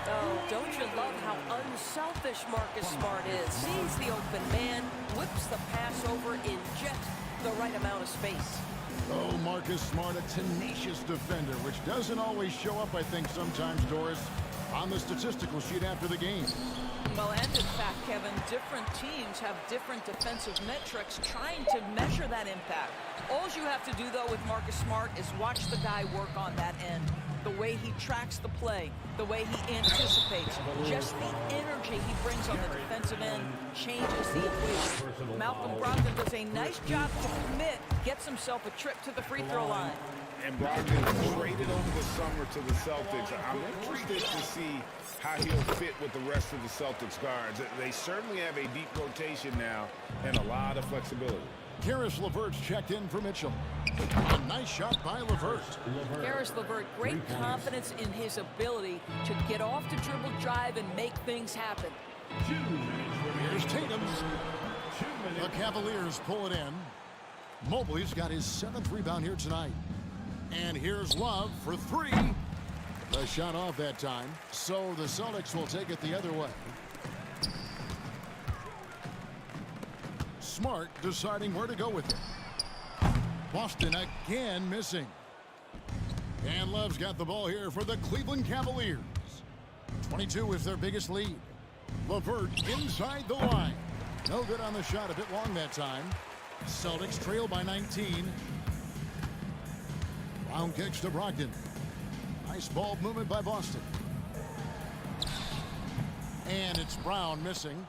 Oh, don't you love how unselfish Marcus Smart is? Sees the open man, whips the pass over in just the right amount of space. Oh, Marcus Smart, a tenacious defender, which doesn't always show up, I think, sometimes, Doris, on the statistical sheet after the game. Well, and in fact, Kevin, different teams have different defensive metrics trying to measure that impact. All you have to do, though, with Marcus Smart is watch the guy work on that end. The way he tracks the play, the way he anticipates, just the energy he brings on the defensive end changes the equation. Malcolm Brogdon does a nice job to commit, gets himself a trip to the free throw line. And Brogdon traded over the summer to the Celtics. I'm interested to see how he'll fit with the rest of the Celtics guards. They certainly have a deep rotation now and a lot of flexibility. Karis LeVert's checked in for Mitchell. A nice shot by LeVert. Karis LeVert, great confidence in his ability to get off the dribble drive and make things happen. Here's Tatum. The Cavaliers pull it in. Mobley's got his 7th rebound here tonight. And here's Love for 3. The shot off that time. So the Celtics will take it the other way. Smart deciding where to go with it. Boston again missing. And Love's got the ball here for the Cleveland Cavaliers. 22 is their biggest lead. LeVert inside the line. No good on the shot, a bit long that time. Celtics trail by 19. Brown kicks to Brogdon. Nice ball movement by Boston. And it's Brown missing.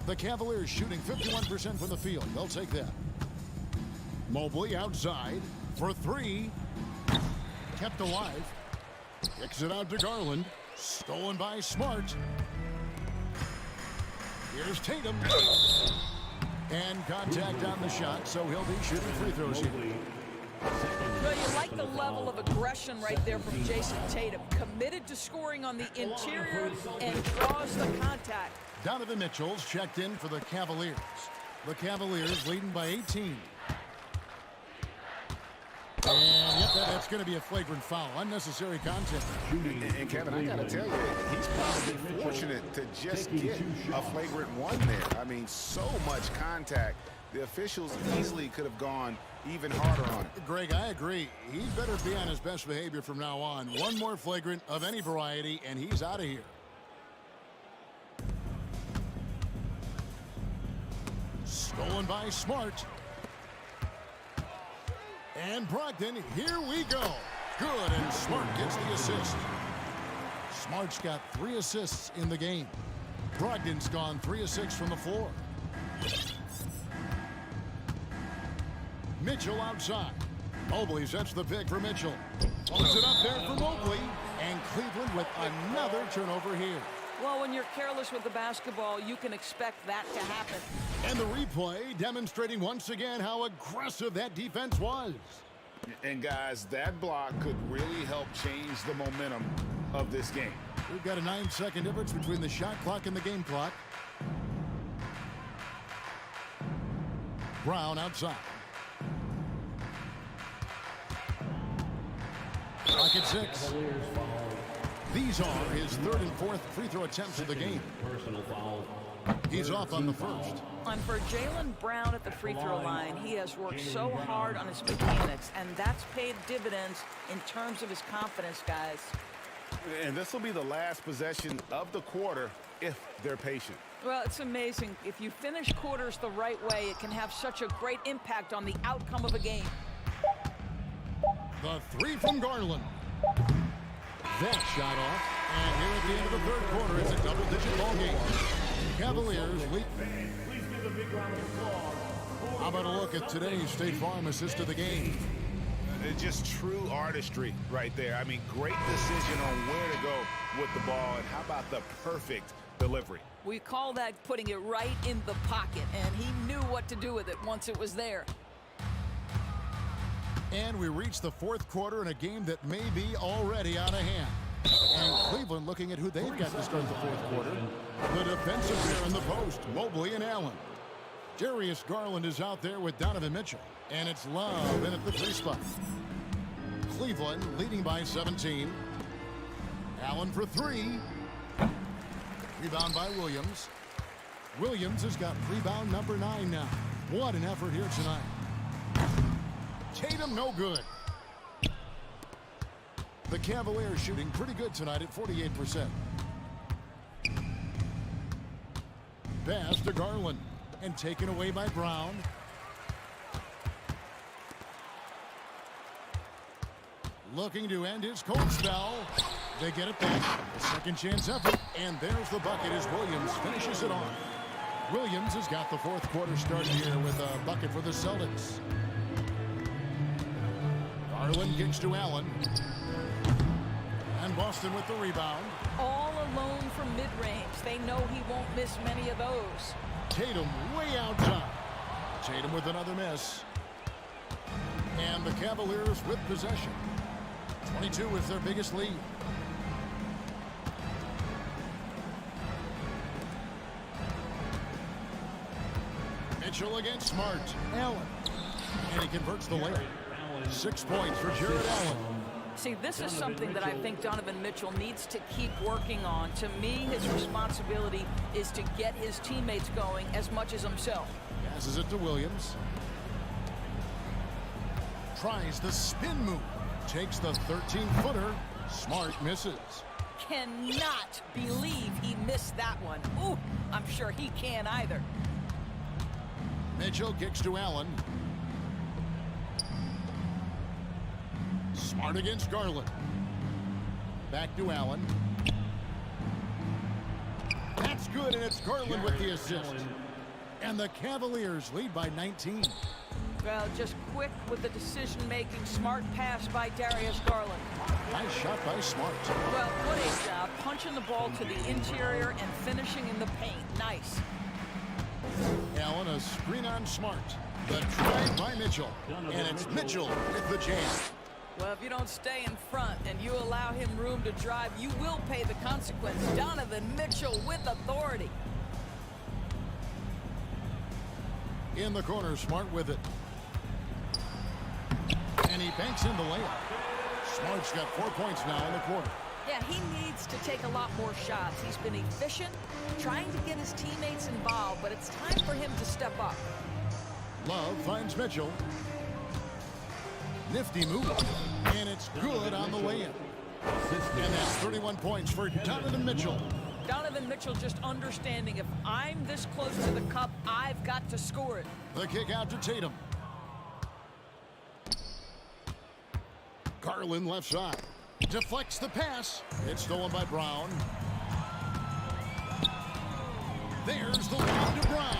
The Cavaliers shooting 51% from the field. They'll take that. Mobley outside for 3. Kept alive. Kicks it out to Garland. Stolen by Smart. Here's Tatum. And contact on the shot, so he'll be shooting free throws here. Well, you like the level of aggression right there from Jason Tatum. Committed to scoring on the interior and draws the contact. Donovan Mitchell's checked in for the Cavaliers. The Cavaliers leading by 18. And yep, that's going to be a flagrant foul. Unnecessary contact. And Kevin, I got to tell you, he's probably fortunate to just get a flagrant one there. I mean, so much contact. The officials easily could have gone even harder on it. Greg, I agree. He'd better be on his best behavior from now on. One more flagrant of any variety, and he's out of here. Stolen by Smart. And Brogdon, here we go. Good, and Smart gets the assist. Smart's got 3 assists in the game. Brogdon's gone 3 of 6 from the floor. Mitchell outside. Mobley sets the pick for Mitchell. Puts it up there for Mobley. And Cleveland with another turnover here. Well, when you're careless with the basketball, you can expect that to happen. And the replay demonstrating once again how aggressive that defense was. And guys, that block could really help change the momentum of this game. We've got a 9-second difference between the shot clock and the game clock. Brown outside. Clock at 6. These are his 3rd and 4th free throw attempts of the game. He's off on the first. And for Jaylen Brown at the free throw line, he has worked so hard on his mechanics, and that's paid dividends in terms of his confidence, guys. And this will be the last possession of the quarter if they're patient. Well, it's amazing. If you finish quarters the right way, it can have such a great impact on the outcome of a game. The 3 from Garland. That shot off. And here at the end of the 3rd quarter, it's a double-digit ball game. Cavaliers lead. How about a look at today's State Farm assist of the game? It's just true artistry right there. I mean, great decision on where to go with the ball, and how about the perfect delivery? We call that putting it right in the pocket, and he knew what to do with it once it was there. And we reach the 4th quarter in a game that may be already out of hand. And Cleveland looking at who they've got to start the 4th quarter. The defensive pair in the post, Mobley and Allen. Darius Garland is out there with Donovan Mitchell. And it's Love in at the 3 spot. Cleveland leading by 17. Allen for 3. Rebound by Williams. Williams has got rebound number 9 now. What an effort here tonight. Tatum no good. The Cavaliers shooting pretty good tonight at 48%. Pass to Garland and taken away by Brown. Looking to end his cold spell. They get it back. A second chance effort. And there's the bucket as Williams finishes it off. Williams has got the 4th quarter start here with a bucket for the Celtics. Garland kicks to Allen. And Boston with the rebound. All alone from mid-range. They know he won't miss many of those. Tatum way out top. Tatum with another miss. And the Cavaliers with possession. 22 is their biggest lead. Mitchell against Smart. Allen. And he converts the layup. 6 points for Jared Allen. See, this is something that I think Donovan Mitchell needs to keep working on. To me, his responsibility is to get his teammates going as much as himself. Passes it to Williams. Tries the spin move. Takes the 13-footer. Smart misses. Cannot believe he missed that one. Ooh, I'm sure he can't either. Mitchell kicks to Allen. Smart against Garland. Back to Allen. That's good, and it's Garland with the assist. And the Cavaliers lead by 19. Well, just quick with the decision-making. Smart pass by Darius Garland. Nice shot by Smart. Well, what a job. Punching the ball to the interior and finishing in the paint. Nice. Allen, a screen on Smart. The drive by Mitchell. And it's Mitchell with the jam. Well, if you don't stay in front and you allow him room to drive, you will pay the consequence. Donovan Mitchell with authority. In the corner, Smart with it. And he banks in the layup. Smart's got 4 points now in the quarter. Yeah, he needs to take a lot more shots. He's been efficient, trying to get his teammates involved, but it's time for him to step up. Love finds Mitchell. Nifty move. And it's good on the way in. And that's 31 points for Donovan Mitchell. Donovan Mitchell just understanding if I'm this close to the cup, I've got to score it. The kick out to Tatum. Garland left side. Deflects the pass. It's stolen by Brown. There's the lob to Brown.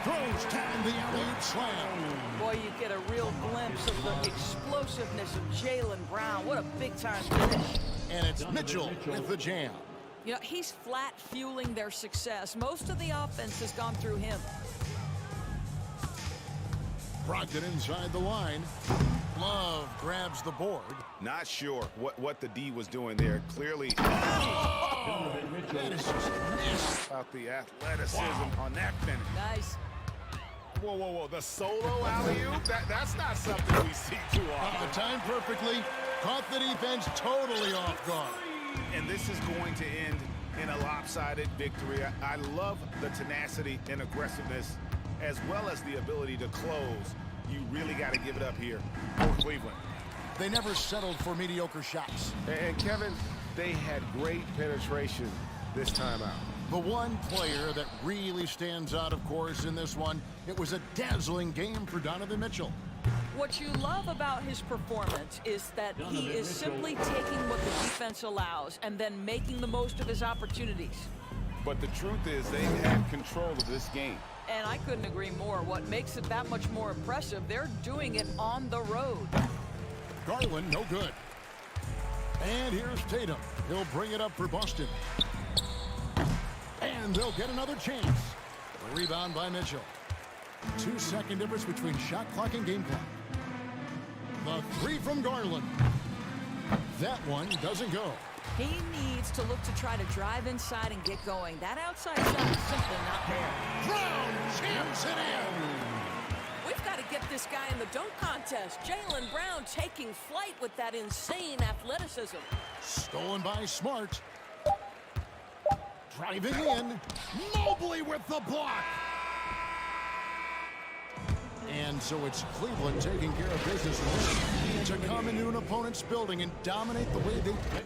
Throws down the alley-oop slam. Boy, you get a real glimpse of the explosiveness of Jaylen Brown. What a big-time finish. And it's Mitchell with the jam. You know, he's flat fueling their success. Most of the offense has gone through him. Brogdon inside the line. Love grabs the board. Not sure what the D was doing there. Clearly, That is just nasty. about the athleticism on that finish. Nice. Whoa, whoa, whoa. The solo alley-oop? That's not something we see too often. Timed perfectly. Caught the defense totally off guard. And this is going to end in a lopsided victory. I love the tenacity and aggressiveness, as well as the ability to close. You really got to give it up here for Cleveland. They never settled for mediocre shots. And Kevin, they had great penetration this time out. The one player that really stands out, of course, in this one, it was a dazzling game for Donovan Mitchell. What you love about his performance is that he is simply taking what the defense allows and then making the most of his opportunities. But the truth is they had control of this game. And I couldn't agree more. What makes it that much more impressive, they're doing it on the road. Garland, no good. And here's Tatum. He'll bring it up for Boston. And they'll get another chance. A rebound by Mitchell. 2-second difference between shot clock and game clock. The three from Garland. That one doesn't go. He needs to look to try to drive inside and get going. That outside shot is simply not there. Brown jams it in. We've got to get this guy in the dunk contest. Jaylen Brown taking flight with that insane athleticism. Stolen by Smart. Driving in. Mobley with the block. And so it's Cleveland taking care of business to come into an opponent's building and dominate the way they play.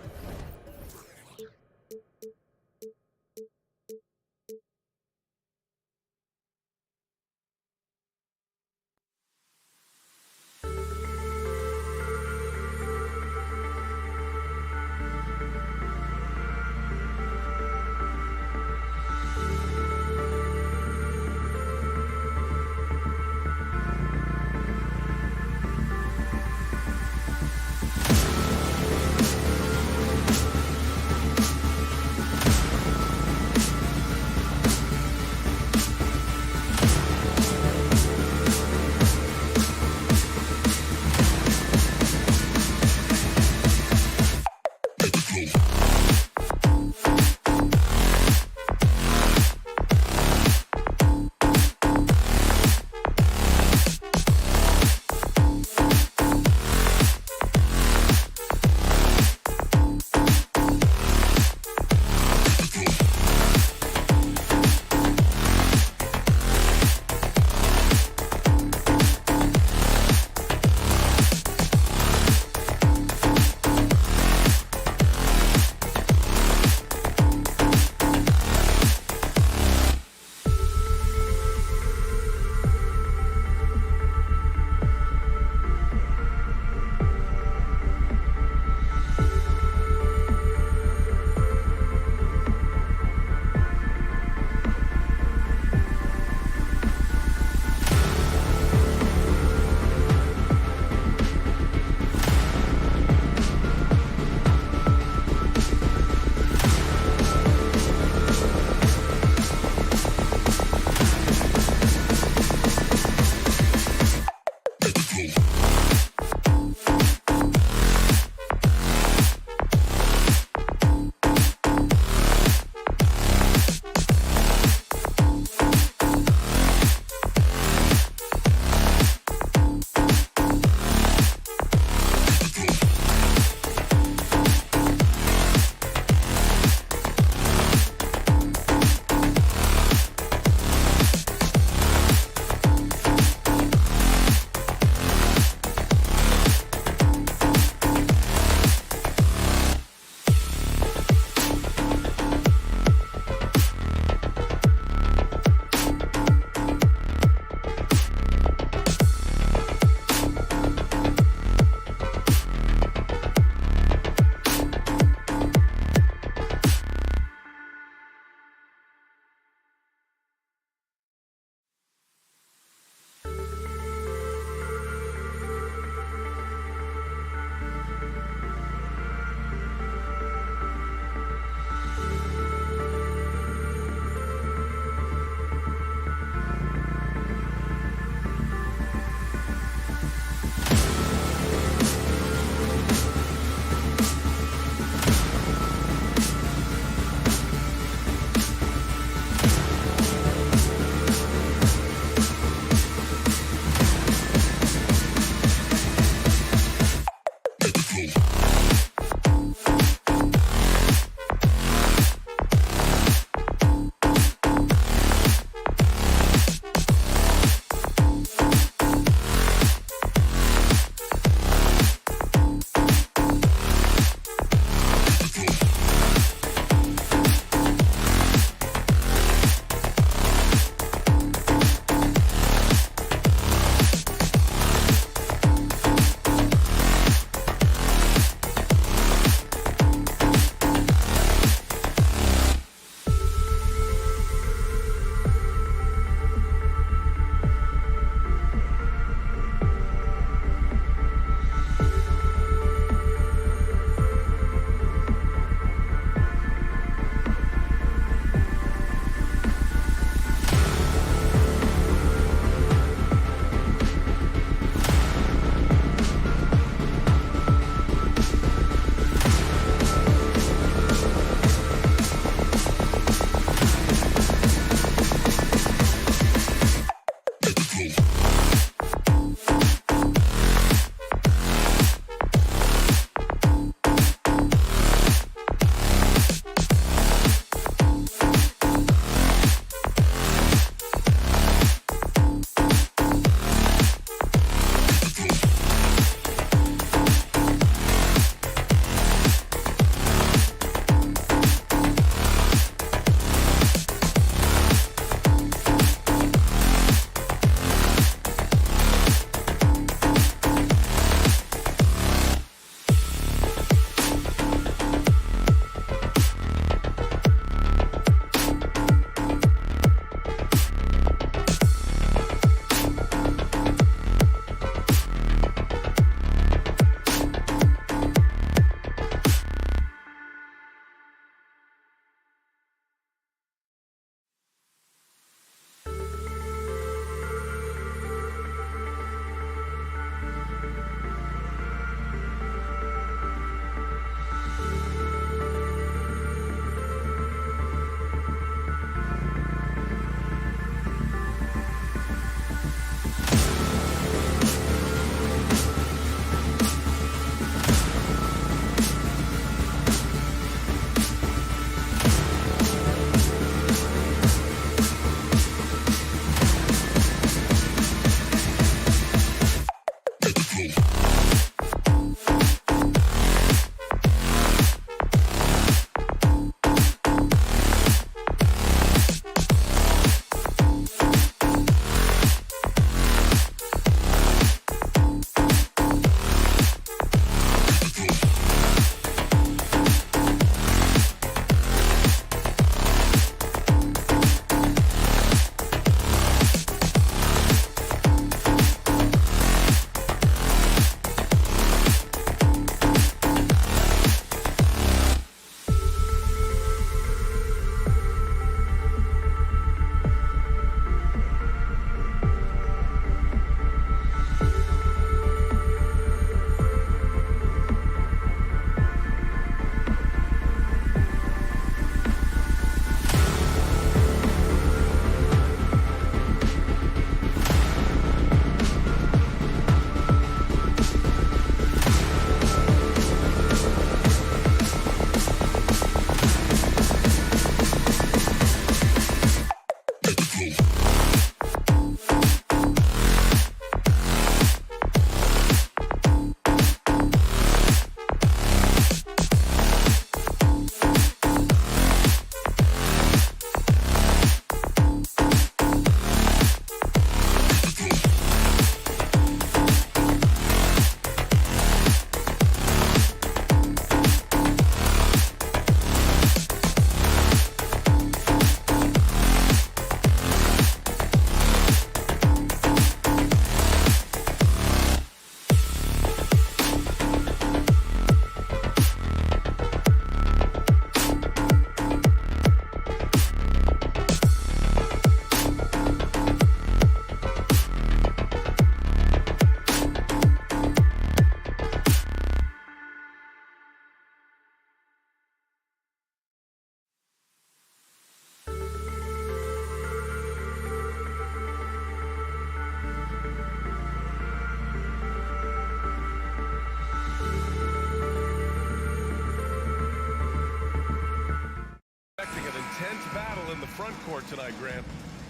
front court tonight, Grant.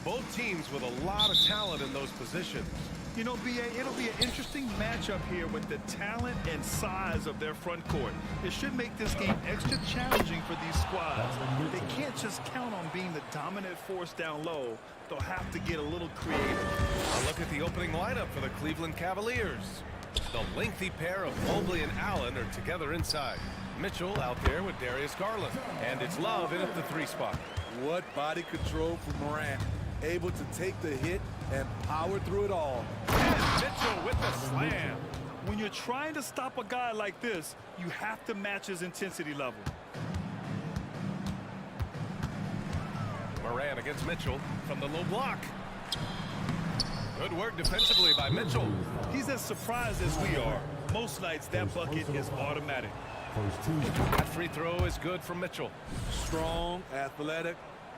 Both teams with a lot of talent in those positions. You know, B.A., it'll be an interesting matchup here with the talent and size of their front court. It should make this game extra challenging for these squads. They can't just count on being the dominant force down low. They'll have to get a little creative. A look at the opening lineup for the Cleveland Cavaliers. The lengthy pair of Mobley and Allen are together inside. Mitchell out there with Darius Garland. And it's Love in at the 3 spot. What body control from Morant. Able to take the hit and power through it all. And Mitchell with the slam. When you're trying to stop a guy like this, you have to match his intensity level. Morant against Mitchell from the low block. Good work defensively by Mitchell. He's as surprised as we are. Most nights that bucket is automatic. That free throw is good from Mitchell. Strong, athletic,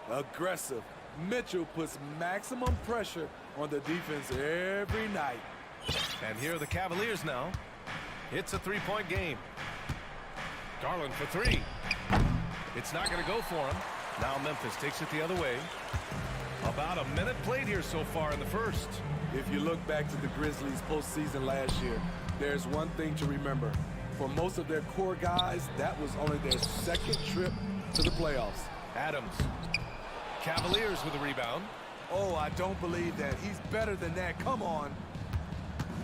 aggressive. Mitchell puts maximum pressure on the defense every night. And here are the Cavaliers now. It's a 3-point game. Garland for 3. It's not going to go for him. Now Memphis takes it the other way. About a minute played here so far in the first. If you look back to the Grizzlies postseason last year, there's one thing to remember. For most of their core guys, that was only their second trip to the playoffs. Adams. Cavaliers with a rebound. Oh, I don't believe that. He's better than that. Come on.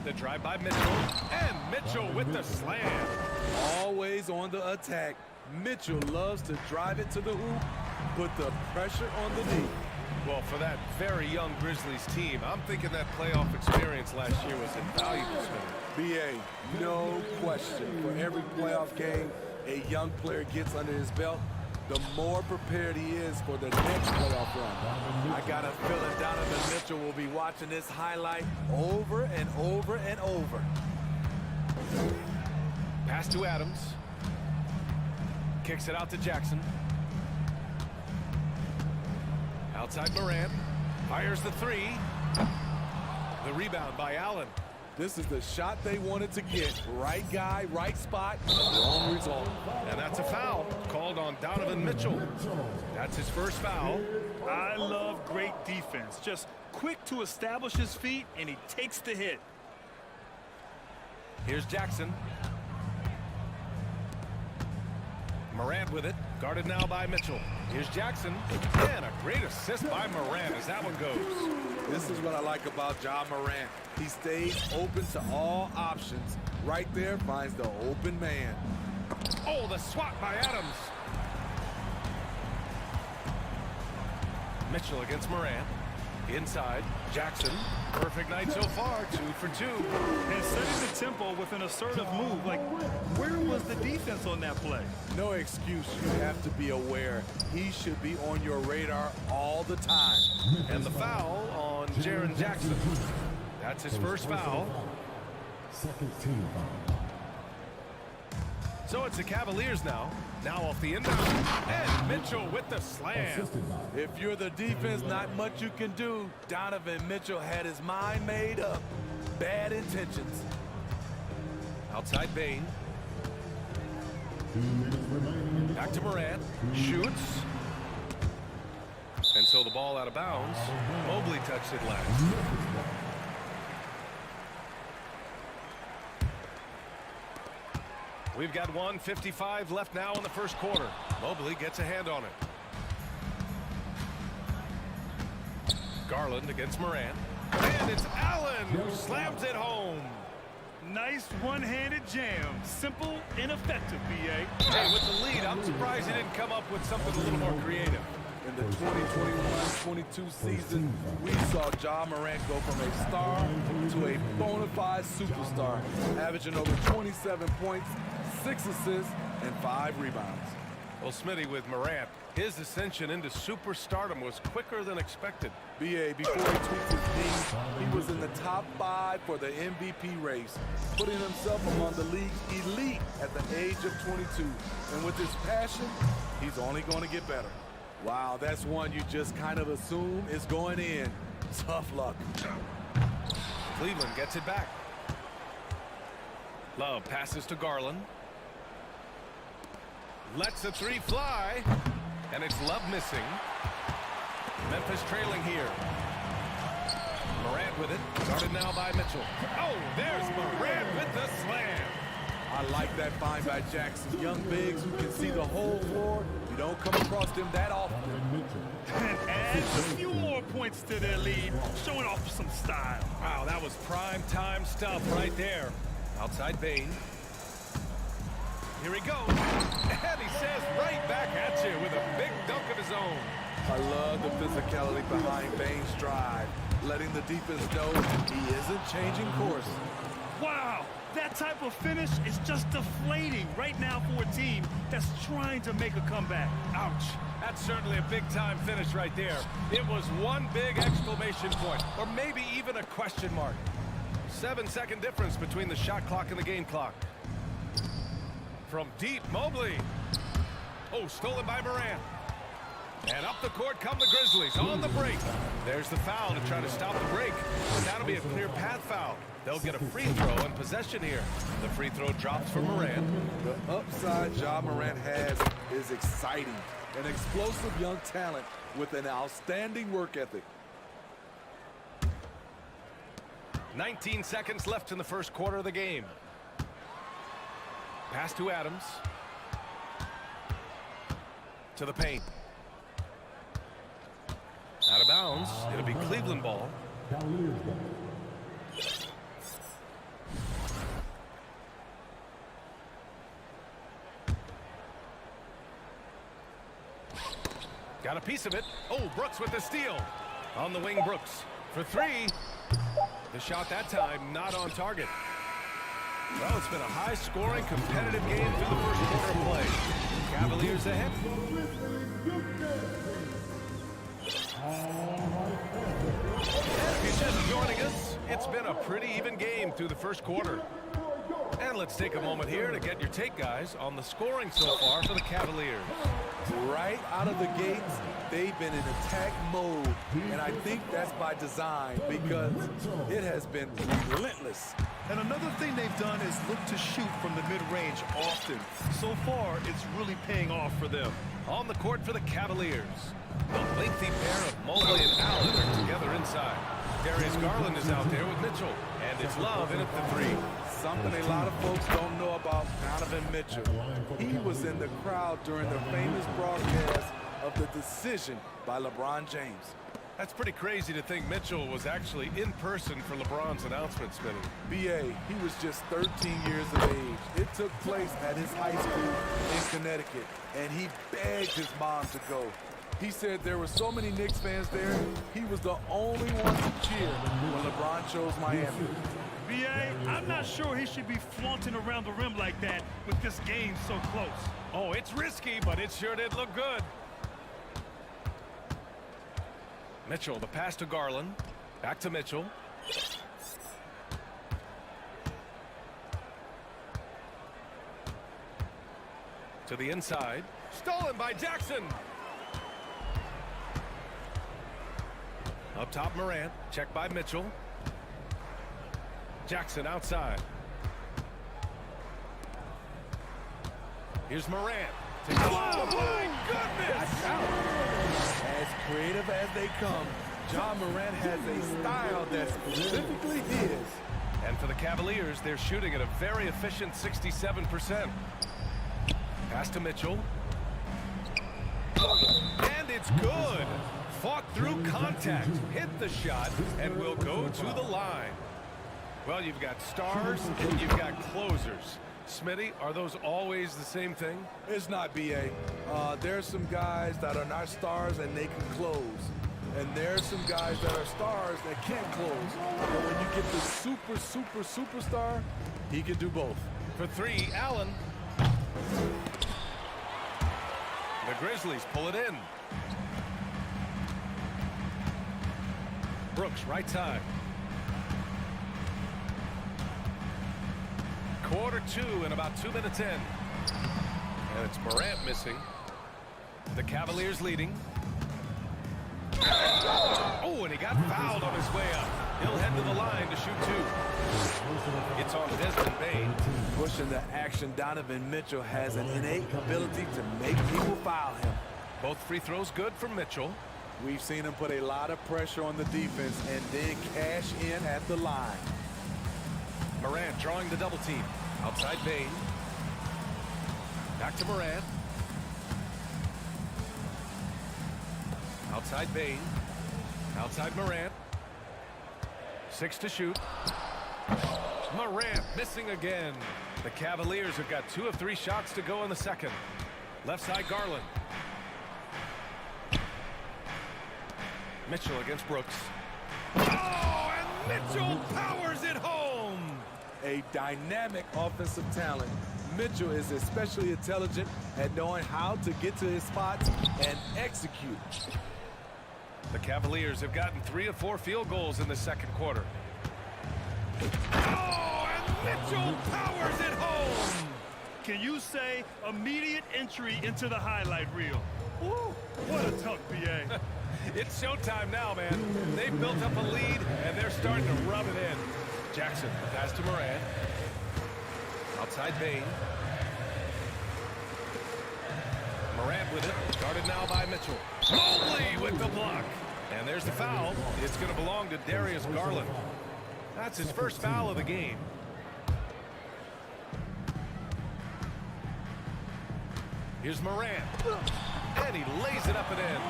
The drive by Mitchell. And Mitchell with the slam. Always on the attack. Mitchell loves to drive it to the hoop, put the pressure on the D. Well, for that very young Grizzlies team, I'm thinking that playoff experience last year was invaluable, Smith. B.A., no question. For every playoff game a young player gets under his belt, the more prepared he is for the next playoff run. I got a feeling Donovan Mitchell will be watching this highlight over and over and over. Pass to Adams. Kicks it out to Jackson. Outside Morant. Fires the 3. The rebound by Allen. This is the shot they wanted to get. Right guy, right spot, wrong result. And that's a foul called on Donovan Mitchell. That's his first foul. I love great defense. Just quick to establish his feet, and he takes the hit. Here's Jackson. Morant with it. Guarded now by Mitchell. Here's Jackson. And a great assist by Morant as that one goes. This is what I like about Ja Morant. He stays open to all options. Right there finds the open man. Oh, the swat by Adams. Mitchell against Morant. Inside, Jackson. Perfect night so far, 2 for 2. And setting the tempo with an assertive move. Like, where was the defense on that play? No excuse. You have to be aware. He should be on your radar all the time. And the foul on Jaren Jackson. That's his first foul. Second team foul. So it's the Cavaliers now. Now off the inbound. And Mitchell with the slam. If you're the defense, not much you can do. Donovan Mitchell had his mind made up. Bad intentions. Outside Bain. Back to Morant. Shoots. And so the ball out of bounds. Mobley touched it last. We've got 1:55 left now in the first quarter. Mobley gets a hand on it. Garland against Morant. And it's Allen who slams it home. Nice one-handed jam. Simple and effective, B.A. Hey, with the lead, I'm surprised he didn't come up with something a little more creative. In the 2021-22 season, we saw Ja Morant go from a star to a bona fide superstar, averaging over 27 points, 6 assists, and 5 rebounds. Well, Smitty, with Morant, his ascension into superstardom was quicker than expected. B.A., before he tweaked his knee, he was in the top 5 for the MVP race, putting himself among the league's elite at the age of 22. And with his passion, he's only going to get better. Wow, that's one you just kind of assume is going in. Tough luck. Cleveland gets it back. Love passes to Garland. Lets the 3 fly. And it's Love missing. Memphis trailing here. Morant with it. Guarded now by Mitchell. Oh, there's Morant with the slam. I like that find by Jackson. Young bigs who can see the whole floor. You don't come across them that often. And adds a few more points to their lead, showing off some style. Wow, that was prime time stuff right there. Outside Bane. Here he goes. And he says right back at you with a big dunk of his own. I love the physicality behind Bane's drive, letting the defense know he isn't changing course. Wow, that type of finish is just deflating right now for a team that's trying to make a comeback. Ouch. That's certainly a big-time finish right there. It was one big exclamation point, or maybe even a question mark. 7-second difference between the shot clock and the game clock. From deep, Mobley. Oh, stolen by Morant. And up the court come the Grizzlies on the break. There's the foul to try to stop the break. But that'll be a clear path foul. They'll get a free throw and possession here. The free throw drops for Morant. The upside Ja Morant has is exciting. An explosive young talent with an outstanding work ethic. 19 seconds left in the first quarter of the game. Pass to Adams. To the paint. Out of bounds. It'll be Cleveland ball. Got a piece of it. Oh, Brooks with the steal. On the wing, Brooks. For three. The shot that time not on target. Well, it's been a high-scoring, competitive game through the first quarter of play. Cavaliers ahead. And if you're just joining us, it's been a pretty even game through the first quarter. And let's take a moment here to get your take, guys, on the scoring so far for the Cavaliers. Right out of the gates, they've been in attack mode. And I think that's by design because it has been relentless. And another thing they've done is look to shoot from the mid-range often. So far, it's really paying off for them. On the court for the Cavaliers. The lengthy pair of Mobley and Allen are together inside. Darius Garland is out there with Mitchell. And it's Love in at the three. Something a lot of folks don't know about Donovan Mitchell. He was in the crowd during the famous broadcast of the decision by LeBron James. That's pretty crazy to think Mitchell was actually in person for LeBron's announcement, Smitty. B.A., he was just 13 years of age. It took place at his high school in Connecticut, and he begged his mom to go. He said there were so many Knicks fans there, he was the only one to cheer when LeBron chose Miami. B.A., I'm not sure he should be flaunting around the rim like that with this game so close. Oh, it's risky, but it sure did look good. Mitchell, the pass to Garland. Back to Mitchell. To the inside. Stolen by Jackson. Up top, Morant. Checked by Mitchell. Jackson outside. Here's Morant. Oh, my goodness! As creative as they come, Ja Morant has a style that's specifically his. And for the Cavaliers, they're shooting at a very efficient 67%. Pass to Mitchell. And it's good. Fought through contact, hit the shot, and will go to the line. Well, you've got stars and you've got closers. Smitty, are those always the same thing? It's not, B.A. There's some guys that are not stars and they can close. And there's some guys that are stars that can't close. But when you get the superstar, he can do both. For three, Allen. The Grizzlies pull it in. Brooks, right side. Quarter two and about 2 minutes in. And it's Morant missing. The Cavaliers leading. Oh, and he got fouled on his way up. He'll head to the line to shoot two. It's on Desmond Bane. Pushing the action, Donovan Mitchell has an innate ability to make people foul him. Both free throws good for Mitchell. We've seen him put a lot of pressure on the defense and then cash in at the line. Morant drawing the double team. Outside Bane. Back to Morant. Outside Bane. Outside Morant. 6 to shoot. Morant missing again. The Cavaliers have got 2 of 3 shots to go in the second. Left side Garland. Mitchell against Brooks. Oh, and Mitchell powers it home. A dynamic offensive talent. Mitchell is especially intelligent at knowing how to get to his spots and execute. The Cavaliers have gotten 3 of 4 field goals in the second quarter. Oh, and Mitchell powers it home. Can you say immediate entry into the highlight reel? Woo, what a tuck, BA. It's showtime now, man. They've built up a lead, and they're starting to rub it in. Jackson, the pass to Morant. Outside Bane. Morant with it. Guarded now by Mitchell. Mobley with the block. And there's the foul. It's going to belong to Darius Garland. That's his first foul of the game. Here's Morant. And he lays it up and in.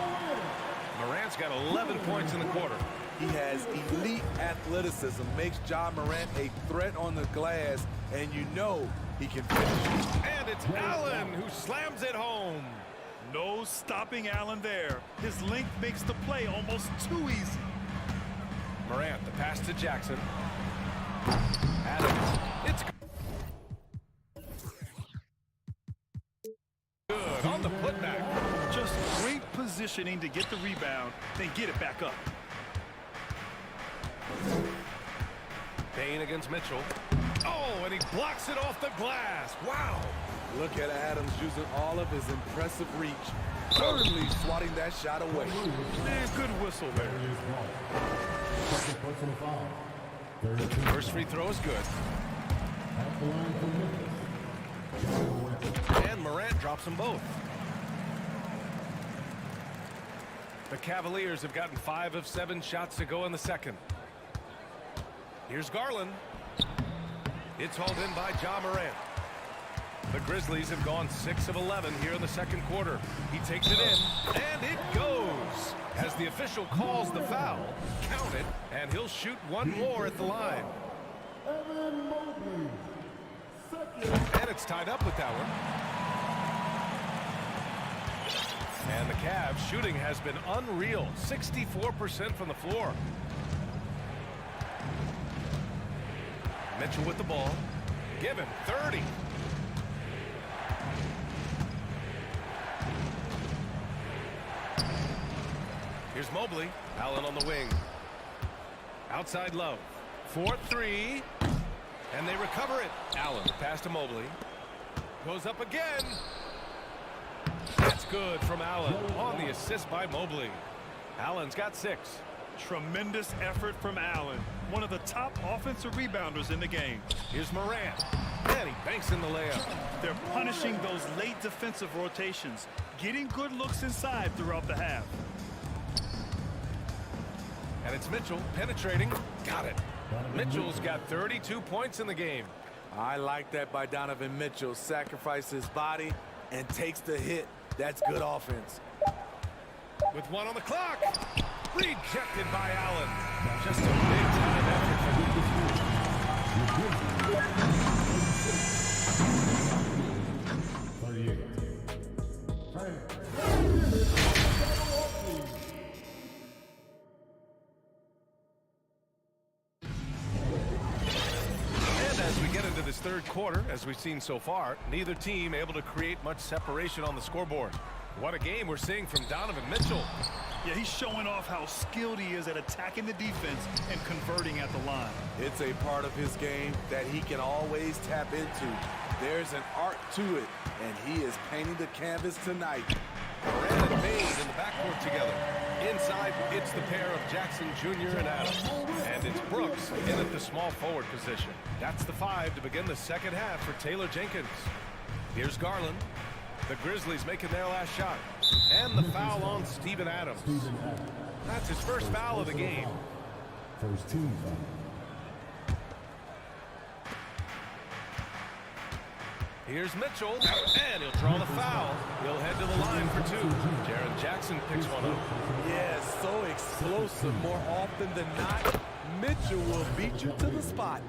Morant's got 11 points in the quarter. He has elite athleticism, makes Ja Morant a threat on the glass, and you know he can finish. And it's Allen who slams it home. No stopping Allen there. His length makes the play almost too easy. Morant, the pass to Jackson. Adams, it's good on the putback. Just great positioning to get the rebound, then get it back up. Bane against Mitchell. Oh, and he blocks it off the glass. Wow. Look at Adams using all of his impressive reach, firmly swatting that shot away. Man, good whistle there. Second personal foul. First free throw is good. At the line for Memphis. And Morant drops them both. The Cavaliers have gotten 5 of 7 shots to go in the second. Here's Garland. It's hauled in by Ja Morant. The Grizzlies have gone 6 of 11 here in the second quarter. He takes it in, and it goes. As the official calls the foul, count it, and he'll shoot one more at the line. And it's tied up with that one. And the Cavs shooting has been unreal. 64% from the floor. Mitchell with the ball. Give him 30. Here's Mobley. Allen on the wing. Outside Love. 4-3. And they recover it. Allen pass to Mobley. Goes up again. That's good from Allen on the assist by Mobley. Allen's got 6. Tremendous effort from Allen. One of the top offensive rebounders in the game. Here's Morant. And he banks in the layup. They're punishing those late defensive rotations. Getting good looks inside throughout the half. And it's Mitchell penetrating. Got it. Mitchell's got 32 points in the game. I like that by Donovan Mitchell. Sacrifices his body and takes the hit. That's good offense. With 1 on the clock. Rejected by Allen. Just a big-time effort. This third quarter, as we've seen so far, neither team able to create much separation on the scoreboard. What a game we're seeing from Donovan Mitchell. Yeah, he's showing off how skilled he is at attacking the defense and converting at the line. It's a part of his game that he can always tap into. There's an art to it, and he is painting the canvas tonight. Morant and Bane in the backcourt together. Inside, it's the pair of Jackson Jr. and Adams. And it's Brooks in at the small forward position. That's the 5 to begin the second half for Taylor Jenkins. Here's Garland. The Grizzlies making their last shot. And the foul on Steven Adams. That's his first foul of the game. First team foul. Here's Mitchell, and he'll draw the foul. He'll head to the line for two. Jaren Jackson picks one up. Yeah, so explosive. More often than not, Mitchell will beat you to the spot.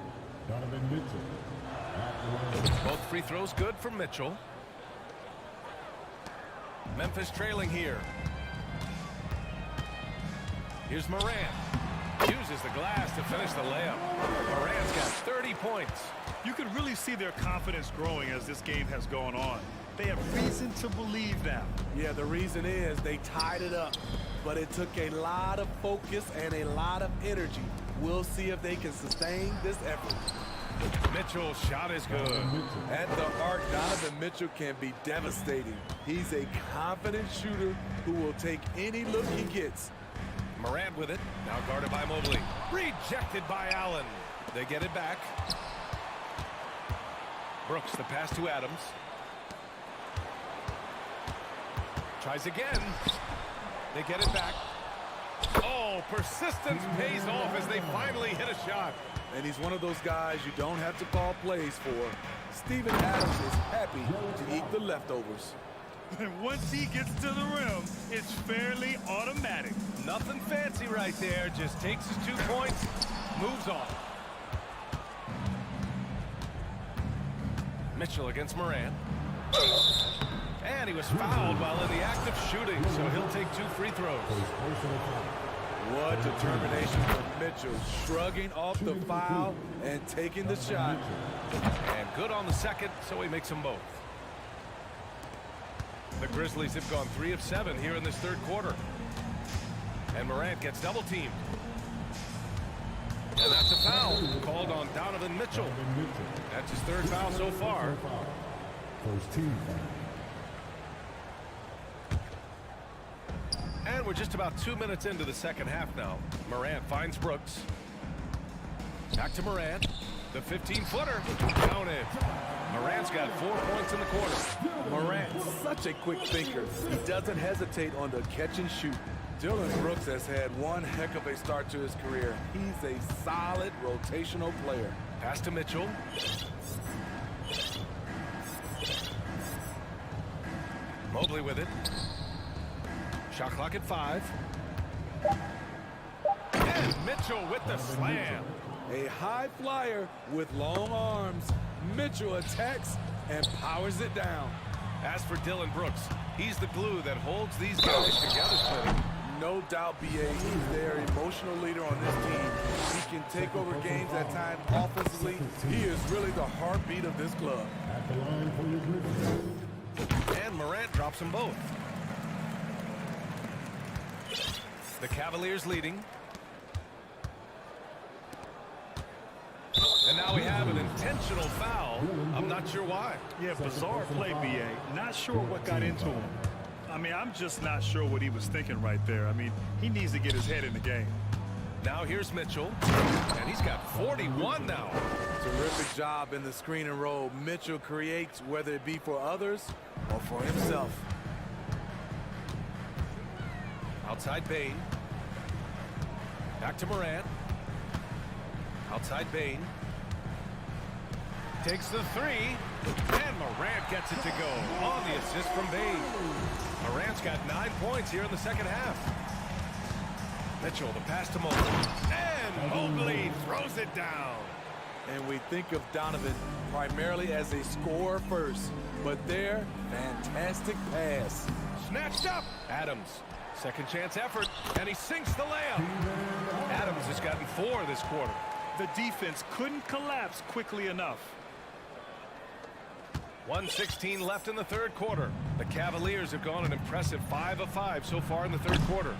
Donovan Mitchell. Both free throws good for Mitchell. Memphis trailing here. Here's Morant. Uses the glass to finish the layup. Morant's got 30 points. You can really see their confidence growing as this game has gone on. They have reason to believe now. Yeah, the reason is they tied it up, but it took a lot of focus and a lot of energy. We'll see if they can sustain this effort. Mitchell's shot is good. At the arc, Donovan Mitchell can be devastating. He's a confident shooter who will take any look he gets. Morant with it, now guarded by Mobley. Rejected by Allen. They get it back. Brooks, the pass to Adams. Tries again. They get it back. Oh, persistence pays off as they finally hit a shot. And he's one of those guys you don't have to call plays for. Steven Adams is happy to eat the leftovers. And once he gets to the rim, it's fairly automatic. Nothing fancy right there. Just takes his 2 points, moves on. Mitchell against Morant. And he was fouled while in the act of shooting, so he'll take 2 free throws. What determination from Mitchell, shrugging off the foul and taking the shot. And good on the second, so he makes them both. The Grizzlies have gone 3 of 7 here in this third quarter. And Morant gets double teamed. And that's a foul called on Donovan Mitchell. That's his 3rd foul so far. First team foul. And we're just about 2 minutes into the second half now. Morant finds Brooks. Back to Morant. The 15-footer. Counted. Morant's got 4 points in the quarter. Morant, such a quick thinker. He doesn't hesitate on the catch and shoot. Dylan Brooks has had one heck of a start to his career. He's a solid rotational player. Pass to Mitchell. Mobley with it. Shot clock at 5. And Mitchell with the slam. A high flyer with long arms. Mitchell attacks and powers it down. As for Dylan Brooks, he's the glue that holds these guys together, Smitty. No doubt, BA, he's their emotional leader on this team. He can take over games at times offensively. He is really the heartbeat of this club. At the line for your Grizzlies. And Morant drops them both. The Cavaliers leading. And now we have an intentional foul. I'm not sure why. Yeah, bizarre play, BA. Not sure what got into him. I mean, I'm just not sure what he was thinking right there. I mean, he needs to get his head in the game. Now here's Mitchell. And he's got 41 now. Terrific job in the screen and roll. Mitchell creates, whether it be for others or for himself. Outside Bain. Back to Morant. Outside Bain. Takes the 3. And Morant gets it to go on the assist from Bain. Morant's got 9 points here in the second half. Mitchell, the pass to Mobley. And Mobley throws it down. And we think of Donovan primarily as a scorer first. But there, fantastic pass. Snatched up. Adams. Second chance effort. And he sinks the layup. Adams has gotten 4 this quarter. The defense couldn't collapse quickly enough. 1:16 left in the third quarter. The Cavaliers have gone an impressive 5 of 5 so far in the third quarter.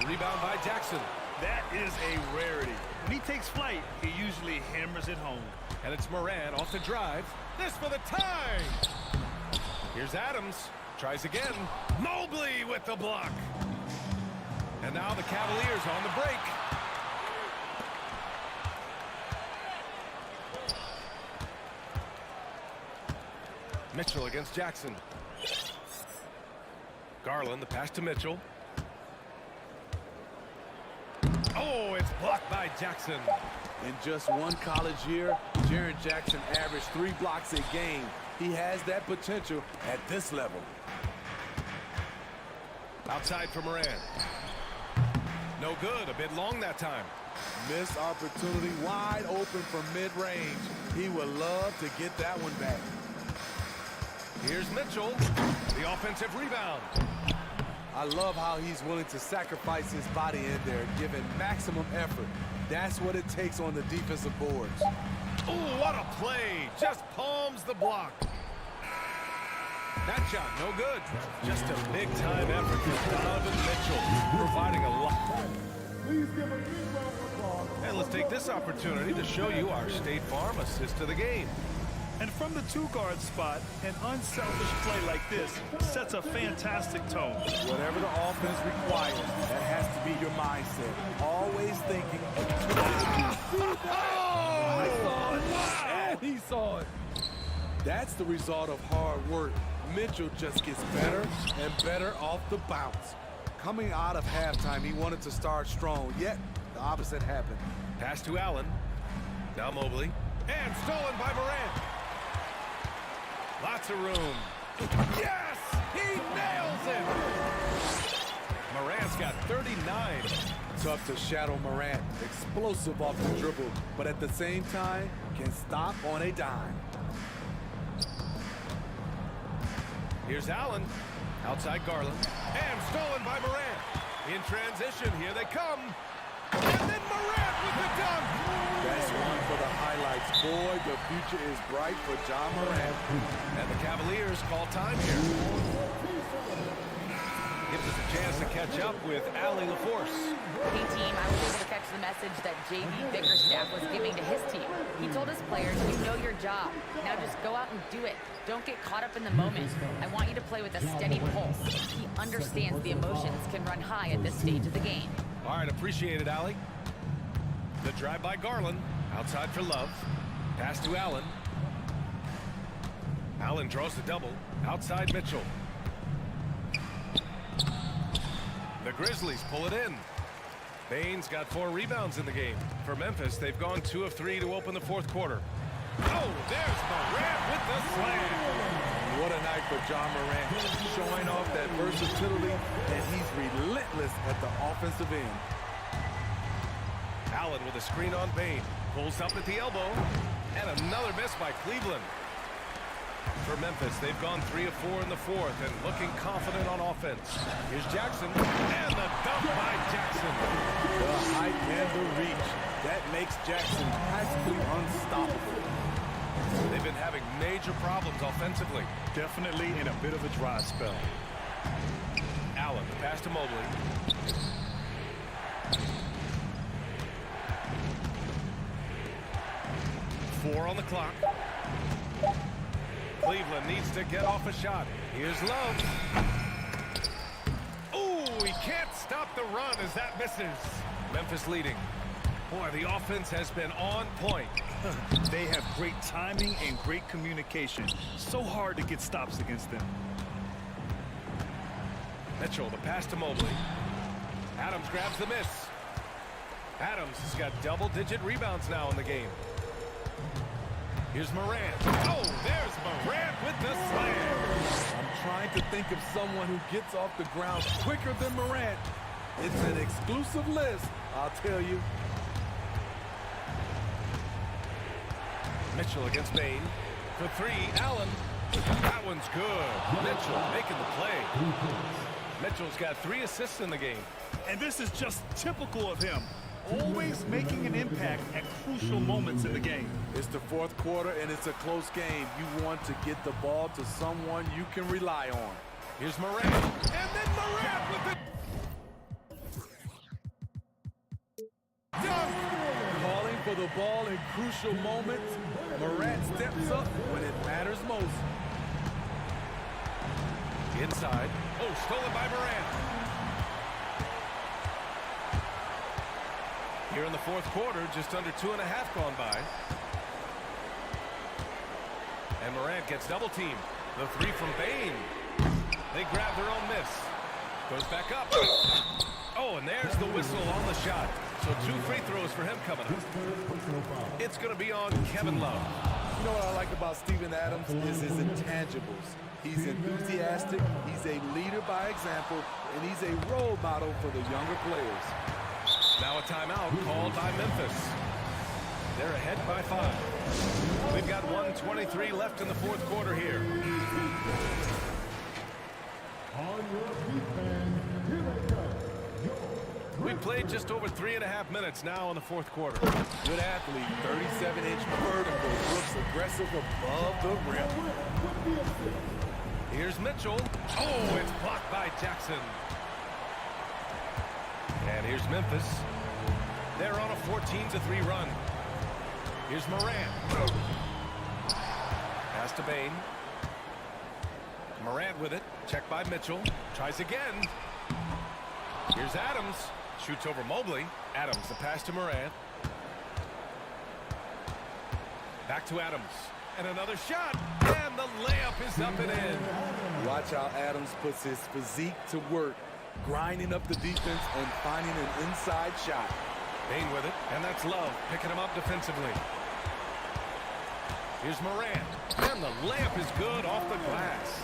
The rebound by Jackson. That is a rarity. When he takes flight, he usually hammers it home. And it's Morant off the drive. This for the tie. Here's Adams. Tries again. Mobley with the block. And now the Cavaliers on the break. Mitchell against Jackson. Garland, the pass to Mitchell. Oh, it's blocked by Jackson. In just one college year, Jaren Jackson averaged 3 blocks a game. He has that potential at this level. Outside for Moran. No good, a bit long that time. Missed opportunity, wide open from mid-range. He would love to get that one back. Here's Mitchell, the offensive rebound. I love how he's willing to sacrifice his body in there, giving maximum effort. That's what it takes on the defensive boards. Oh, what a play. Just palms the block. That shot, no good. Just a big-time effort from Donovan Mitchell, providing a lot. And let's take this opportunity to show you our State Farm assist to the game. And from the 2-guard spot, an unselfish play like this sets a fantastic tone. Whatever the offense requires, that has to be your mindset. Always thinking. He saw it. That's the result of hard work. Mitchell just gets better and better off the bounce. Coming out of halftime, he wanted to start strong, yet the opposite happened. Pass to Allen. Now Mobley. And stolen by Morant. Lots of room. Yes! He nails it! Morant's got 39. Tough to shadow Morant. Explosive off the dribble, but at the same time, can stop on a dime. Here's Allen. Outside Garland. And stolen by Morant. In transition, here they come. And then Morant with the dunk. That's one for the highlights. Boy, the future is bright for John Morant. And the Cavaliers call time here. Gives us a chance to catch up with Allie LaForce. Hey team, I was able to catch the message that JB Bickerstaff was giving to his team. He told his players, you know your job. Now just go out and do it. Don't get caught up in the moment. I want you to play with a steady pulse. He understands the emotions can run high at this stage of the game. All right, appreciate it, Allie. The drive by Garland. Outside for Love. Pass to Allen. Allen draws the double. Outside Mitchell. The Grizzlies pull it in. Bane's got 4 rebounds in the game. For Memphis, they've gone 2 of 3 to open the 4th quarter. Oh, there's Morant with the slam. What a night for John Morant, showing off that versatility, and he's relentless at the offensive end. Allen with a screen on Bane. Pulls up at the elbow. And another miss by Cleveland. For Memphis, they've gone 3 of 4 in the 4th and looking confident on offense. Here's Jackson. And the dunk by Jackson. The height and the reach. That makes Jackson practically unstoppable. They've been having major problems offensively. Definitely in a bit of a dry spell. Allen, the pass to Mobley. Four on the clock. Cleveland needs to get off a shot. Here's Love. Ooh, he can't stop the run as that misses. Memphis leading. Boy, the offense has been on point. They have great timing and great communication. So hard to get stops against them. Mitchell, the pass to Mobley. Adams grabs the miss. Adams has got double-digit rebounds now in the game. Here's Morant. Oh, there's Morant with the slam. I'm trying to think of someone who gets off the ground quicker than Morant. It's an exclusive list, I'll tell you. Mitchell against Bane. For 3, Allen. That one's good. Mitchell making the play. Mitchell's got 3 assists in the game. And this is just typical of him. Always making an impact at crucial moments in the game. It's the 4th quarter, and it's a close game. You want to get the ball to someone you can rely on. Here's Morant. And then Morant with the dunk. Calling for the ball in crucial moments. Morant steps up when it matters most. Inside. Oh, stolen by Morant. Here in the 4th quarter, just under 2.5 gone by. And Morant gets double teamed. The 3 from Bane. They grab their own miss. Goes back up. Oh, and there's the whistle on the shot. So 2 free throws for him coming up. It's going to be on Kevin Love. You know what I like about Steven Adams is his intangibles. He's enthusiastic, he's a leader by example, and he's a role model for the younger players. Now a timeout called by Memphis. They're ahead by 5. We've got 1:23 left in the fourth quarter here. We played just over 3.5 minutes now in the fourth quarter. Good athlete, 37-inch vertical, looks aggressive above the rim. Here's Mitchell. Oh, it's blocked by Jackson. And here's Memphis. They're on a 14-3 run. Here's Morant. Pass to Bane. Morant with it. Checked by Mitchell. Tries again. Here's Adams. Shoots over Mobley. Adams, the pass to Morant. Back to Adams. And another shot. And the layup is up and in. Watch how Adams puts his physique to work, grinding up the defense and finding an inside shot. Bane with it. And that's Love picking him up defensively. Here's Morant. And the layup is good off the glass.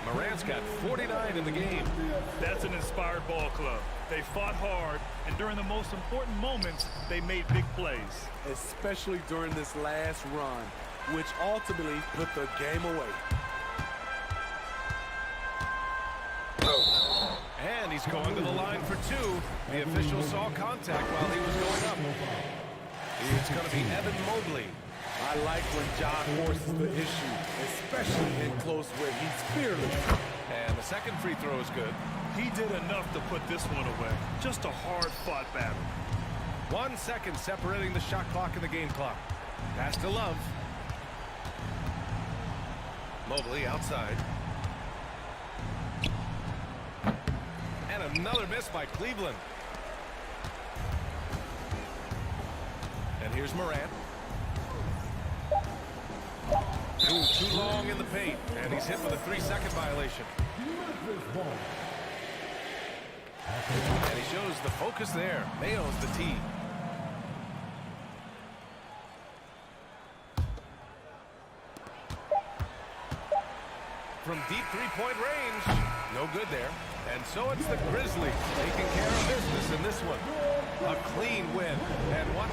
Morant's got 49 in the game. That's an inspired ball club. They fought hard, and during the most important moments, they made big plays. Especially during this last run, which ultimately put the game away. And he's going to the line for 2. The official saw contact while he was going up. It's going to be Evan Mobley. I like when John forces the issue, especially in close where he's fearless. And the second free throw is good. He did enough to put this one away. Just a hard-fought battle. 1 second separating the shot clock and the game clock. Pass to Love. Mobley outside. And another miss by Cleveland. And here's Morant. Too long in the paint, and he's hit with a 3-second violation. And he shows the focus there. Nails the tee. From deep three-point range. No good there. And so it's the Grizzlies taking care of business in this one. A clean win. And one.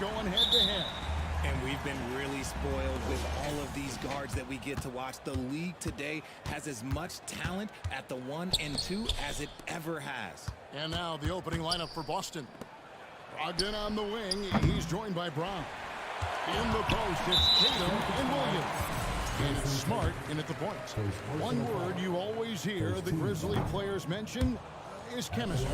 going head-to-head. And we've been really spoiled with all of these guards that we get to watch. The league today has as much talent at the 1 and 2 as it ever has. And now the opening lineup for Boston. Brogdon on the wing. He's joined by Brown. In the post, it's Tatum and Williams. And it's Smart in at the point. One word you always hear the Grizzly players mention is chemistry.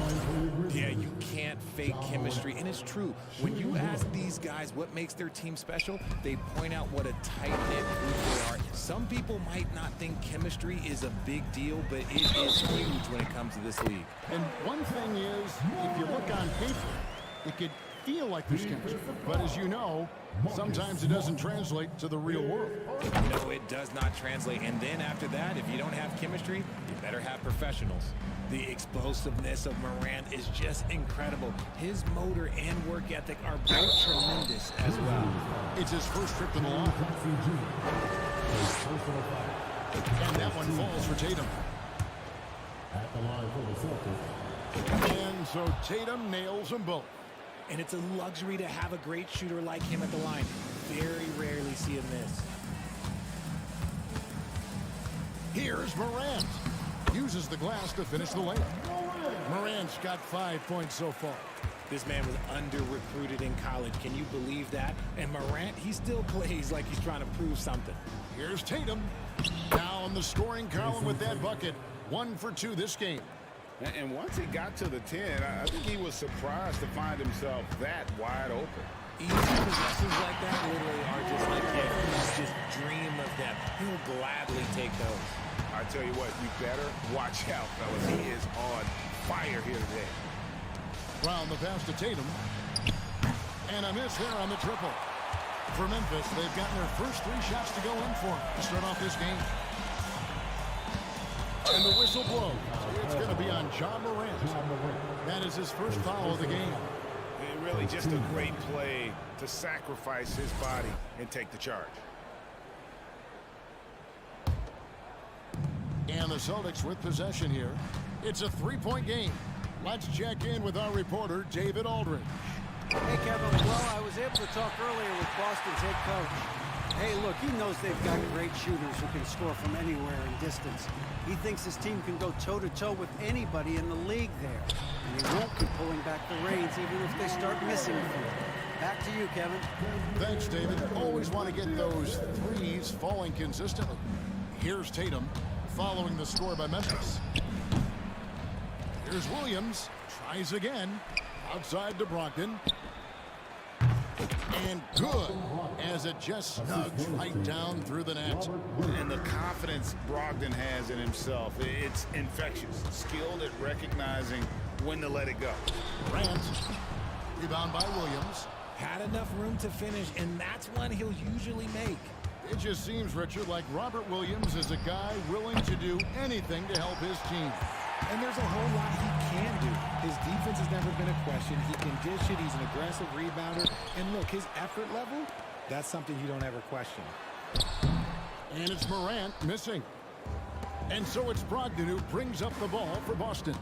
Yeah, you can't fake chemistry, and it's true. When you ask these guys what makes their team special, they point out what a tight-knit group they are. Some people might not think chemistry is a big deal, but it is huge when it comes to this league. And one thing is, if you look on paper, it could feel like there's chemistry. But as you know, sometimes it doesn't translate to the real world. No, it does not translate. And then after that, if you don't have chemistry, you better have professionals. The explosiveness of Morant is just incredible. His motor and work ethic are both tremendous as well. It's his first trip to the line. And that one falls for Tatum. At the line for the Celtics. And so Tatum nails them both. And it's a luxury to have a great shooter like him at the line. Very rarely see him miss. Here's Morant. Uses the glass to finish the layup. Morant's got 5 points so far. This man was under-recruited in college. Can you believe that? And Morant, he still plays like he's trying to prove something. Here's Tatum. Now on the scoring column with that bucket. 1 for 2 this game. And once he got to the 10, I think he was surprised to find himself that wide open. Easy possessions like that literally are just like, yeah, just dream of them. He'll gladly take those. I tell you what, you better watch out, fellas. He is on fire here today. Brown the pass to Tatum. And a miss there on the triple. For Memphis, they've gotten their first 3 shots to go in for to start off this game. And the whistle blows. It's going to be on John Morant. That is his first foul of the game. And really just a great play to sacrifice his body and take the charge. And the Celtics with possession here. It's a 3-point game. Let's check in with our reporter, David Aldridge. Hey, Kevin. Well, I was able to talk earlier with Boston's head coach. Hey, look, he knows they've got great shooters who can score from anywhere in distance. He thinks his team can go toe-to-toe with anybody in the league there. And he won't be pulling back the reins even if they start missing a few. Back to you, Kevin. Thanks, David. Always want to get those threes falling consistently. Here's Tatum following the score by Memphis. Here's Williams. Tries again. Outside to Brogdon. And good, as it just snugs right down through the net. And the confidence Brogdon has in himself, it's infectious. Skilled at recognizing when to let it go. Grant, rebound by Williams. Had enough room to finish, and that's one he'll usually make. It just seems, Richard, like Robert Williams is a guy willing to do anything to help his team. And there's a whole lot he can do. His defense has never been a question. He can dish it. He's an aggressive rebounder. And look, his effort level, that's something you don't ever question. And it's Morant missing. And so it's Brogdon who brings up the ball for Boston.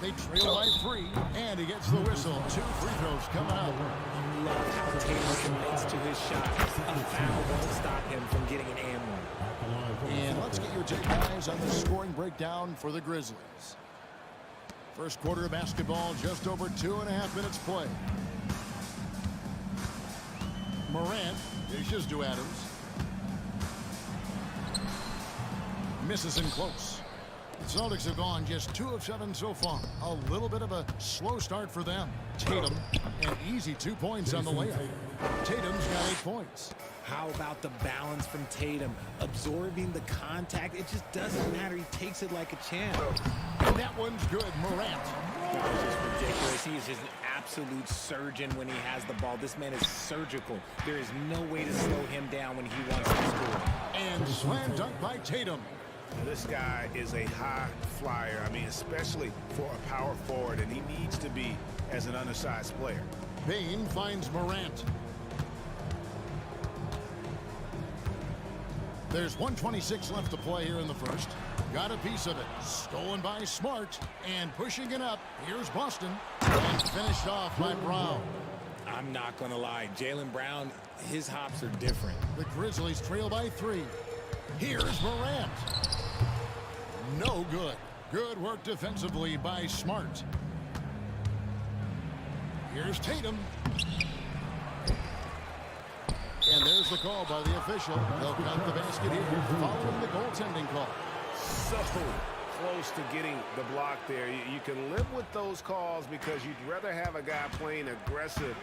They trail by 3, and he gets the whistle. 2 free throws coming up. Love how Tatum commits to his shot. A foul won't stop him from getting an and one. And let's get your take, guys, on the scoring breakdown for the Grizzlies. First quarter of basketball, just over 2.5 minutes play. Morant dishes to Adams. Misses in close. The Celtics have gone just 2 of 7 so far. A little bit of a slow start for them. Tatum, an easy 2 points on the layup. Tatum's got 8 points. How about the balance from Tatum? Absorbing the contact, it just doesn't matter. He takes it like a champ. And that one's good, Morant. That is just ridiculous. He is just an absolute surgeon when he has the ball. This man is surgical. There is no way to slow him down when he wants to score. And slam dunk by Tatum. This guy is a high flyer. I mean, especially for a power forward, and he needs to be as an undersized player. Bain finds Morant. There's 1:26 left to play here in the first. Got a piece of it. Stolen by Smart. And pushing it up. Here's Boston. And finished off by Brown. I'm not going to lie. Jaylen Brown, his hops are different. The Grizzlies trail by 3. Here's Morant. No good. Good work defensively by Smart. Here's Tatum. And there's the call by the official. They'll count the basket here following the goaltending call. So close to getting the block there. You can live with those calls because you'd rather have a guy playing aggressive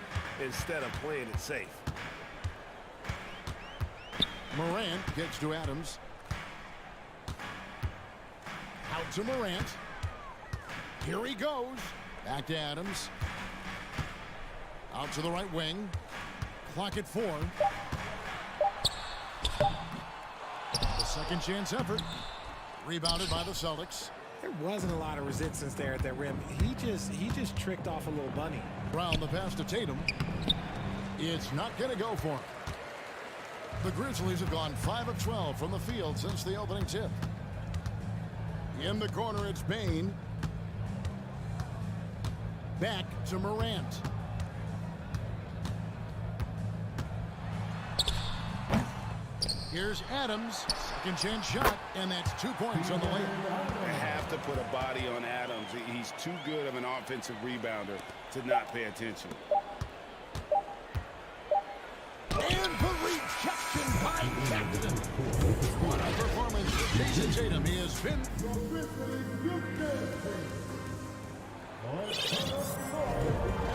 instead of playing it safe. Morant gets to Adams. Out to Morant. Here he goes. Back to Adams. Out to the right wing. Clock at 4. The second chance effort. Rebounded by the Celtics. There wasn't a lot of resistance there at that rim. He just tricked off a little bunny. Brown the pass to Tatum. It's not going to go for him. The Grizzlies have gone 5 of 12 from the field since the opening tip. In the corner, it's Bane. Back to Morant. Here's Adams. Second chance shot, and that's 2 points on the layup. They have to put a body on Adams. He's too good of an offensive rebounder to not pay attention. And the rejection by Jackson. What a performance for Jason Tatum. He has been.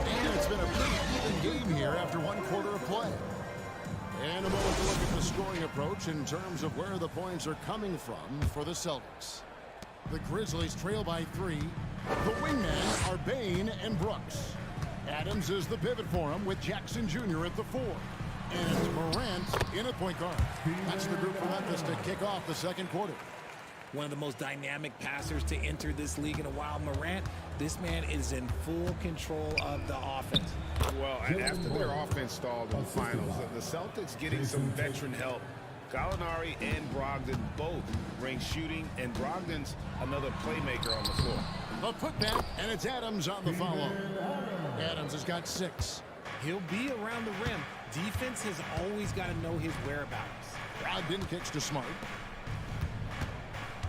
And it's been a pretty even game here after 1 quarter of play. And a moment to look at the scoring approach in terms of where the points are coming from for the Celtics. The Grizzlies trail by 3. The wingmen are Bane and Brooks. Adams is the pivot for him with Jackson Jr. at the 4. And Morant in at point guard. That's the group for Memphis to kick off the second quarter. One of the most dynamic passers to enter this league in a while. Morant, this man is in full control of the offense. Well, after their offense stalled in the finals, the Celtics getting some veteran help. Gallinari and Brogdon both bring shooting, and Brogdon's another playmaker on the floor. The putback, and it's Adams on the follow. Adams has got 6. He'll be around the rim. Defense has always got to know his whereabouts. Brogdon kicks to Smart.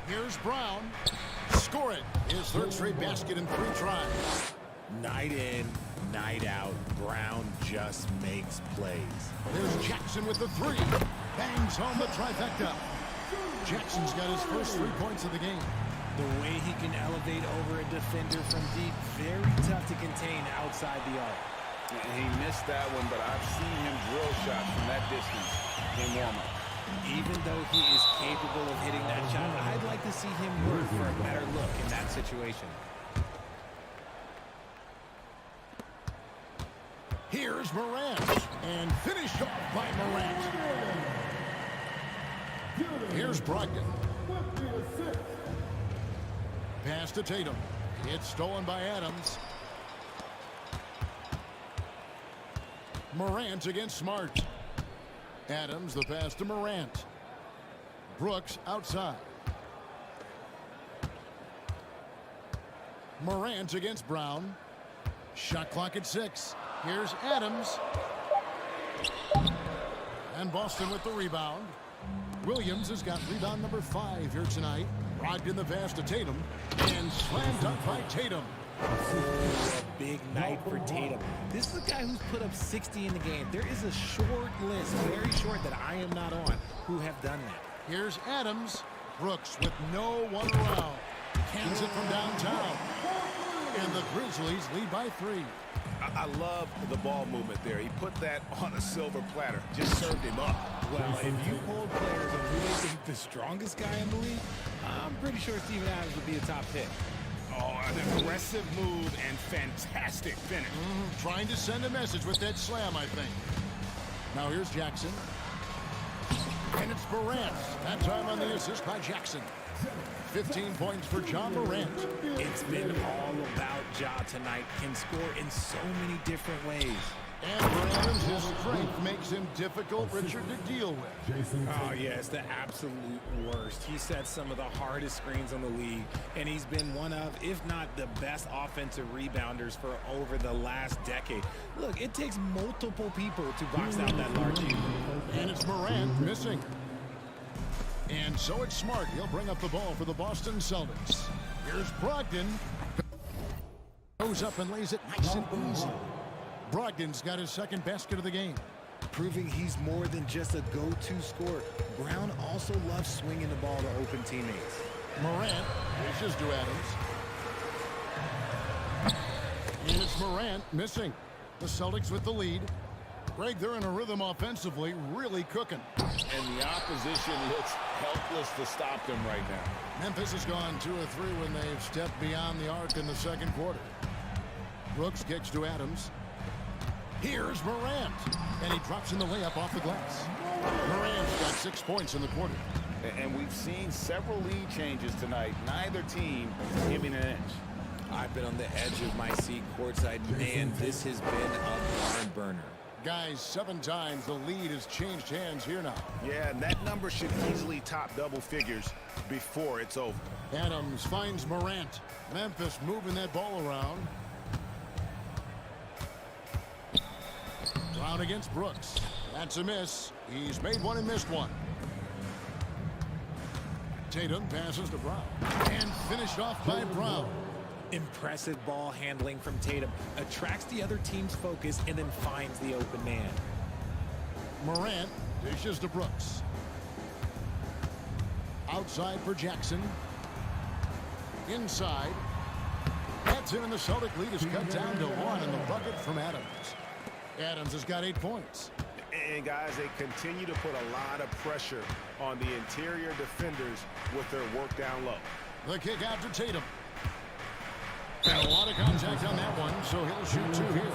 Here's Brown. Score it. His third straight basket in 3 tries. Night in, night out, Brown just makes plays. There's Jackson with the 3. Bangs home the trifecta. Jackson's got his first 3 points of the game. The way he can elevate over a defender from deep, very tough to contain outside the arc. He missed that one, but I've seen him drill shots from that distance in warm-up. Even though he is capable of hitting that shot, I'd like to see him work for a better look in that situation. Here's Morant, and finished off by Morant. Here's Brogdon. Pass to Tatum. It's stolen by Adams. Morant against Smart. Adams, the pass to Morant. Brooks outside. Morant against Brown. Shot clock at 6. Here's Adams. And Boston with the rebound. Williams has got rebound number 5 here tonight. Brogdon the pass to Tatum. And slammed up by Tatum. A big night for Tatum. This is a guy who's put up 60 in the game. There is a short list, very short, that I am not on, who have done that. Here's Adams. Brooks with no one around. Cans it from downtown. And the Grizzlies lead by 3. I love the ball movement there. He put that on a silver platter. Just served him up. Well, if you hold players and who they think the strongest guy in the league, I'm pretty sure Steven Adams would be a top pick. Oh, an aggressive move and fantastic finish. Trying to send a message with that slam, I think. Now here's Jackson. And it's Morant. That time on the assist by Jackson. 15 points for John Morant. It's been all about Ja tonight. Can score in so many different ways. And for Adams, his strength makes him difficult, Richard, to deal with. Oh, yeah, it's the absolute worst. He set some of the hardest screens on the league, and he's been one of, if not the best offensive rebounders for over the last decade. Look, it takes multiple people to box out that large unit. And it's Morant missing. And so it's Smart. He'll bring up the ball for the Boston Celtics. Here's Brogdon. Goes up and lays it nice and easy. Brogdon's got his second basket of the game. Proving he's more than just a go-to scorer. Brown also loves swinging the ball to open teammates. Morant dishes to Adams. And it's Morant missing. The Celtics with the lead. Greg, they're in a rhythm offensively, really cooking. And the opposition looks helpless to stop them right now. Memphis has gone 2 of 3 when they've stepped beyond the arc in the second quarter. Brooks kicks to Adams. Here's Morant. And he drops in the layup off the glass. Morant's got 6 points in the quarter. And we've seen several lead changes tonight. Neither team giving an inch. I've been on the edge of my seat courtside. Man, this has been a barn burner. Guys, 7 times the lead has changed hands here now. Yeah, that number should easily top double figures before it's over. Adams finds Morant. Memphis moving that ball around. Brown against Brooks. That's a miss. He's made one and missed one. Tatum passes to Brown. And finished off by Brown. Impressive ball handling from Tatum. Attracts the other team's focus and then finds the open man. Morant dishes to Brooks. Outside for Jackson. Inside. That's in, and the Celtic lead is cut down to 1 in the bucket from Adams. Adams has got 8 points. And guys, they continue to put a lot of pressure on the interior defenders with their work down low. The kick out to Tatum. And a lot of contact on that one, so he'll shoot 2 here.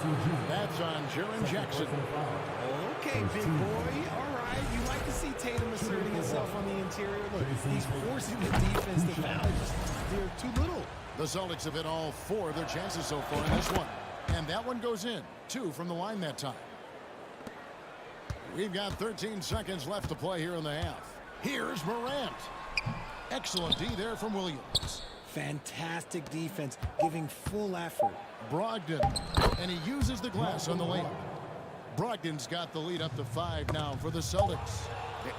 That's on Jaren Jackson. Okay, big boy. All right. You like to see Tatum asserting himself on the interior. Look, he's forcing the defense to foul. They're too little. The Celtics have hit all 4 of their chances so far in this one. And that one goes in. 2 from the line that time. We've got 13 seconds left to play here in the half. Here's Morant. Excellent D there from Williams. Fantastic defense, giving full effort. Brogdon. And he uses the glass on the layup. Brogdon's got the lead up to 5 now for the Celtics.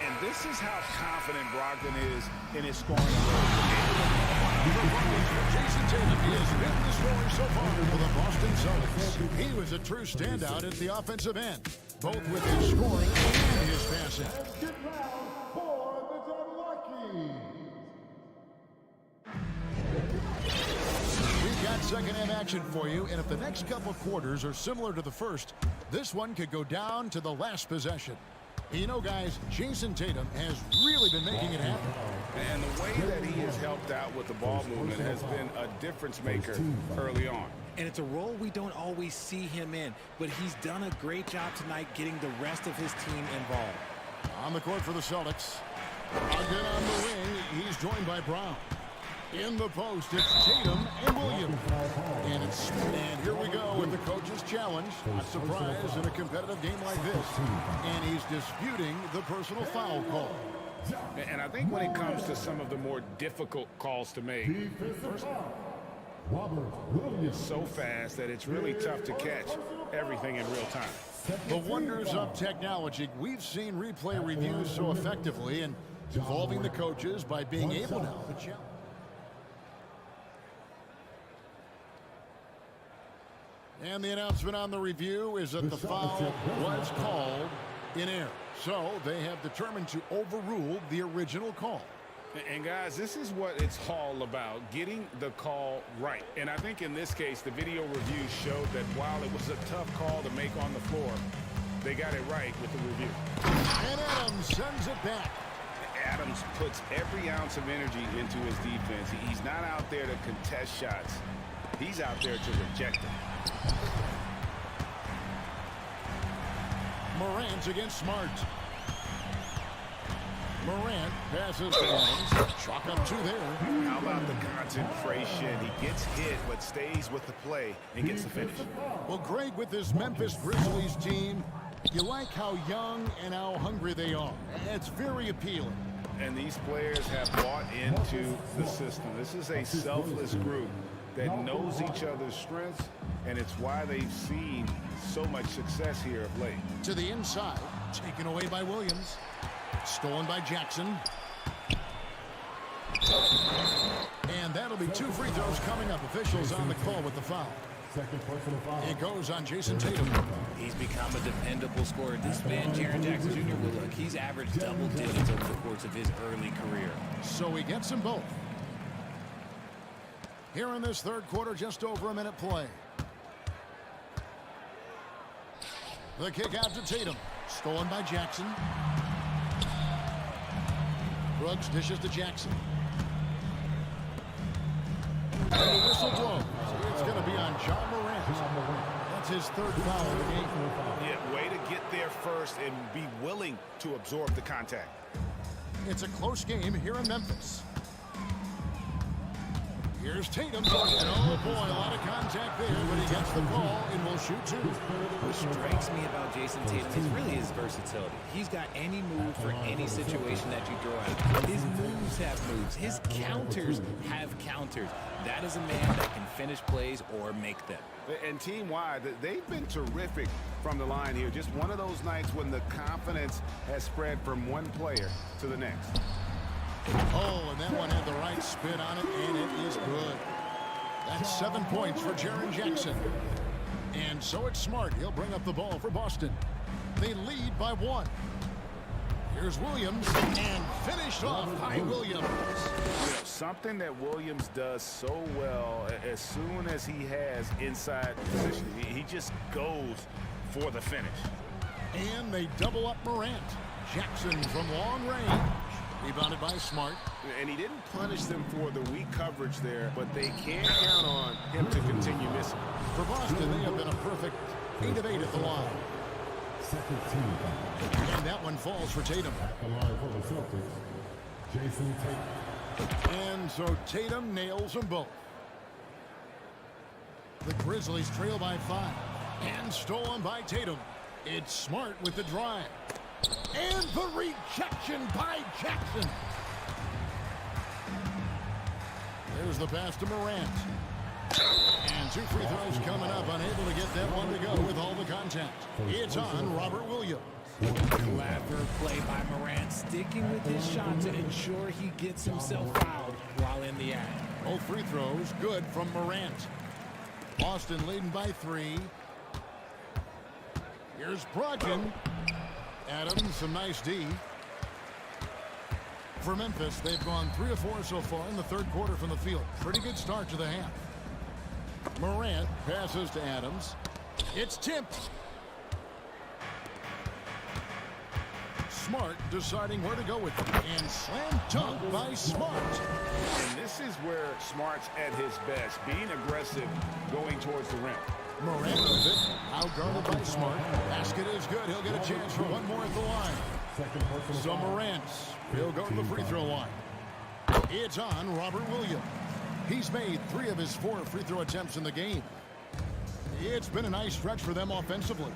And this is how confident Brogdon is in his scoring. Jason Tatum has been the scorer so far for the Boston Celtics. He was a true standout at the offensive end, both with his scoring and his passing. We've got second half action for you, and if the next couple quarters are similar to the first, this one could go down to the last possession. You know, guys, Jason Tatum has really been making it happen. And the way that he has helped out with the ball movement has been a difference maker early on. And it's a role we don't always see him in, but he's done a great job tonight getting the rest of his team involved. On the court for the Celtics. Again on the wing, he's joined by Brown. In the post, it's Tatum and Williams. And here we go with the coach's challenge. A surprise in a competitive game like this. And he's disputing the personal foul call. And I think when it comes to some of the more difficult calls to make, it's so fast that it's really tough to catch everything in real time. The wonders of technology. We've seen replay reviews so effectively and involving the coaches by being able now to challenge. And the announcement on the review is that the foul was called in error. So they have determined to overrule the original call. And guys, this is what it's all about, getting the call right. And I think in this case, the video review showed that while it was a tough call to make on the floor, they got it right with the review. And Adams sends it back. Adams puts every ounce of energy into his defense. He's not out there to contest shots. He's out there to reject them. Morant against Smart. Morant passes to Adams. Chalk up 2 there. How about the concentration? He gets hit, but stays with the play and gets the finish. Well, Greg, with this Memphis Grizzlies team, you like how young and how hungry they are. It's very appealing. And these players have bought into the system. This is a selfless group that knows each other's strengths, and it's why they've seen so much success here of late. To the inside, taken away by Williams. Stolen by Jackson. And that'll be 2 free throws coming up. Officials on the call with the foul. Second personal foul. It goes on Jason Tatum. He's become a dependable scorer. This man, Jaren Jackson Jr., look, he's averaged double digits over the course of his early career. So he gets them both. Here in this third quarter, just over a minute play. The kick out to Tatum. Stolen by Jackson. Brooks dishes to Jackson. And the whistle blows. It's going to be on John Morant. That's his 3rd foul of the game. Yeah, way to get there first and be willing to absorb the contact. It's a close game here in Memphis. Here's Tatum. And oh boy, a lot of contact there, but he gets the ball and will shoot 2. What strikes me about Jason Tatum is really his versatility. He's got any move for any situation that you throw at him. His moves have moves. His counters have counters. That is a man that can finish plays or make them. And team-wide, they've been terrific from the line here. Just one of those nights when the confidence has spread from one player to the next. Oh, and that one had the right spin on it, and it is good. That's 7 points for Jaren Jackson. And so it's Smart. He'll bring up the ball for Boston. They lead by 1. Here's Williams, and finished off by Williams. You know, something that Williams does so well, as soon as he has inside position, he just goes for the finish. And they double up Morant. Jackson from long range. Rebounded by Smart. And he didn't punish them for the weak coverage there, but they can't count on him to continue missing. For Boston, they have been a perfect 8 of 8 at the line. Second team foul. And that one falls for Tatum. At the line for the Celtics, Jason Tatum. And so Tatum nails them both. The Grizzlies trail by 5. And stolen by Tatum. It's Smart with the drive. And the rejection by Jackson. There's the pass to Morant. And 2 free throws coming up. Unable to get that one to go with all the contact. It's on Robert Williams. Clever play by Morant, sticking with his shot to ensure he gets himself fouled while in the act. Both free throws good from Morant. Boston leading by 3. Here's Brogdon. Adams, some nice D. For Memphis, they've gone 3 of 4 so far in the third quarter from the field. Pretty good start to the half. Morant passes to Adams. It's tipped. Smart deciding where to go with it. And slam dunk by Smart. And this is where Smart's at his best, being aggressive, going towards the rim. Morant with it, outguarded by Smart. Basket is good. He'll get a chance for one more at the line. So Morant, he'll go to the free throw line. It's on Robert Williams. He's made 3 of his 4 free throw attempts in the game. It's been a nice stretch for them offensively.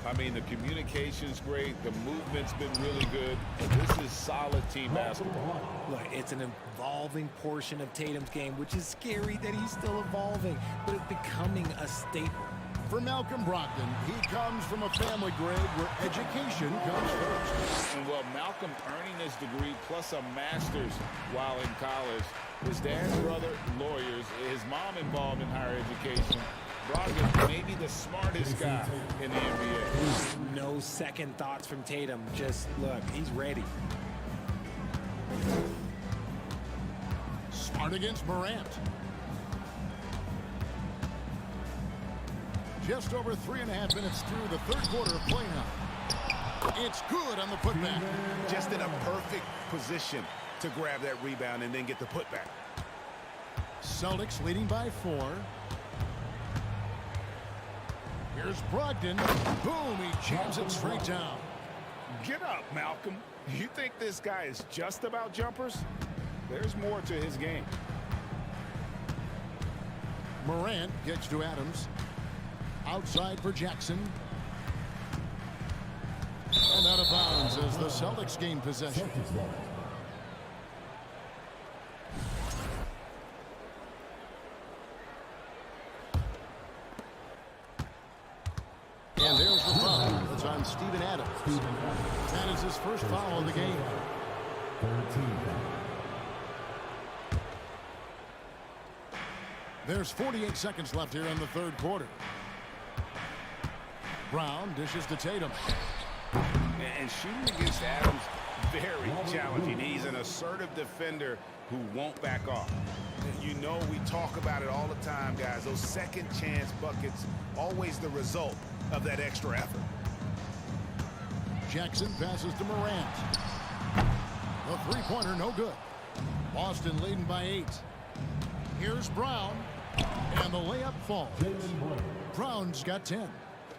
I mean, the communication's great. The movement's been really good. This is solid team basketball. Look, it's an evolving portion of Tatum's game, which is scary that he's still evolving, but it's becoming a staple. For Malcolm Brogdon, he comes from a family, Greg, where education comes first. And well, Malcolm earning his degree plus a master's while in college. His dad's brother, lawyers. His mom involved in higher education. Brogdon may be the smartest guy in the NBA. No second thoughts from Tatum. Just, look, he's ready. Smart against Morant. Just over 3.5 minutes through the third quarter of play now. It's good on the putback. Just in a perfect position to grab that rebound and then get the putback. Celtics leading by 4. Here's Brogdon. Boom, he jams it straight down. Get up, Malcolm. You think this guy is just about jumpers? There's more to his game. Morant gets to Adams. Outside for Jackson. And out of bounds as the Celtics gain possession. And there's the foul. It's on Steven Adams. That is his first foul of the game. 13. There's 48 seconds left here in the third quarter. Brown dishes to Tatum. And shooting against Adams, very challenging. He's an assertive defender who won't back off. You know, we talk about it all the time, guys. Those second chance buckets, always the result of that extra effort. Jackson passes to Morant. The three-pointer, no good. Boston leading by 8. Here's Brown. And the layup falls. Brown's got 10.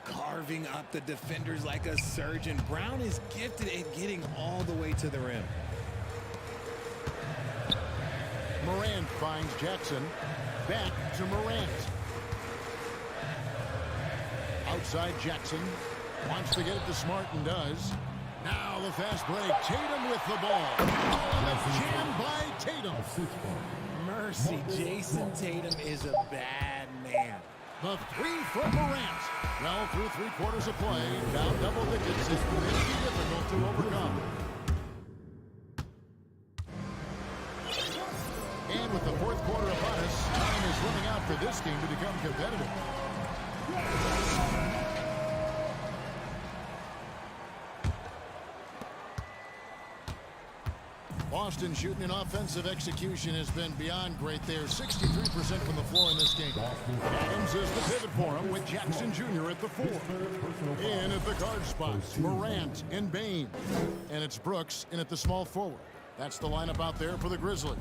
Carving up the defenders like a surgeon. Brown is gifted at getting all the way to the rim. Morant finds Jackson. Back to Morant. Outside Jackson. Wants to get it to Smart and does. Now the fast break. Tatum with the ball. And a jam by Tatum. Mercy, Jason Tatum is a bad man. The three from Morant. Well, through 3 quarters of play, down double digits, it may be difficult to overcome. And with the fourth quarter upon us, time is running out for this game to become competitive. Boston shooting and offensive execution has been beyond great there. 63% from the floor in this game. Adams is the pivot for him with Jackson Jr. at the 4. In at the guard spots, Morant and Bain. And it's Brooks in at the small forward. That's the lineup out there for the Grizzlies.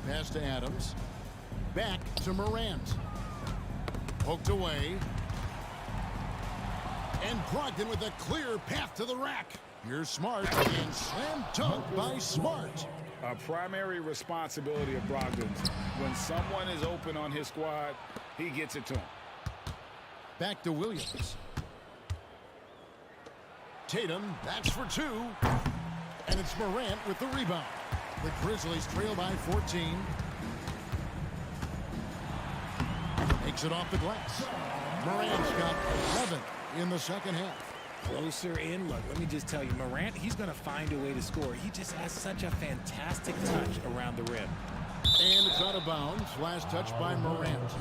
Pass to Adams. Back to Morant. Poked away. And Brogdon with a clear path to the rack. Here's Smart, and slam dunk by Smart. A primary responsibility of Brogdon's. When someone is open on his squad, he gets it to him. Back to Williams. Tatum, that's for 2. And it's Morant with the rebound. The Grizzlies trail by 14. Takes it off the glass. Morant's got 11 in the second half. Closer in. Look, let me just tell you, Morant, he's going to find a way to score. He just has such a fantastic touch around the rim. And it's out of bounds. Last touch by Morant.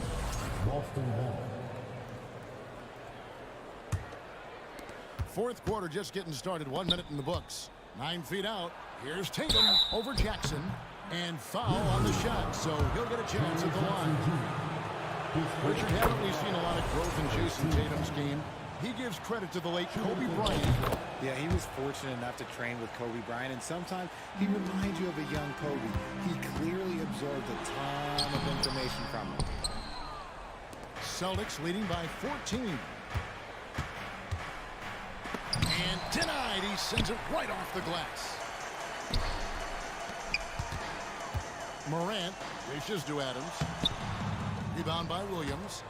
Fourth quarter just getting started. 1 minute in the books. 9 feet out. Here's Tatum over Jackson. And foul on the shot, so he'll get a chance at the line. Richard, haven't we seen a lot of growth in Jason Tatum's game? He gives credit to the late Kobe Bryant. Yeah, he was fortunate enough to train with Kobe Bryant, and sometimes he reminds you of a young Kobe. He clearly absorbed a ton of information from him. Celtics leading by 14. And denied. He sends it right off the glass. Morant dishes to Adams. Rebound by Williams.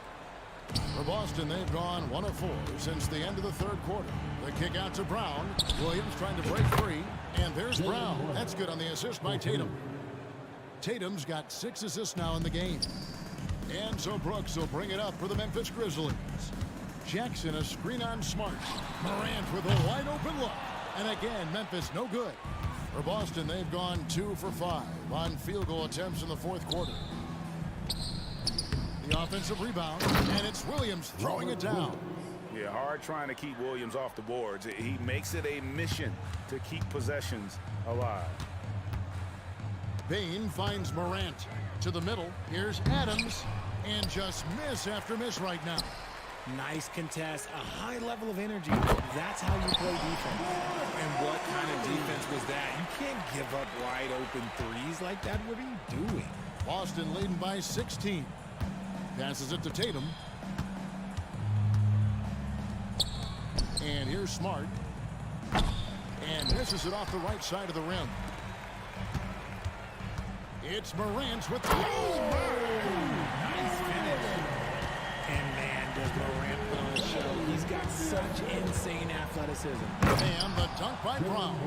For Boston, they've gone 1 of 4 since the end of the third quarter. The kick out to Brown. Williams trying to break free. And there's Brown. That's good on the assist by Tatum. Tatum's got 6 assists now in the game. And so Brooks will bring it up for the Memphis Grizzlies. Jackson a screen on Smart. Morant with a wide open look. And again, Memphis no good. For Boston, they've gone 2 for 5 on field goal attempts in the fourth quarter. The offensive rebound, and it's Williams throwing it down. Yeah, hard trying to keep Williams off the boards. He makes it a mission to keep possessions alive. Bain finds Morant to the middle. Here's Adams, and just miss after miss right now. Nice contest, a high level of energy. That's how you play defense. And what kind of defense was that? You can't give up wide open threes like that. What are you doing? Boston leading by 16. Passes it to Tatum. And here's Smart. And misses it off the right side of the rim. It's Morant with the... Nice finish. And man, does Morant put on a show. He's got such insane athleticism. And the dunk by Brown.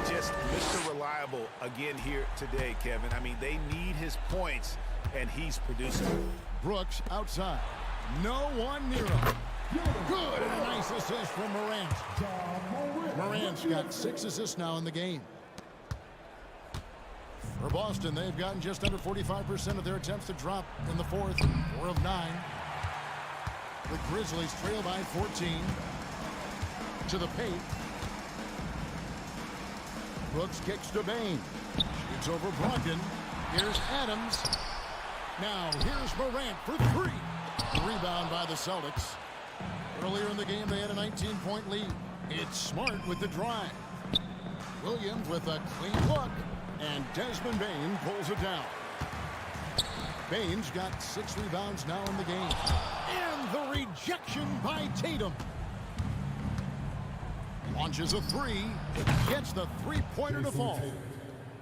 Just Mr. Reliable again here today, Kevin. I mean, they need his points, and he's producing. Brooks outside. No one near him. Good, and a nice assist from Morant. Morant's got 6 assists now in the game. For Boston, they've gotten just under 45% of their attempts to drop in the fourth, 4 of 9. The Grizzlies trail by 14. To the paint. Brooks kicks to Bain. Shoots over Brogdon. Here's Adams. Now here's Morant for 3. Rebound by the Celtics. Earlier in the game, they had a 19-point lead. It's Smart with the drive. Williams with a clean look. And Desmond Bain pulls it down. Bain's got 6 rebounds now in the game. And the rejection by Tatum. Launches a 3. Gets the three-pointer to fall.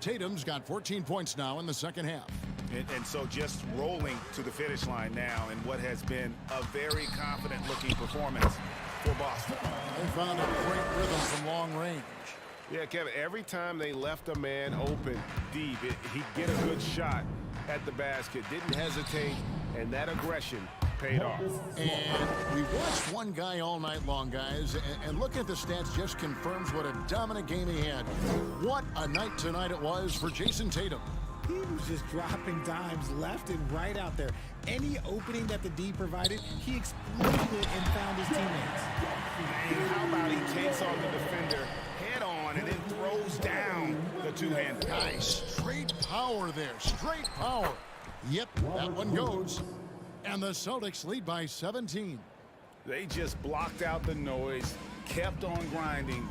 Tatum's got 14 points now in the second half. And so just rolling to the finish line now in what has been a very confident-looking performance for Boston. They found a great rhythm from long range. Yeah, Kevin, every time they left a man open deep, he'd get a good shot at the basket, didn't hesitate, and that aggression paid off. And we watched one guy all night long, guys, and looking at the stats just confirms what a dominant game he had. What a night tonight it was for Jason Tatum. He was just dropping dimes left and right out there. Any opening that the D provided, he exploited it and found his teammates. And how about he takes on the defender head on and then throws down the two-hander. Nice straight power there, straight power. Yep, that one goes. And the Celtics lead by 17. They just blocked out the noise, kept on grinding,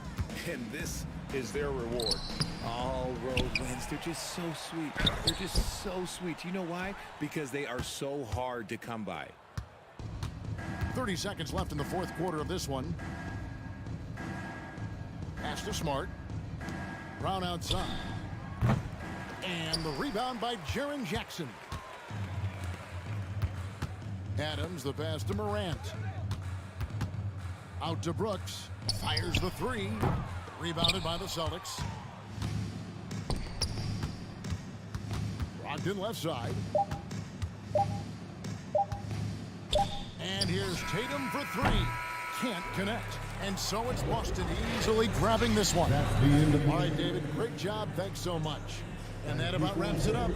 and this is their reward. All road wins. They're just so sweet. They're just so sweet. You know why? Because they are so hard to come by. 30 seconds left in the fourth quarter of this one. Pass to Smart. Brown outside. And the rebound by Jaren Jackson. Adams, the pass to Morant. Out to Brooks. Fires the 3. Rebounded by the Celtics. Brogdon left side. And here's Tatum for 3. Can't connect. And so it's Boston easily grabbing this one. That's the end of the All right, David, great job. Thanks so much. And that about wraps it up.